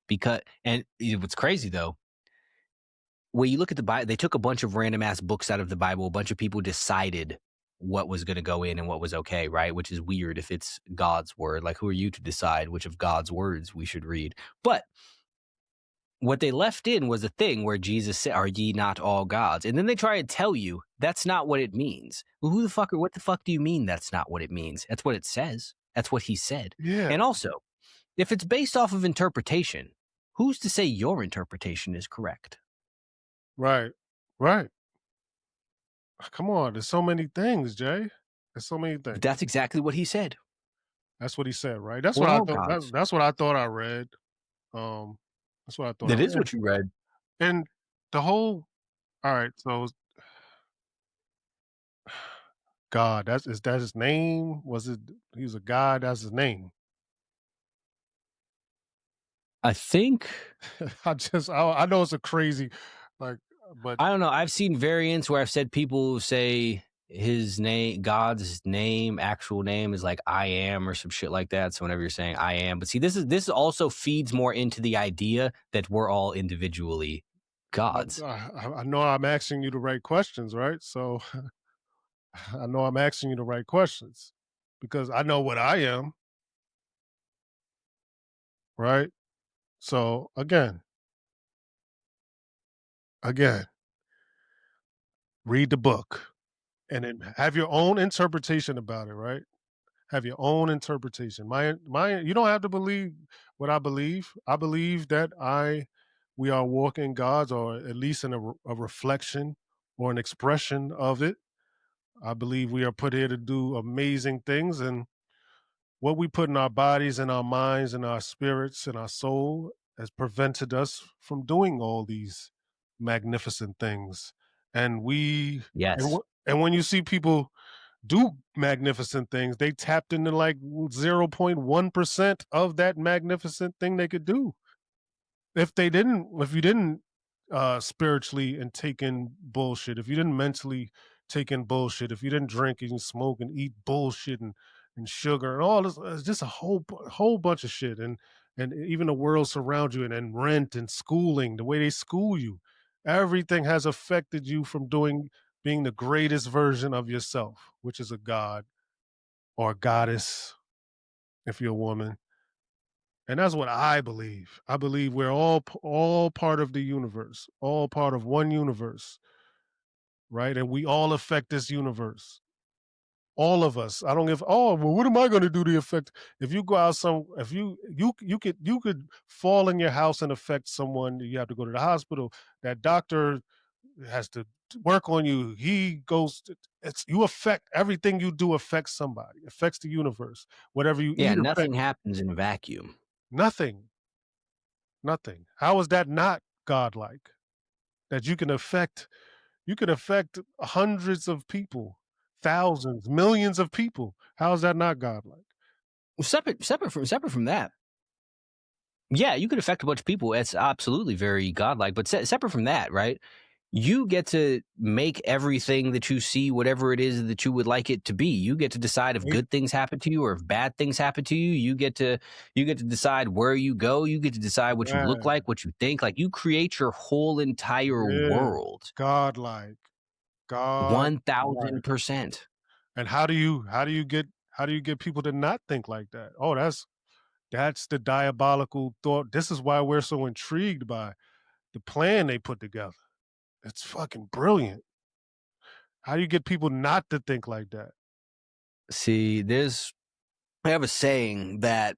Because and what's crazy, though, when you look at the Bible, they took a bunch of random ass books out of the Bible. A bunch of people decided what was going to go in and what was okay, right? Which is weird if it's God's word. Like, who are you to decide which of God's words we should read? But what they left in was a thing where Jesus said, "Are ye not all gods?" And then they try to tell you that's not what it means. Well, who the fuck or what the fuck do you mean that's not what it means? That's what it says. That's what he said. Yeah. And also, if it's based off of interpretation, who's to say your interpretation is correct? Right. Right. Come on. There's so many things, Jay. There's so many But things. that's exactly what he said. That's what he said, right? That's what We're I all thought. gods. That's what I thought I read. Um, that's what I thought I That is read. what you read. And the whole. All right. So God, is that his name? Was it? He was a God. That's his name. I think I know it's a crazy, like, but I don't know. I've seen variants where I've said people say his name, God's name, actual name is like I am or some shit like that. So whenever you're saying I am, but see, this also feeds more into the idea that we're all individually but gods. I know I'm asking you the right questions, right? So I know I'm asking you the right questions because I know what I am, right? So again, read the book and then have your own interpretation about it, right? Have your own interpretation. My you don't have to believe what I believe. I believe that I we are walking gods, or at least in a reflection or an expression of it. I believe we are put here to do amazing things, and what we put in our bodies and our minds and our spirits and our soul has prevented us from doing all these magnificent things. And we Yes. and when you see people do magnificent things, they tapped into like 0.1% of that magnificent thing they could do. If you didn't spiritually and take in bullshit, if you didn't mentally take in bullshit, if you didn't drink and smoke and eat bullshit and sugar and all this, it's just a whole bunch of shit. And even the world surrounds you, and rent and schooling, the way they school you, everything has affected you from being the greatest version of yourself, which is a god or a goddess if you're a woman. And that's what I believe. I believe we're all part of the universe, all part of one universe, right? And we all affect this universe. All of us. I don't give. Oh, well, what am I going to do to affect? If you go out if you could fall in your house and affect someone. You have to go to the hospital. That doctor has to work on you. He goes. It's you affect everything you do affects somebody. Affects the universe. Whatever you Yeah, eat nothing affects happens in a vacuum. nothing. Nothing. How is that not godlike? That you can affect hundreds of people, thousands, millions of people. How is that not godlike? Well, separate from that. Yeah, you could affect a bunch of people. It's absolutely very godlike. But separate from that, right? You get to make everything that you see, whatever it is that you would like it to be. You get to decide if Right? good things happen to you or if bad things happen to you. You get to decide where you go. You get to decide what you look Yeah, like, what you think. Like, you create your whole entire yeah. world. Godlike. Godlike. 1000%. And how do you get people to not think like that? Oh, that's the diabolical thought. This is why we're so intrigued by the plan they put together. It's fucking brilliant. How do you get people not to think like that? See, I have a saying that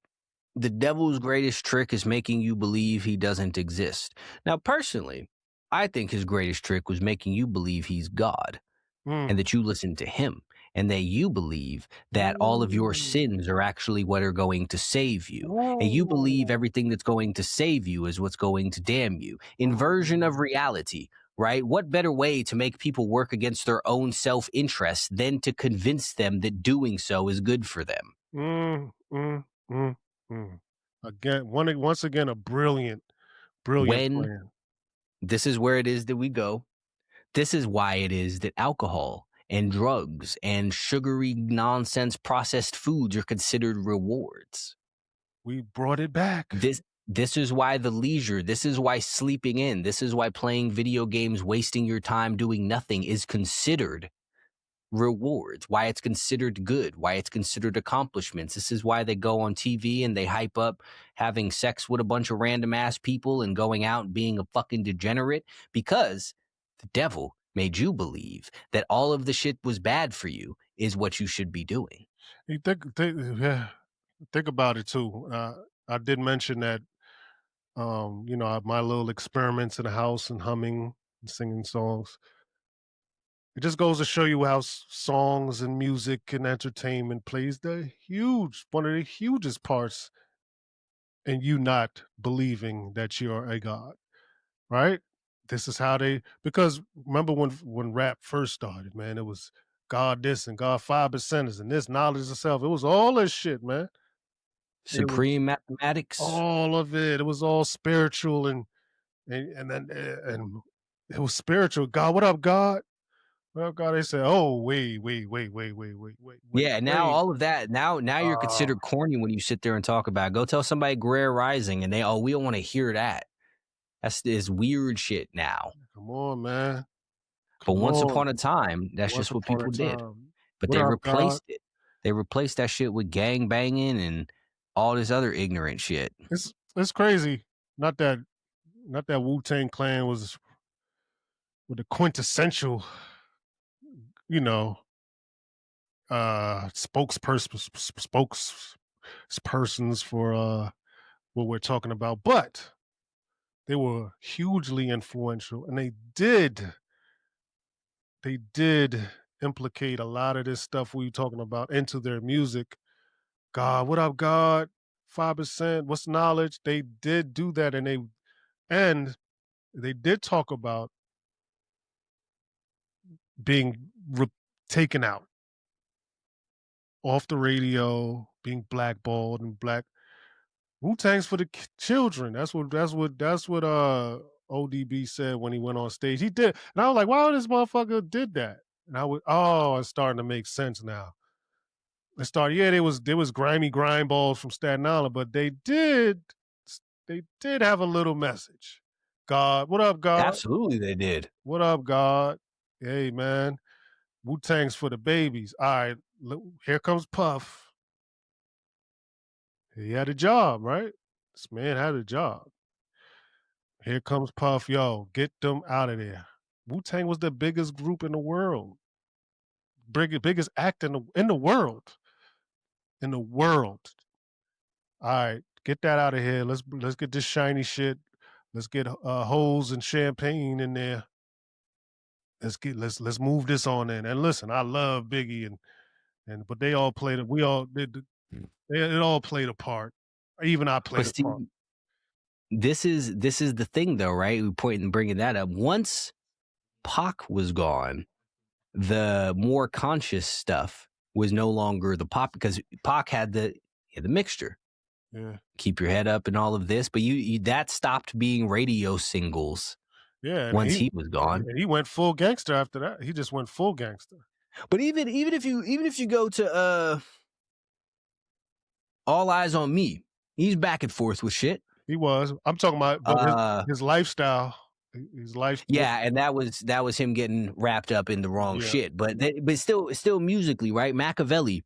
the devil's greatest trick is making you believe he doesn't exist. Now, personally, I think his greatest trick was making you believe he's God and Mm. that you listen to him and that you believe that all of your Ooh. sins are actually what are going to save you. And you believe Ooh. everything that's going to save you is what's going to damn you. Inversion of Mm. reality, right? What better way to make people work against their own self interest than to convince them that doing so is good for them? Mm, mm, mm, mm. Again, once again, a brilliant, brilliant When plan. this is where it is that we go. This is why it is that alcohol and drugs and sugary nonsense processed foods are considered rewards. We brought it back. This is why the leisure, this is why sleeping in, this is why playing video games, wasting your time doing nothing is considered rewards, why it's considered good, why it's considered accomplishments. This is why they go on TV and they hype up having sex with a bunch of random ass people and going out and being a fucking degenerate because the devil made you believe that all of the shit was bad for you is what you should be doing. You yeah, think about it too. I did mention that, my little experiments in the house and humming and singing songs. It just goes to show you how songs and music and entertainment plays one of the hugest parts in you not believing that you're a god, right? This is how because remember when rap first started, man, it was God this and God 5%ers and this knowledge of self. It was all this shit, man. It was Supreme mathematics. all of it. It was all spiritual and then and it was spiritual. God, what up, God? Well, God, they said, "Oh, Yeah, now wait." all of that, now you're Oh, considered corny when you sit there and talk about it. Go tell somebody Greer Rising and we don't want to hear that. That's this weird shit now. come on, man. But Come once on. upon a time, that's Once just what upon a people did. time. But What they up, God? replaced it. They replaced that shit with gang banging and all this other ignorant shit. It's crazy. Not that not that Wu-Tang Clan was with the quintessential, you know, spokespersons for what we're talking about, but they were hugely influential and they did implicate a lot of this stuff we talking about into their music. God, what up, God? 5%, what's knowledge? They did do that and they did talk about being taken out off the radio, being blackballed and black. Wu Tang's for the children. That's what ODB said when he went on stage. He did, and I was like, wow, this motherfucker did that. And it's starting to make sense now. It started, yeah, there was grimy grind balls from Staten Island, but they did have a little message. God, what up, God? Absolutely, they did. What up, God? Hey, man, Wu Tang's for the babies. All right, here comes Puff. He had a job, right? This man had a job. Here comes Puff. Yo, get them out of there. Wu Tang was the biggest group in the world, biggest act in the world. In the world. All right, get that out of here. Let's get this shiny shit. Let's get hoes and champagne in there. Let's move this on in. And listen, I love Biggie and but they all played it. We all did. It all played a part. Even I played But a see, part. this is the thing, though, right? We point and bringing that up. Once Pac was gone, the more conscious stuff was no longer the pop because Pac had the mixture. Yeah, Keep your head up and all of this, but you that stopped being radio singles yeah, and once he he was gone. and he went full gangster after that. He just went full gangster. But even if you go to All Eyes on Me, he's back and forth with shit. He was. I'm talking about, but his Uh his lifestyle, his life. yeah, and that was him getting wrapped up in the wrong Yeah, shit. But still musically, right? Machiavelli,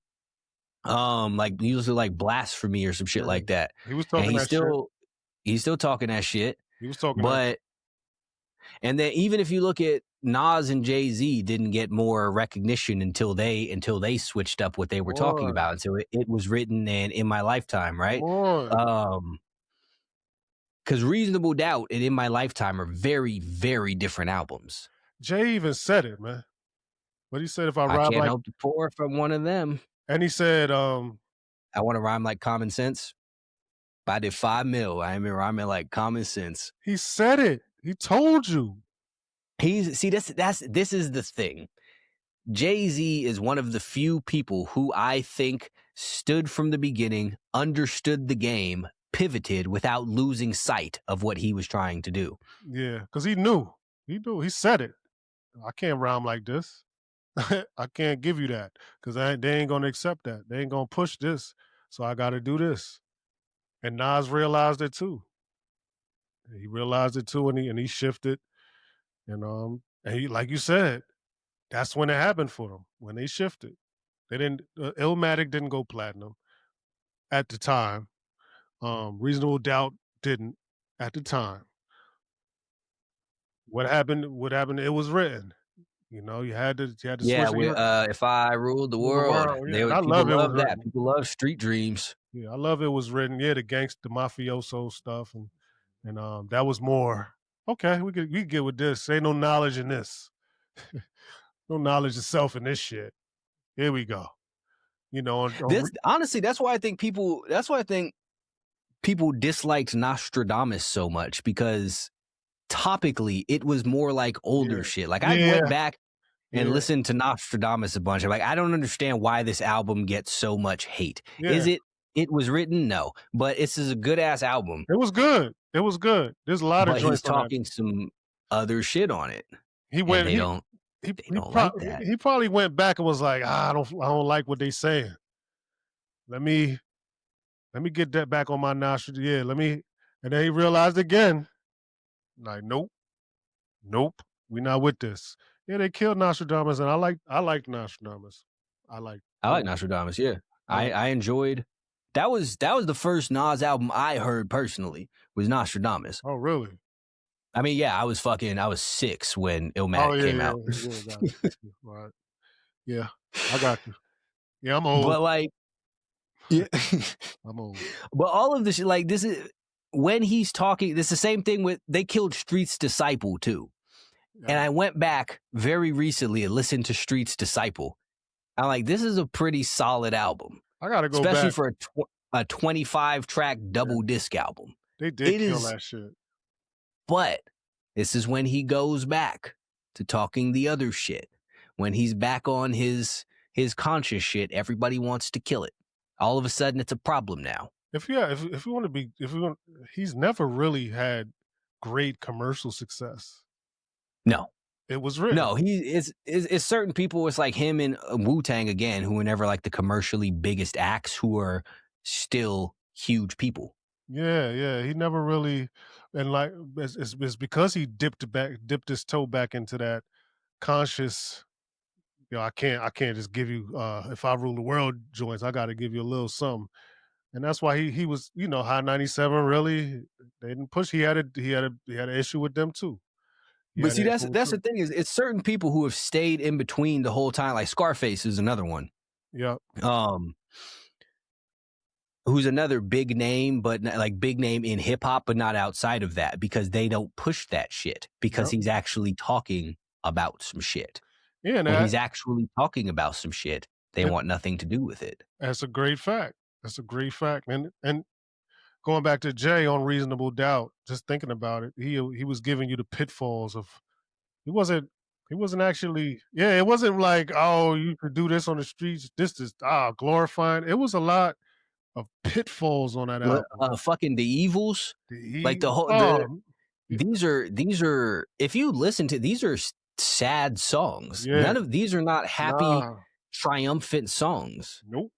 like usually like blasphemy or some shit yeah. like that. He was And talking that shit. he's still talking that shit. He was talking that shit. But and then even if you look at Nas and Jay-Z didn't get more recognition until they switched up what they were talking on, about. And so it was written in my lifetime, come right? on. Um, because Reasonable Doubt and In My Lifetime are very, very different albums. Jay even said it, man. But he said if I I rhyme can't like, help to pour from one of them. and he said, I want to rhyme like Common Sense. But I did 5 mil. I ain't been rhyming like Common Sense. he said it. He told you. This is the thing. Jay-Z is one of the few people who I think stood from the beginning, understood the game, pivoted without losing sight of what he was trying to do. Yeah, because he knew. He knew. He said it. I can't rhyme like this. I can't give you that because they ain't gonna accept that. They ain't gonna push this. So I got to do this. And Nas realized it too. He realized it too, and he shifted. And he, like you said, that's when it happened for them. When they shifted, they didn't. Illmatic didn't go platinum at the time. Reasonable Doubt didn't at the time. What happened? What happened? It was written. You had to Yeah, switch with again. If I Ruled the Rule the World, world. Yeah, and I people love it was love that. written. People love Street Dreams. Yeah, I love it was written. Yeah, the gangster, mafioso stuff, and that was more okay. We could get with this. Ain't no knowledge in this. No knowledge of self in this shit. Here we go. This honestly, that's why I think people disliked Nostradamus so much, because topically it was more like older yeah, shit. Like I've yeah, went back and yeah, listened to Nostradamus a bunch. I'm like, I don't understand why this album gets so much hate. yeah. Is it was written? No. But this is a good ass album. It was good. It was good. There's a lot of But he's joints on that. talking some other shit on it. He And went. they He don't he they he, don't like pro- that. he probably went back and was like, I don't like what they saying. Let me let me get that back on my nostril. Yeah, let me. And then he realized again, like, nope, nope, we not with this. Yeah, they killed Nostradamus, and I like Nostradamus. I like I I like like Nostradamus, yeah. I like. I enjoyed that was the first Nas album I heard personally, was Nostradamus. Oh, really? I mean, yeah, I was 6 when Oh, Illmatic yeah, came yeah, out. yeah. Got you. All right. Yeah, I got you. Yeah, I'm old. But like, yeah. I'm old. But all of this, like, this is when he's talking. This is the same thing with they killed Street's Disciple too. And Yeah, I went back very recently and listened to Street's Disciple. I'm like, this is a pretty solid album, I got to go especially back. for a 25 track Yeah, double disc album. they did It kill is, that shit. but this is when he goes back to talking the other shit. When he's back on his conscious shit, everybody wants to kill it. All of a sudden, it's a problem now. If you want to be, if you want, he's never really had great commercial success. No, It was written. no, he is certain people. It's like him and Wu-Tang again, who were never like the commercially biggest acts, who are still huge people. Yeah, yeah. He never really, and like it's because he dipped his toe back into that conscious. I can't just give you if I rule the world joints. I got to give you a little something, and that's why he was High 97 really they didn't push. He had an issue with them too. He But had see, an issue with that's the them. thing, is it's certain people who have stayed in between the whole time. Like Scarface is another one. Yeah, Um, who's another big name, but like big name in hip hop, but not outside of that, because they don't push that shit, because yeah, he's actually talking about some shit. yeah. And When that, he's actually talking about some shit, they that want nothing to do with it. that's a great fact. That's a great fact. And going back to Jay on Reasonable Doubt, just thinking about it, he was giving you the pitfalls of he wasn't he wasn't actually it wasn't like, oh, you could do this on the streets. This is glorifying. It was a lot of pitfalls on that album. Fucking the evils, like He the whole yeah, these are if you listen to these are sad songs. yeah, None of these are not happy, nah, triumphant songs. nope.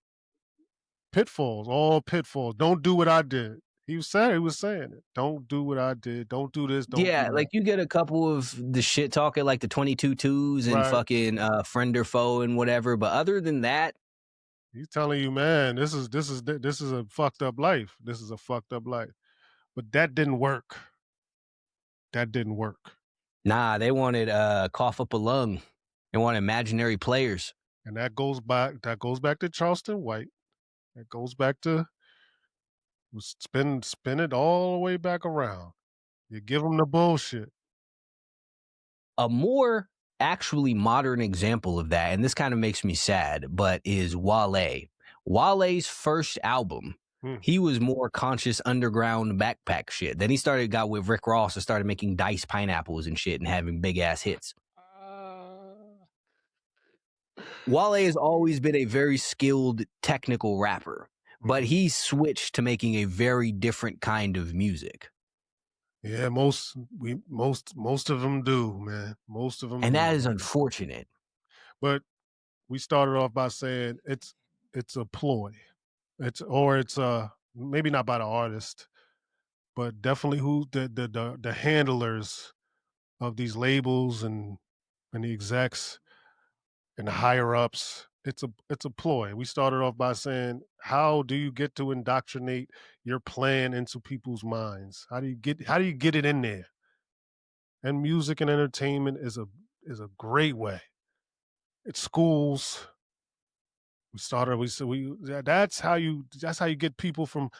Pitfalls, all pitfalls. Don't do what I did. He was saying it. Don't do what I did. Don't do this. Don't do Yeah, that. like you get a couple of the shit talking, like the 22 twos and Right. fucking friend or foe and whatever. But other than that, He's telling you, man, this is a fucked up life. This is a fucked up life. But that didn't work. That didn't work. Nah, they wanted cough up a lung. They want imaginary players. And that goes back to Charleston White. That goes back to spin it all the way back around. You give them the bullshit. A more actually modern example of that, and this kind of makes me sad, but is Wale. Wale's first album, Hmm. he was more conscious underground backpack shit. Then he got with Rick Ross and started making diced pineapples and shit and having big ass hits. Uh, Wale has always been a very skilled technical rapper, but mhm. he switched to making a very different kind of music. Yeah, most of them do, man. Most of them And that do. is unfortunate. But we started off by saying it's a ploy. It's maybe not by the artist, but definitely who the handlers of these labels and the execs and the higher ups. It's a ploy. We started off by saying, how do you get to indoctrinate your plan into people's minds? How do you get it in there? And music and entertainment is a great way. It's schools. We started. We said we. That's how you. That's how you get people from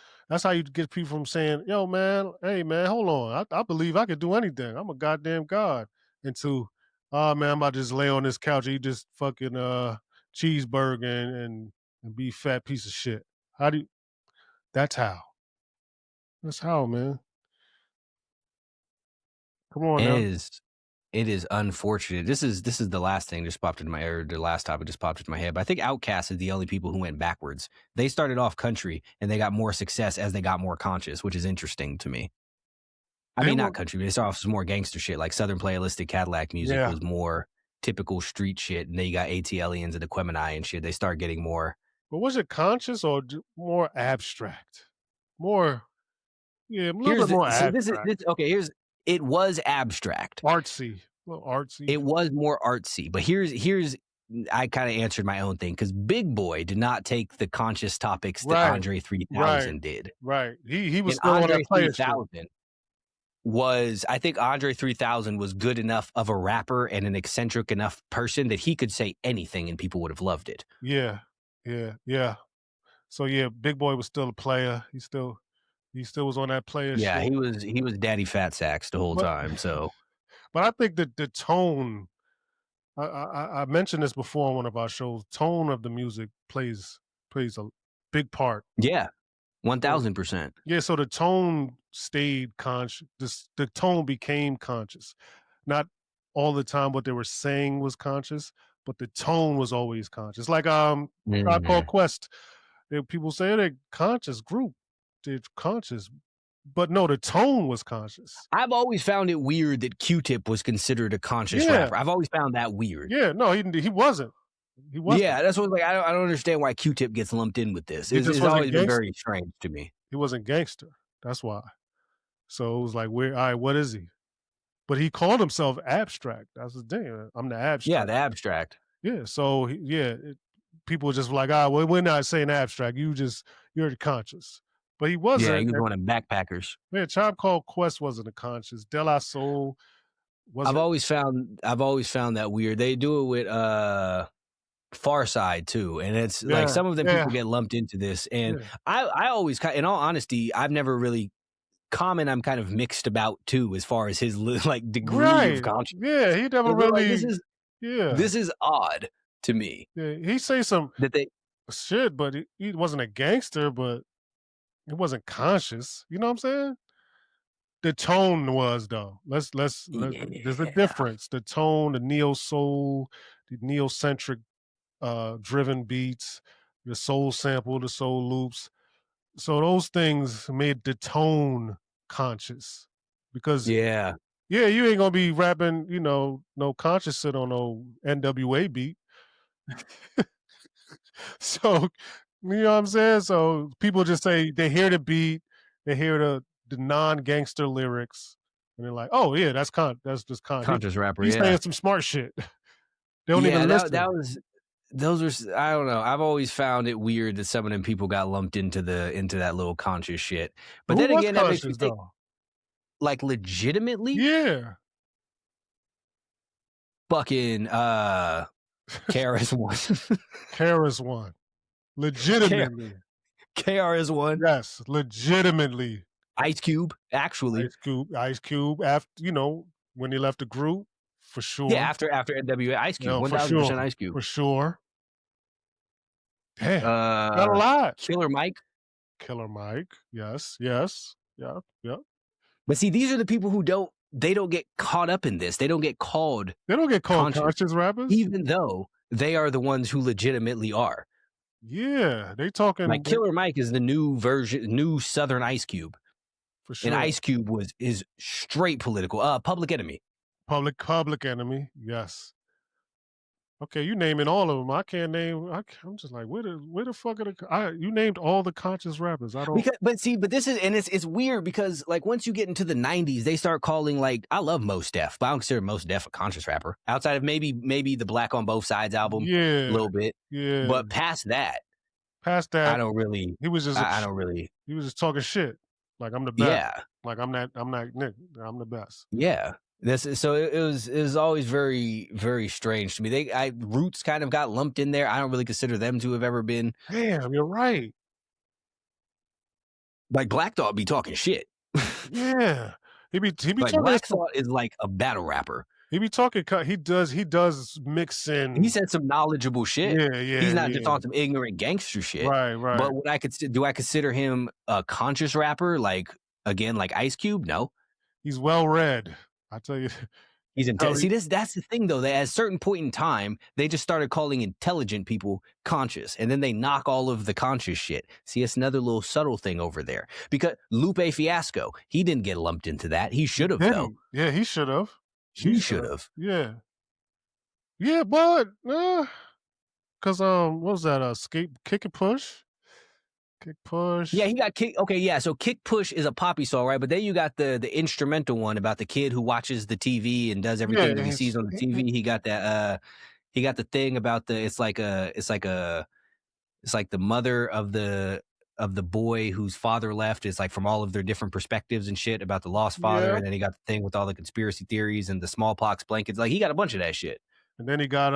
saying, "Yo, man, hey, man, hold on. I believe I could do anything. I'm a goddamn god." Into, oh man, I'm about to just lay on this couch, eat this fucking cheeseburger and be fat piece of shit. How do you? That's how. That's how, man. Come on It now. is it is unfortunate. This is the last thing just popped into my or the last topic just popped into my head. But I think Outkast is the only people who went backwards. They started off country and they got more success as they got more conscious, which is interesting to me. I They mean, were. not country, but they started off some more gangster shit. Like Southern Playalistic Cadillac music Yeah, was more typical street shit, and then you got ATLians and the Aquemini and shit. They start getting more. but was it conscious or more abstract? More, yeah, a little Here's bit the, more so this is abstract, this okay. Here's it was abstract. artsy, a little artsy. It was more artsy, but here's I kind of answered my own thing because Big Boy did not take the conscious topics that Right, Andre right, 3000 did. right. He was And still on that Andre player shit. 3000 I think Andre 3000 was good enough of a rapper and an eccentric enough person that he could say anything and people would have loved it. Yeah, yeah, yeah. So yeah, Big Boy was still a player. He still was on that player Yeah, shit. he was Daddy Fat Sacks the whole But time. So but I think that the tone. I mentioned this before on one of our shows. Tone of the music plays a big part. yeah, So 1000%. yeah, so the tone stayed conscious. The tone became conscious. Not all the time what they were saying was conscious, but the tone was always conscious. Like Tribe Called Mhm. Quest. People say they're conscious group. They're conscious. But no, the tone was conscious. I've always found it weird that Q-Tip was considered a conscious Yeah. rapper. I've always found that weird. Yeah. No, he wasn't. He wasn't. Yeah, that's what like I don't understand why Q-Tip gets lumped in with this. He It's, just it's wasn't always been gangster. very strange to me. He wasn't gangster. That's why. So it was like, where all right, what is he? But he called himself abstract. That's the thing. I'm the Yeah, abstract. the abstract. Yeah. So people were just like, well, we're not saying abstract. You're conscious. But he Yeah, he wasn't. was one of them backpackers. Man, Tribe Called Quest wasn't a conscious. De La Soul I've wasn't. always found I've always found that weird. They do it with Far Side too, and it's like Yeah, some of them yeah, people get lumped into this, and yeah. I always, in all honesty, I've never really Common. I'm kind of mixed about too, as far as his like degree of Right. conscious. Yeah, he never Like really. Yeah, this is odd to me yeah. He say some that they. shit, but he wasn't a gangster, but it wasn't conscious. You know what I'm saying? The tone was though. There's a Yeah, difference. The tone, the neo soul, the neo-centric driven beats, the soul sample, the soul loops. So those things made the tone conscious. Because yeah. yeah, you ain't gonna be rapping, no conscious shit on no NWA beat. So, you know what I'm saying? So people just say they hear the beat, they hear the non-gangster lyrics, and they're like, "Oh yeah, that's just Conscious rapper. he's Yeah, saying some smart shit." They don't yeah. even That listen. was. Those are. I don't know. I've always found it weird that some of them people got lumped into that little conscious shit. But But who then was again, that makes me conscious think, though? like, legitimately. Yeah. fucking KRS-One. KRS-One. K- Legitimately. KRS-One. Yes, legitimately. Ice Cube, actually. Ice Cube after, when he left the group, for Yeah, sure. after NWA, Ice Cube, No, for 1000% sure. Ice Cube. For sure. Damn. Got a Uh, lot. Killer Mike. Killer Mike. Yes, yes. Yeah, yeah. But see, these are the people who they don't get caught up in this. They don't get called They don't get called conscious, conscious rappers. even though they are the ones who legitimately are. Yeah, they Like talking Killer Mike is the new version, new Southern Ice Cube, for and sure. Ice Cube is straight political. Public Enemy. Public Enemy. Yes. Okay, you naming all of them. I can't name. I'm just like, where the fuck are you named all the conscious rappers. I don't. But this is, and it's weird because like once you get into the '90s, they start calling, like, I love Mos Def, but I don't consider Mos Def a conscious rapper outside of maybe the Black on Both Sides album a Yeah, little bit, yeah. but past that, Past I that, don't really, he was just I don't really, he was just talking shit. Like I'm the best. yeah, Like I'm not Nick. I'm the best. yeah. This is, so it was always very, very strange to me. Roots kind of got lumped in there. I don't really consider them to have ever been, Damn, you're right. like, Black Thought be talking shit. Yeah, he be Like talking. Black Thought is like a battle rapper. He be talking. He does mix He in. said some knowledgeable shit. Yeah, He's yeah, not just yeah. on some ignorant gangster shit. Right, right. But do I consider him a conscious rapper? Like, again, like Ice Cube? No. He's well read. I tell you. He's Tell you. See, that's the thing though. That at a certain point in time, they just started calling intelligent people conscious, and then they knock all of the conscious shit. See, it's another little subtle thing over there. Because Lupe Fiasco, he didn't get lumped into that. He should have though. Didn't. Yeah, he should have. He He should should have. have. Yeah. Yeah, but cause what was that? Kick and push, kick Yeah, push. he got Kick. Okay, yeah. So Kick Push is a poppy song, right? But then you got the instrumental one about the kid who watches the TV and does Yeah, everything that he sees on the TV. He got that. He got the thing about the. It's like the mother of the boy whose father left is like from all of their different perspectives and shit about the lost father. yeah. And then he got the thing with all the conspiracy theories and the smallpox blankets. Like he got a bunch of that shit. And then he got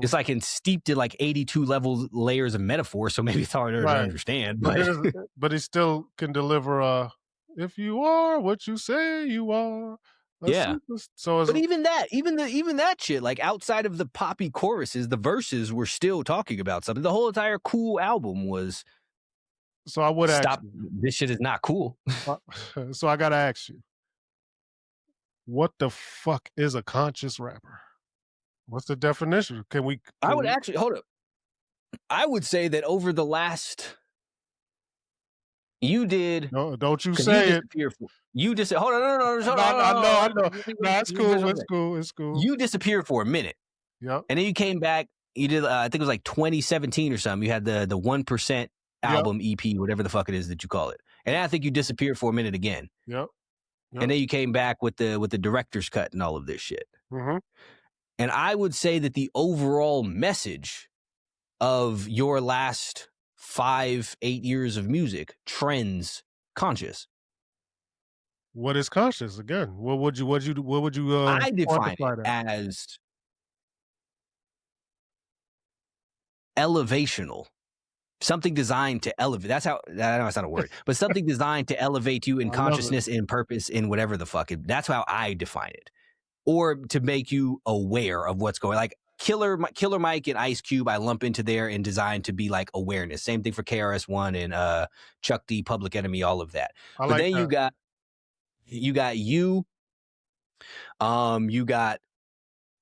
It's like steeped in like 82 layers of metaphor, so maybe it's harder to right. understand. But But but he still can deliver if you are what you say you are. yeah. So it's But even that shit, like outside of the poppy choruses, the verses were still talking about something. The whole entire Cool album was so I would ask stop. This shit is not cool. so I gotta ask you, what the fuck is a conscious rapper? What's the definition? I Can would we actually hold up. I would say that over the last, you did, no, don't you because you say it. disappeared for you dis. Hold on, no, No, I know, I know. No, it's Let me finish cool, what I'm it's saying. cool, it's cool. You disappeared for a minute, Yep, and then you came back. You did, I think it was like 2017 or something. You had the 1% yep, album EP, whatever the fuck it is that you call it. And then I think you disappeared for a minute again. yep, And yep. then you came back with the director's cut and all of this shit. Mhm. And I would say that the overall message of your last 5-8 years of music trends conscious. What is conscious again? What would you I define it quantify that? as elevational. Something designed to elevate. That's how, I know that's not a word, but something designed to elevate you in I love it. consciousness, in purpose, in whatever the fuck. That's how I define it. Or to make you aware of what's going, like Killer Mike and Ice Cube, I lump into there and designed to be like awareness. Same thing for KRS-One and Chuck D, Public Enemy, all of that. I But like then that. you got you got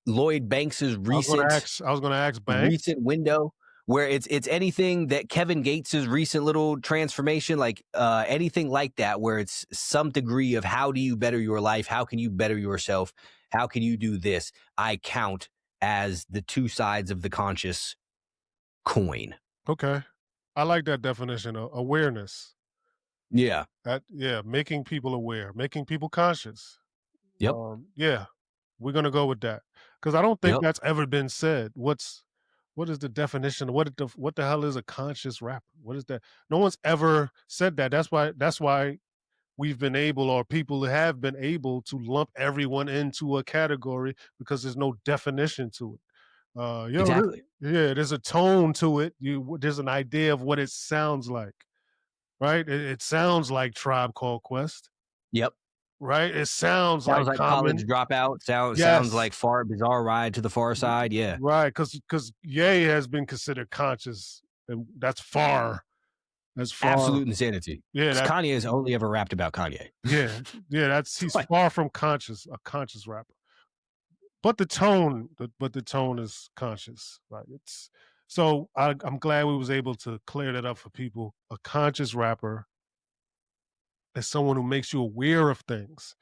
Lloyd Banks's I was gonna ask Banks. recent window, where it's anything that Kevin Gates's recent little transformation, like anything like that, where it's some degree of how do you better your life, how can you better yourself, how can you do this, I count as the two sides of the conscious coin. Okay. I like that definition of awareness. Yeah. Yeah, making people aware, making people conscious. Yep. Yeah, we're gonna go with that because I don't think Yep. that's ever been said. What is the definition? What the hell is a conscious rapper? What is that? No one's ever said that. That's why we've been able, or people have been able to lump everyone into a category because there's no definition to it. Exactly. Yeah, there's a tone to it. There's an idea of what it sounds like, right? It sounds like Tribe Called Quest, Yep. right? It sounds Sounds like like College Common. Dropout. Sounds Yes, like Far Bizarre Ride to the Far Side. Yeah. right. Because Ye has been considered conscious, and that's far. That's far. Absolute insanity. Yeah, 'Cause that. Kanye has only ever rapped about Kanye. Yeah, yeah. That's he's Like, far from conscious, a conscious rapper. But the tone is conscious. Right. It's so I'm glad we was able to clear that up for people. A conscious rapper is someone who makes you aware of things.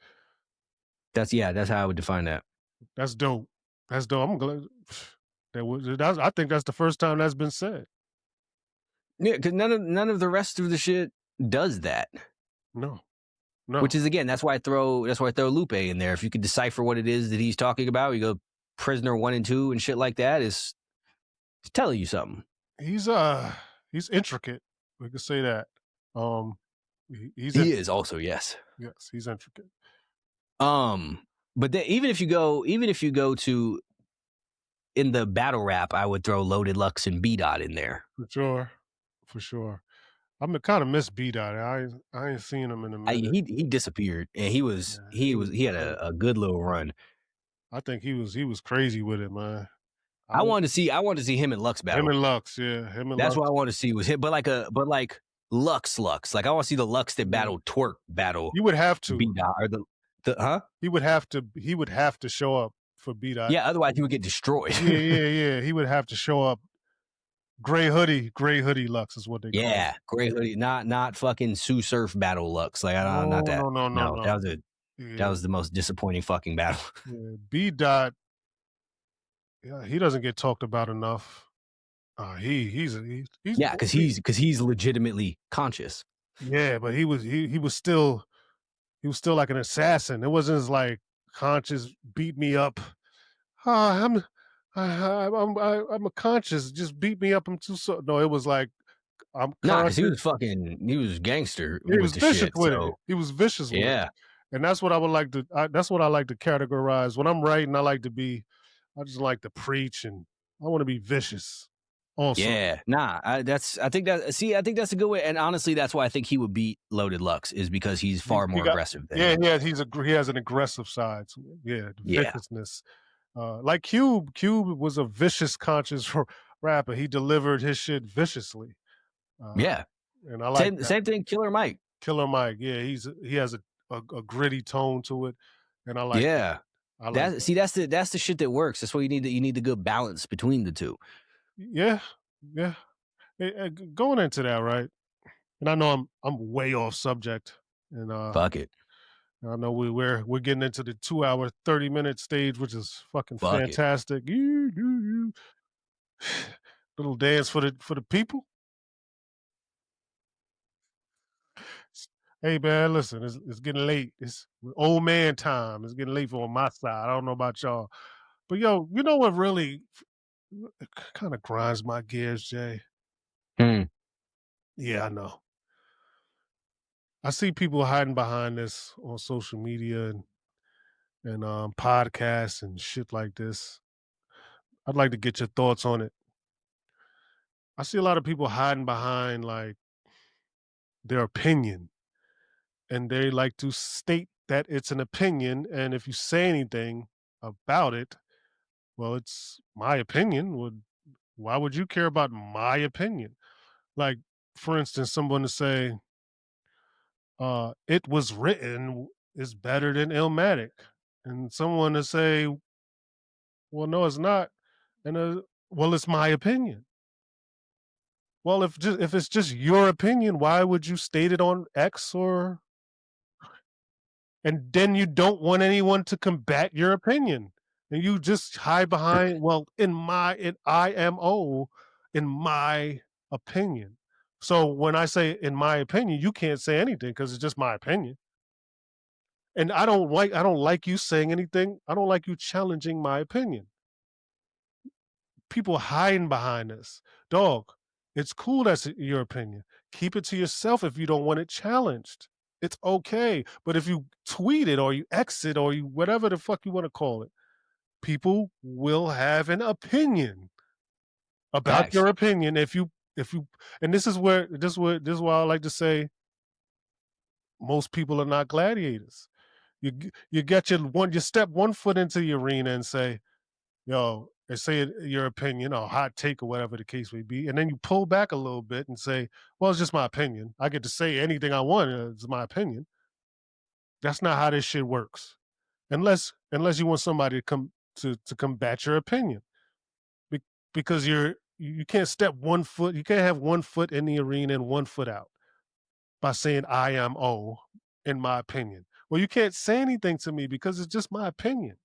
that's how I would define that. That's dope. That's dope. I'm glad I think that's the first time that's been said. Yeah, because none of the rest of the shit does that. No, Which no. is again, that's why I throw Lupe in there. If you could decipher what it is that he's talking about, you go Prisoner 1 and 2 and shit like that is it's telling you something. He's he's intricate. We could say that. Um he's He is also, yes. yes, he's intricate. Um, but then even if you go to in the battle rap, I would throw Loaded Lux and B Dot in there. For sure. For sure. I'm kind of miss B Dot. I ain't seen him in a minute. He disappeared and he was Yeah, he he was was he had crazy. a good little run. I think he was crazy with it, man. I I would wanted to see him and Lux him battle. and Lux, yeah, him and That's Lux. what I want to see was him, but like Lux. Like I want to see the Lux that Yeah. battled Twerk battle You would have to. B Dot or the huh? He would have to show up for B Dot. Yeah, otherwise he would get destroyed. Yeah, yeah, yeah. He would have to show up. Gray hoodie Lux is what they call him. Yeah, Gray Hoodie, not fucking Sue Surf battle Lux. Like not No, that. no, no, no, No, no. that Yeah, was the most disappointing fucking battle. yeah. B Dot, yeah, he doesn't get talked about enough. He's Yeah, because he's legitimately conscious. yeah, but he was still like an assassin. It wasn't as like conscious beat me up. "Ah, I'm a conscious. Just beat me up. I'm too so." No, it was like I'm Nah, because conscious. he was gangster He with was the vicious shit. with it. So He was vicious with it, yeah, and that's what I would like to. That's what I like to categorize when I'm writing. I like to be. I just like to preach, and I want to be vicious. Also, yeah. Nah, I think that's a good way. And honestly, that's why I think he would beat Loaded Lux is because he's far he more got. aggressive than Yeah, him. he has an aggressive side. To it. Yeah, the Yeah, viciousness. Like Cube. Cube was a vicious, conscious rapper. He delivered his shit viciously, uh, yeah. and I like that. Same thing. Killer Mike. Killer Mike. Yeah, he has a gritty tone to it, and I like that. Yeah. I like That that. see that's the shit that works. That's why you need the good balance between the two. Yeah, yeah. Going into that, right? And I know I'm way off subject, and Fuck it. I know we're getting into the 2 hour 30 minute stage, which is fucking Fuck it. fantastic. You. Little dance for the people. Hey man, listen, it's getting late. It's old man time. It's getting late for on my side. I don't know about y'all, but yo, you know what really kind of grinds my gears, Jay? Hmm. Yeah, I know. I see people hiding behind this on social media and podcasts and shit like this. I'd like to get your thoughts on it. I see a lot of people hiding behind like their opinion, and they like to state that it's an opinion, and if you say anything about it, well, it's my opinion. Why would you care about my opinion? Like, for instance, someone to say, "It was written" is better than Illmatic, and someone to say, "Well, no, it's not," and well, it's my opinion. Well, if it's just your opinion, why would you state it on X or and then you don't want anyone to combat your opinion. And you just hide behind, well, in IMO, in my opinion. So when I say in my opinion, you can't say anything because it's just my opinion. And I don't like you saying anything. I don't like you challenging my opinion. People hiding behind this. Dog, it's cool that's your opinion. Keep it to yourself if you don't want it challenged. It's okay. But if you tweet it or you exit or you whatever the fuck you want to call it, people will have an opinion about Facts. your opinion if you and this is why I like to say most people are not gladiators. You get you step one foot into the arena and say, yo, and say your opinion or hot take or whatever the case may be, and then you pull back a little bit and say, well, it's just my opinion. I get to say anything I want. It's my opinion. That's not how this shit works. Unless you want somebody to come to combat your opinion. Be- because you can't step one foot, you can't have one foot in the arena and one foot out by saying I am O in my opinion. Well, you can't say anything to me because it's just my opinion.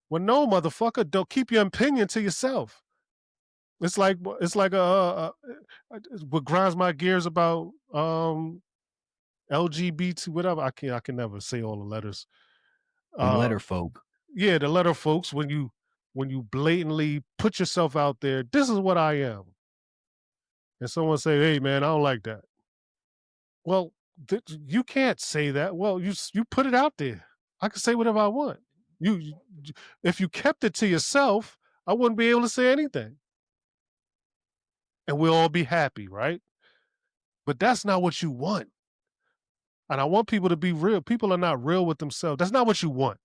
Well, no, motherfucker, don't keep your opinion to yourself. It's like what grinds my gears about LGBT whatever. I can never say all the letters. Them Uh letter folk. yeah, the letter folks when you blatantly put yourself out there, this is what I am. And someone say, "Hey man, I don't like that." Well, you can't say that. Well, you put it out there. I can say whatever I want. You if you kept it to yourself, I wouldn't be able to say anything. And we'll all be happy, right? But that's not what you want. And I want people to be real. People are not real with themselves. That's not what you want.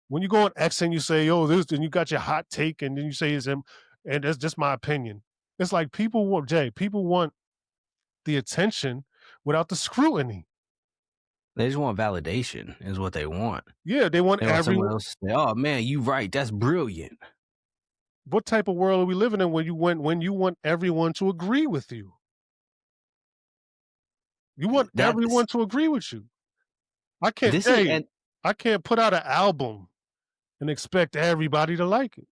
When you go on X and you say, "Oh, this," and you got your hot take, and then you say it's him, and that's just my opinion. It's like people want the attention without the scrutiny. They just want validation, is what they want. Yeah, they want They want someone everyone. else to say, "Oh man, you right. That's brilliant." What type of world are we living in when you want everyone to agree with you? You want That's everyone to agree with you. I can't, this is hey, and I can't put out an album and expect everybody to like it.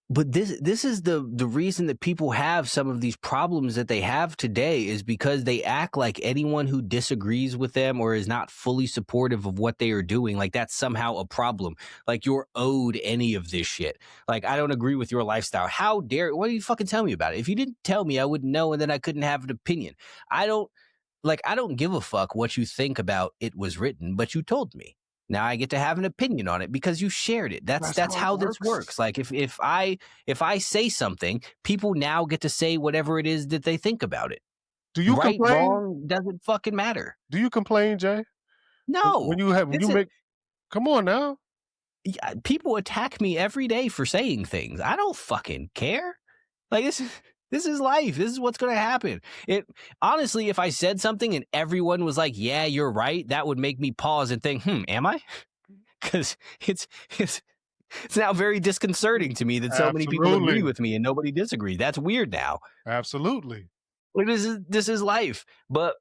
but this is the reason that people have some of these problems that they have today is because they act like anyone who disagrees with them or is not fully supportive of what they are doing, like that's somehow a problem. Like you're owed any of this shit. Like I don't agree with your lifestyle. How dare? Why do you fucking tell me about it? If you didn't tell me, I wouldn't know, and then I couldn't have an opinion. I don't I don't give a fuck what you think about it was written, but you told me. Now I get to have an opinion on it because you shared it. That's That's that's how it how this works. works. Like if I say something, people now get to say whatever it is that they think about it. Do you Right, complain? wrong, doesn't fucking matter. Do you complain, Jay? When No. you have when you It's a make come on now. yeah, people attack me every day for saying things. I don't fucking care. Like this is life. This is what's going to happen. It honestly, if I said something and everyone was like, "Yeah, you're right," that would make me pause and think, am I?" Because it's it's now very disconcerting to me that so many people agree Absolutely. with me and nobody disagrees. That's weird now. Absolutely. Like, this is life. But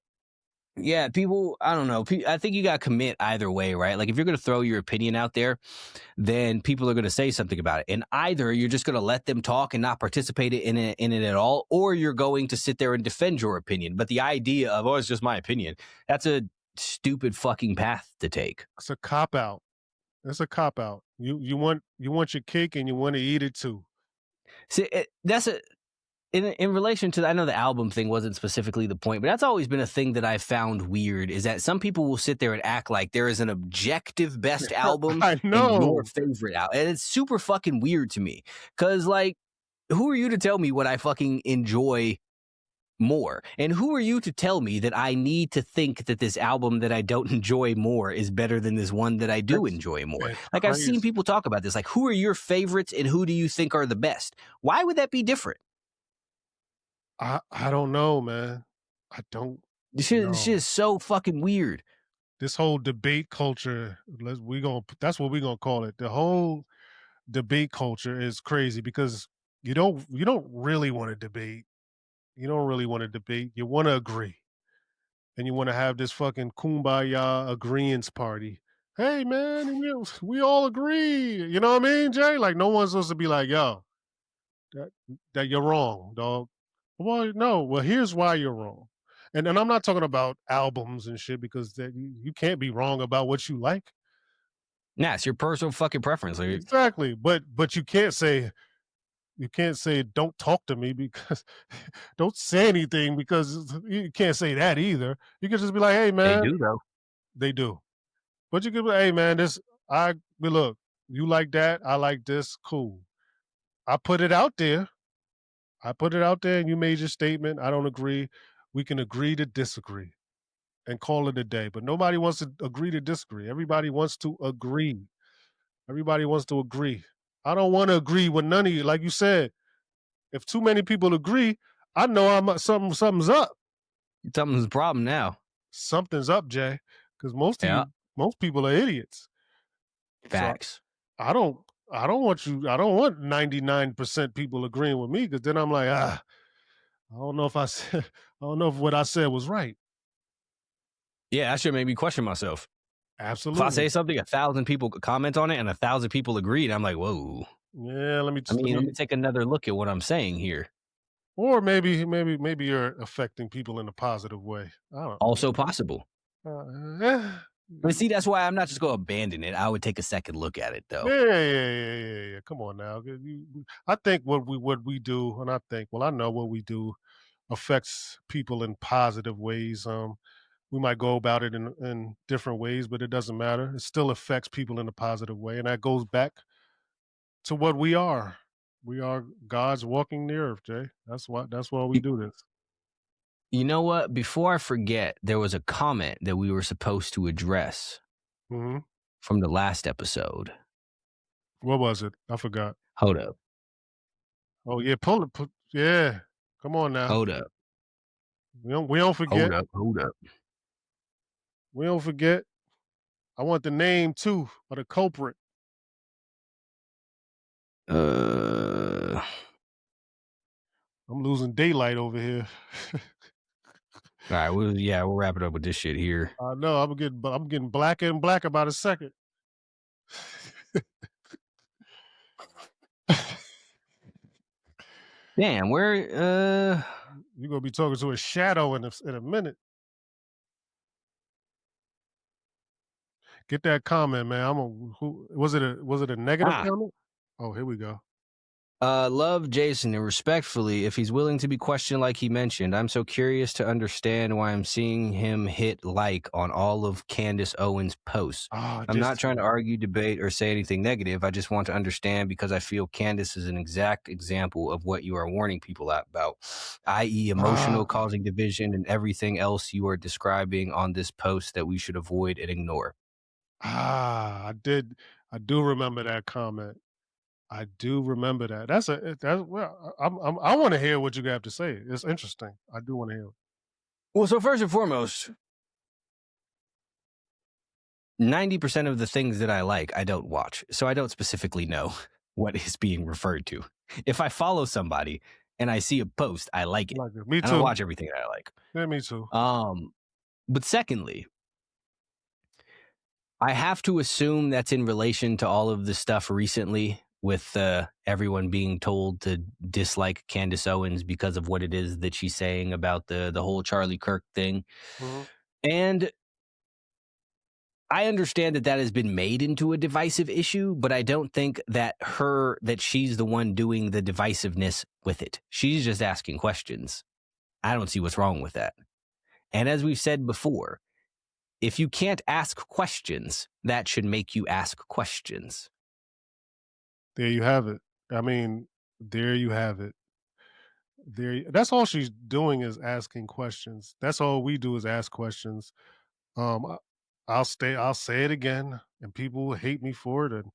yeah, people, I don't know. I think you got to commit either way, right? Like if you're going to throw your opinion out there, then people are going to say something about it. And either you're just going to let them talk and not participate in it at all, or you're going to sit there and defend your opinion. But the idea of, oh, it's just my opinion, that's a stupid fucking path to take. It's a cop out. It's a cop out. You want your cake and you want to eat it too. See, that's a in relation to I know the album thing wasn't specifically the point, but that's always been a thing that I've found weird is that some people will sit there and act like there is an objective best album I and your know. favorite album. And it's super fucking weird to me. Cause like, who are you to tell me what I fucking enjoy more? And who are you to tell me that I need to think that this album that I don't enjoy more is better than this one that I do It's enjoy more? it's Like I've seen crazy. people talk about this. Like, who are your favorites and who do you think are the best? Why would that be different? I don't know, man. I don't This shit know. is so fucking weird. This whole debate culture, that's what we're gonna call it. The whole debate culture is crazy because you don't really want to debate. You don't really want to debate. You want to agree. And you want to have this fucking kumbaya agreeance party. Hey man, we all agree. You know what I mean, Jay? Like no one's supposed to be like, yo, that that you're wrong, dog. Well, no. Well, here's why you're wrong. And I'm not talking about albums and shit because you can't be wrong about what you like. Nah, it's your personal fucking preference. Like, Exactly. But you can't say You can't say don't talk to me because don't say anything because you can't say that either. You can just be like, hey They man, do though. they do. But you can be like, hey man, this I but look, you like that, I like this, cool. I put it out there. I put it out there and you made your statement. I don't agree. We can agree to disagree and call it a day. But nobody wants to agree to disagree. Everybody wants to agree. Everybody wants to agree. I don't want to agree with none of you. Like you said, if too many people agree, I know something's up. Something's a problem now. Something's up, Jay. Because Yeah. most people are idiots. So Facts. I don't I don't want 99% people agreeing with me because then I'm like, I don't know if I said I don't know if what I said was right. Yeah, that should make me question myself. If I say Absolutely. something, 1,000 people comment on it, and 1,000 people agree, and I'm like, whoa. Yeah, I let mean, let me me take another look at what I'm saying here. or maybe you're affecting people in a positive way. I don't Also possible. But you see, that's why I'm not just going to abandon it. I would take a second look at it, though. yeah. Come on now. I think what we do, and I think, well, I know what we do affects people in positive ways. We might go about it in different ways, but it doesn't matter. It still affects people in a positive way, and that goes back to what we are. We are God's walking the earth, Jay. That's why we You, do this. you know what? Before I forget, there was a comment that we were supposed to address Hmm. from the last episode. What was it? I forgot. Hold up. Oh yeah, pull it. Yeah, come on now. Hold up. We don't Hold forget. up. Hold up. We don't forget. I want the name too of the culprit. Uh, I'm losing daylight over here. all right. We'll wrap it up with this shit here. I know. I'm getting blacker and blacker by the second. Damn, You're gonna be talking to a shadow in a minute. Get that comment, man. Who was it a negative ah, comment? Oh, here we go. love Jason and respectfully, if he's willing to be questioned like he mentioned, I'm so curious to understand why I'm seeing him hit like on all of Candace Owens' posts. Ah, I'm not just trying to argue, debate, or say anything negative. I just want to understand because I feel Candace is an exact example of what you are warning people about, i.e., ah emotional causing division and everything else you are describing on this post that we should avoid and ignore. I do remember that comment. I do remember that. That's well, I want to hear what you have to say. It's interesting. I do want to hear. Well, so first and foremost, 90% of the things that I like, I don't watch. So I don't specifically know what is being referred to. If I follow somebody and I see a post, I like it. Like it. Me I don't too. watch everything that I like. Yeah, me too. Um, but secondly, I have to assume that's in relation to all of the stuff recently with everyone being told to dislike Candace Owens because of what it is that she's saying about the whole Charlie Kirk thing. Mhm. And I understand that that has been made into a divisive issue, but I don't think that she's the one doing the divisiveness with it. She's just asking questions. I don't see what's wrong with that. And as we've said before, if you can't ask questions, that should make you ask questions. There you have it. I mean, there you have it. That's all she's doing is asking questions. That's all we do is ask questions. I, I'll say it again, and people will hate me for it and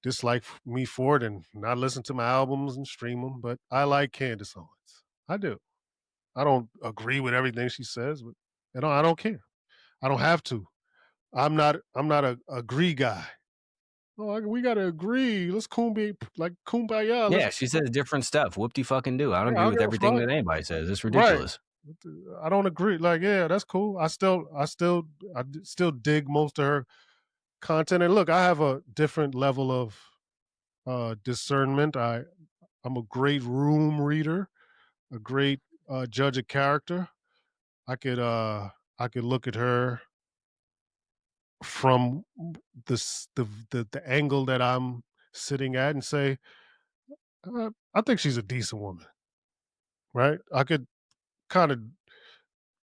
dislike me for it, and not listen to my albums and stream them. But I like Candace Owens. I do. I don't agree with everything she says, but I don't care. I don't have to. I'm not a agree guy. Oh, we gotta agree. Let's kumbaya. Let's Yeah, she says different stuff. Whoop de fucking do. I don't yeah. I agree don't with give a everything fuck. that anybody says. It's Right. ridiculous. I don't agree. Like, yeah, that's cool. Still dig most of her content. And look, I have a different level of discernment. I'm a great room reader, a great judge of character. I could uh I could look at her from the angle that I'm sitting at and say, I think she's a decent woman, right? I could kind of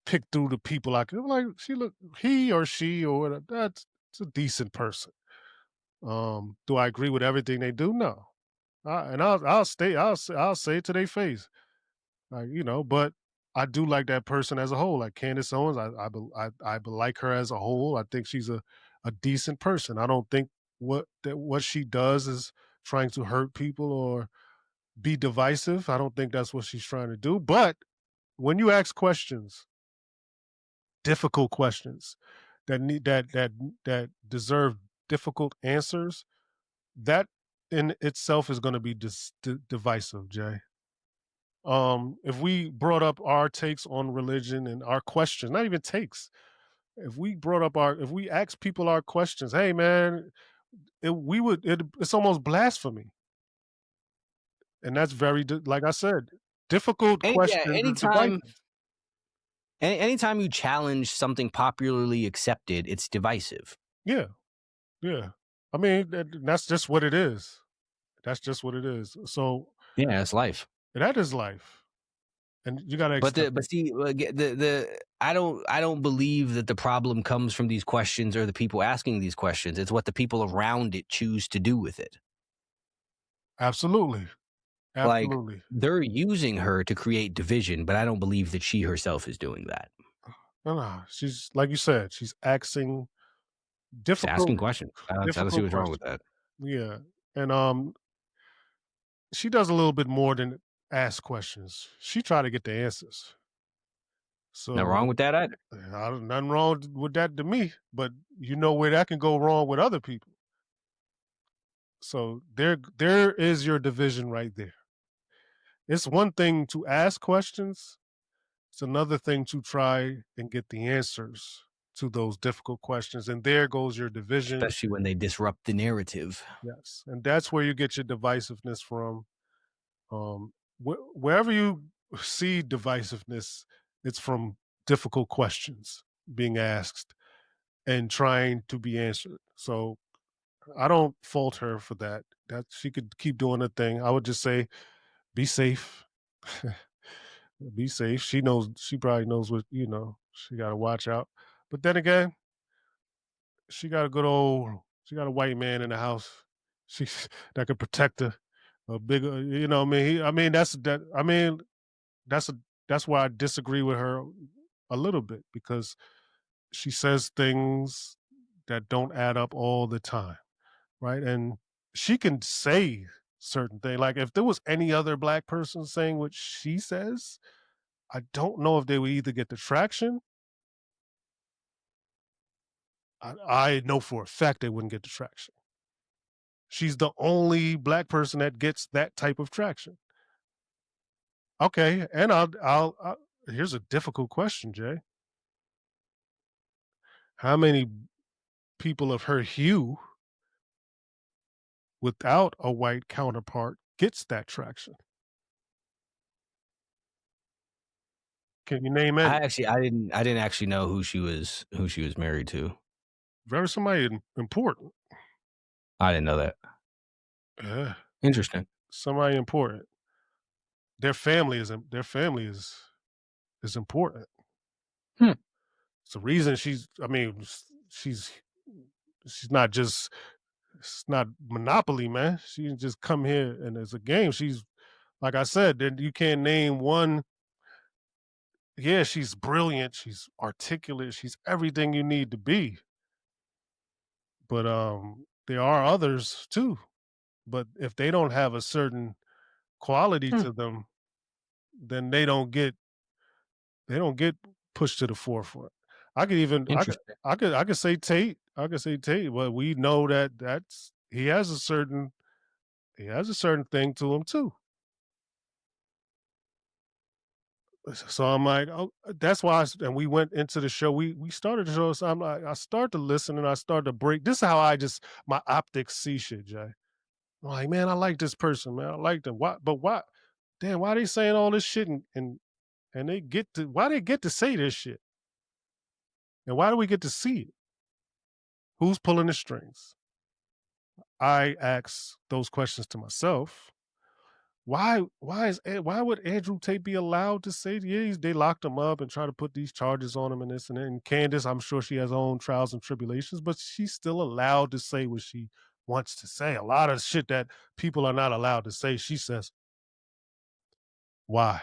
pick through the people I could like. She look he or she or whatever. That's it's a decent person. Do I agree with everything they do? No. And I'll say it to their face. Like, but I do like that person as a whole. Like Candace Owens, I like her as a whole. I think she's a decent person. I don't think what she does is trying to hurt people or be divisive. I don't think that's what she's trying to do. But when you ask questions, difficult questions that need that deserve difficult answers, that in itself is going to be divisive, Jay. If we brought up our takes on religion and our questions, not even takes, if we asked people our questions, hey man, it's almost blasphemy, and that's like I said, difficult Yeah, questions are anytime divisive. anytime you challenge something popularly accepted, it's divisive. Yeah, yeah. I mean, that's just what it is. That's just what it is. So Yeah, it's life. that is life, and you got to But accept but it. see, the I don't believe that the problem comes from these questions or the people asking these questions. It's what the people around it choose to do with it. Absolutely, Like, absolutely. they're using her to create division, but I don't believe that she herself is doing that. No, no, she's like you said, she's asking Just difficult, asking questions. I don't see difficult what's wrong with questions. that. Yeah, and she does a little bit more than ask questions. She try to get the answers. Not So wrong with that either. nothing wrong with that to me, but you know where that can go wrong with other people. So there is your division right there. It's one thing to ask questions. It's another thing to try and get the answers to those difficult questions. And there goes your division. Especially when they disrupt the narrative. Yes. And that's where you get your divisiveness from. Wherever you see divisiveness, it's from difficult questions being asked and trying to be answered. So I don't fault her for that. That she could keep doing her thing. I would just say, be safe. Be safe. She knows. She probably knows what She got to watch out. But then again, she got a good old. She got a white man in the house. She that could protect her. A bigger, I mean, I mean, that's that. I mean, that's a that's why I disagree with her a little bit because she says things that don't add up all the time, right? And she can say certain things. Like if there was any other black person saying what she says, I don't know if they would either get the traction. I know for a fact they wouldn't get the traction. She's the only black person that gets that type of traction. Okay, and here's a difficult question, Jay. How many people of her hue without a white counterpart gets that traction? Can you name any? I didn't actually know who she was married to. Very somebody important. I didn't know that. Yeah, Interesting. somebody important. Their family is important. Hmm. It's the reason I mean, she's she's not just it's not Monopoly, man. She didn't just come here and it's a game. She's like I said, then you can't name one. Yeah, she's brilliant. She's articulate. She's everything you need to be. But there are others too. But if they don't have a certain quality Hmm. to them, then they don't get pushed to the forefront. I could even Interesting. I could say Tate. I could say Tate, but we know that he has a certain thing to him too. So I'm like, oh, that's why. And we went into the show. We started the show. So I'm like, I start to listen and I start to break. This is how I just my optics see shit, Jay. I'm like, man, I like this person, man. I like them. Why? But why? Damn, why they saying all this shit and they get to why they get to say this shit and why do we get to see it? Who's pulling the strings? I ask those questions to myself. why would Andrew Tate be allowed to say, yeah, they locked him up and try to put these charges on him and this and that. And Candace, I'm sure she has her own trials and tribulations, but she's still allowed to say what she wants to say. A lot of shit that people are not allowed to say, she says. Why?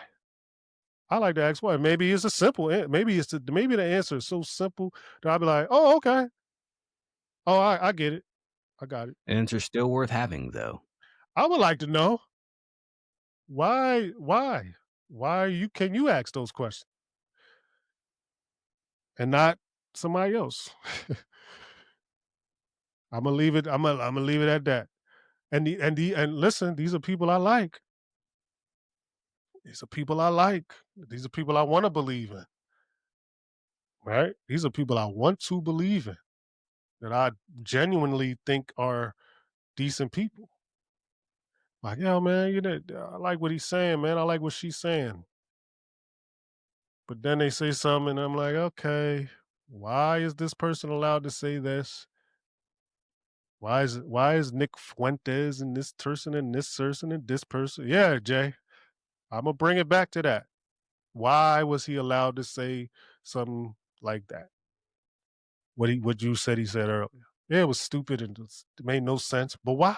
I like to ask why. Maybe it's a simple. Maybe the answer is so simple that I'll be like, oh, okay. Oh, I get it. I got it. Answer still worth having, though. I would like to know why you can you ask those questions and not somebody else. I'm gonna leave it. I'm gonna leave it at that. And listen, these are people I like. These are people I like. These are people I want to believe in. Right? These are people I want to believe in that I genuinely think are decent people. Like, yo, man, I like what he's saying, man. I like what she's saying. But then they say something, and I'm like, okay, why is this person allowed to say this? Why is Nick Fuentes and this person and this person and this person? Yeah, Jay, I'm gonna bring it back to that. Why was he allowed to say something like that? What you said earlier. Yeah, it was stupid and it made no sense. But why?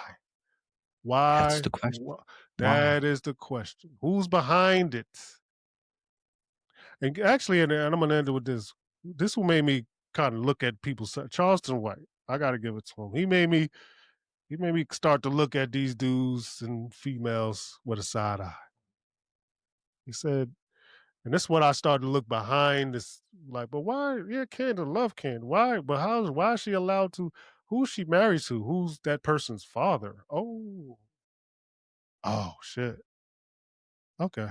That's Why? the question. Why? That is the question. Who's behind it? And actually, and I'm gonna end it with this. This will make me kind of look at people. Charleston White, I got to give it to him. He made me start to look at these dudes and females with a side eye. He said, and this is what I started to look behind this, like, but why? Yeah, Candace, love Candace. Why? But why is she allowed to? Who's she married to? Who's that person's father? Oh shit. Okay.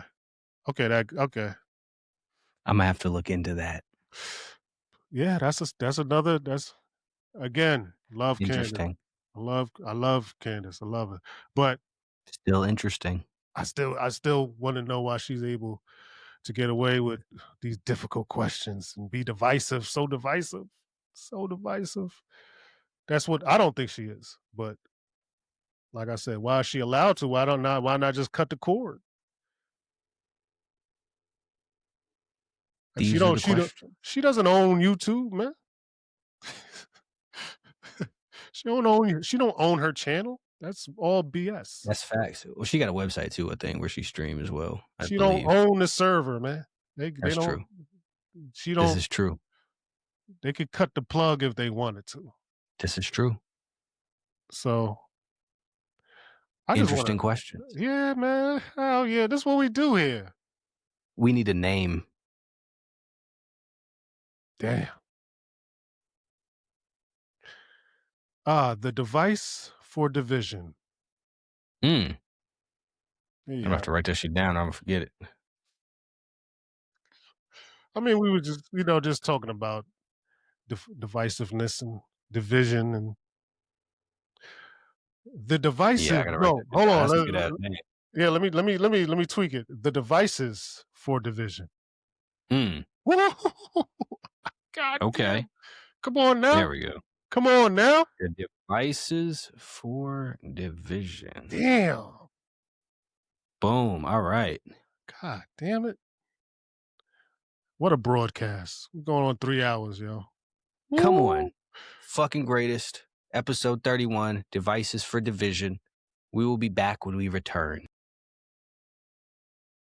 Okay. I'm gonna have to look into that. Yeah, that's another that's again, love Candace. Interesting. I love Candace. I love her. But Still interesting. I still want to know why she's able to get away with these difficult questions and be divisive, so divisive, so divisive. That's what I don't think she is. But like I said, why is she allowed to? Why not just cut the cord? And she These are don't the she don't questions. she doesn't own YouTube, man. She don't own her channel. That's all BS. That's facts. Well, she got a website too, I think, where she streams as well, I She don't believe. own the server, man. They That's don't true. she This don't is true. they could cut the plug if they wanted to. This is true. So I just wanna Interesting questions. yeah, man. Hell yeah. This is what we do here. We need a name. Damn. The device for division. I'm There you gonna have have to it. write that shit down. I'm gonna forget it. I mean, we were just talking about divisiveness and division and the Yeah, I devices. gotta write No, that hold down. on. That's a good ass name. Yeah, let me tweak it. The devices for division. Mm, God okay. damn. Come on now. There we go. Come on now. The devices for division. Damn. Boom. All right. God damn it. What a broadcast. We're going on 3 hours, yo. Come Woo. on. Fucking greatest. Episode 31, Devices for Division. We will be back when we return.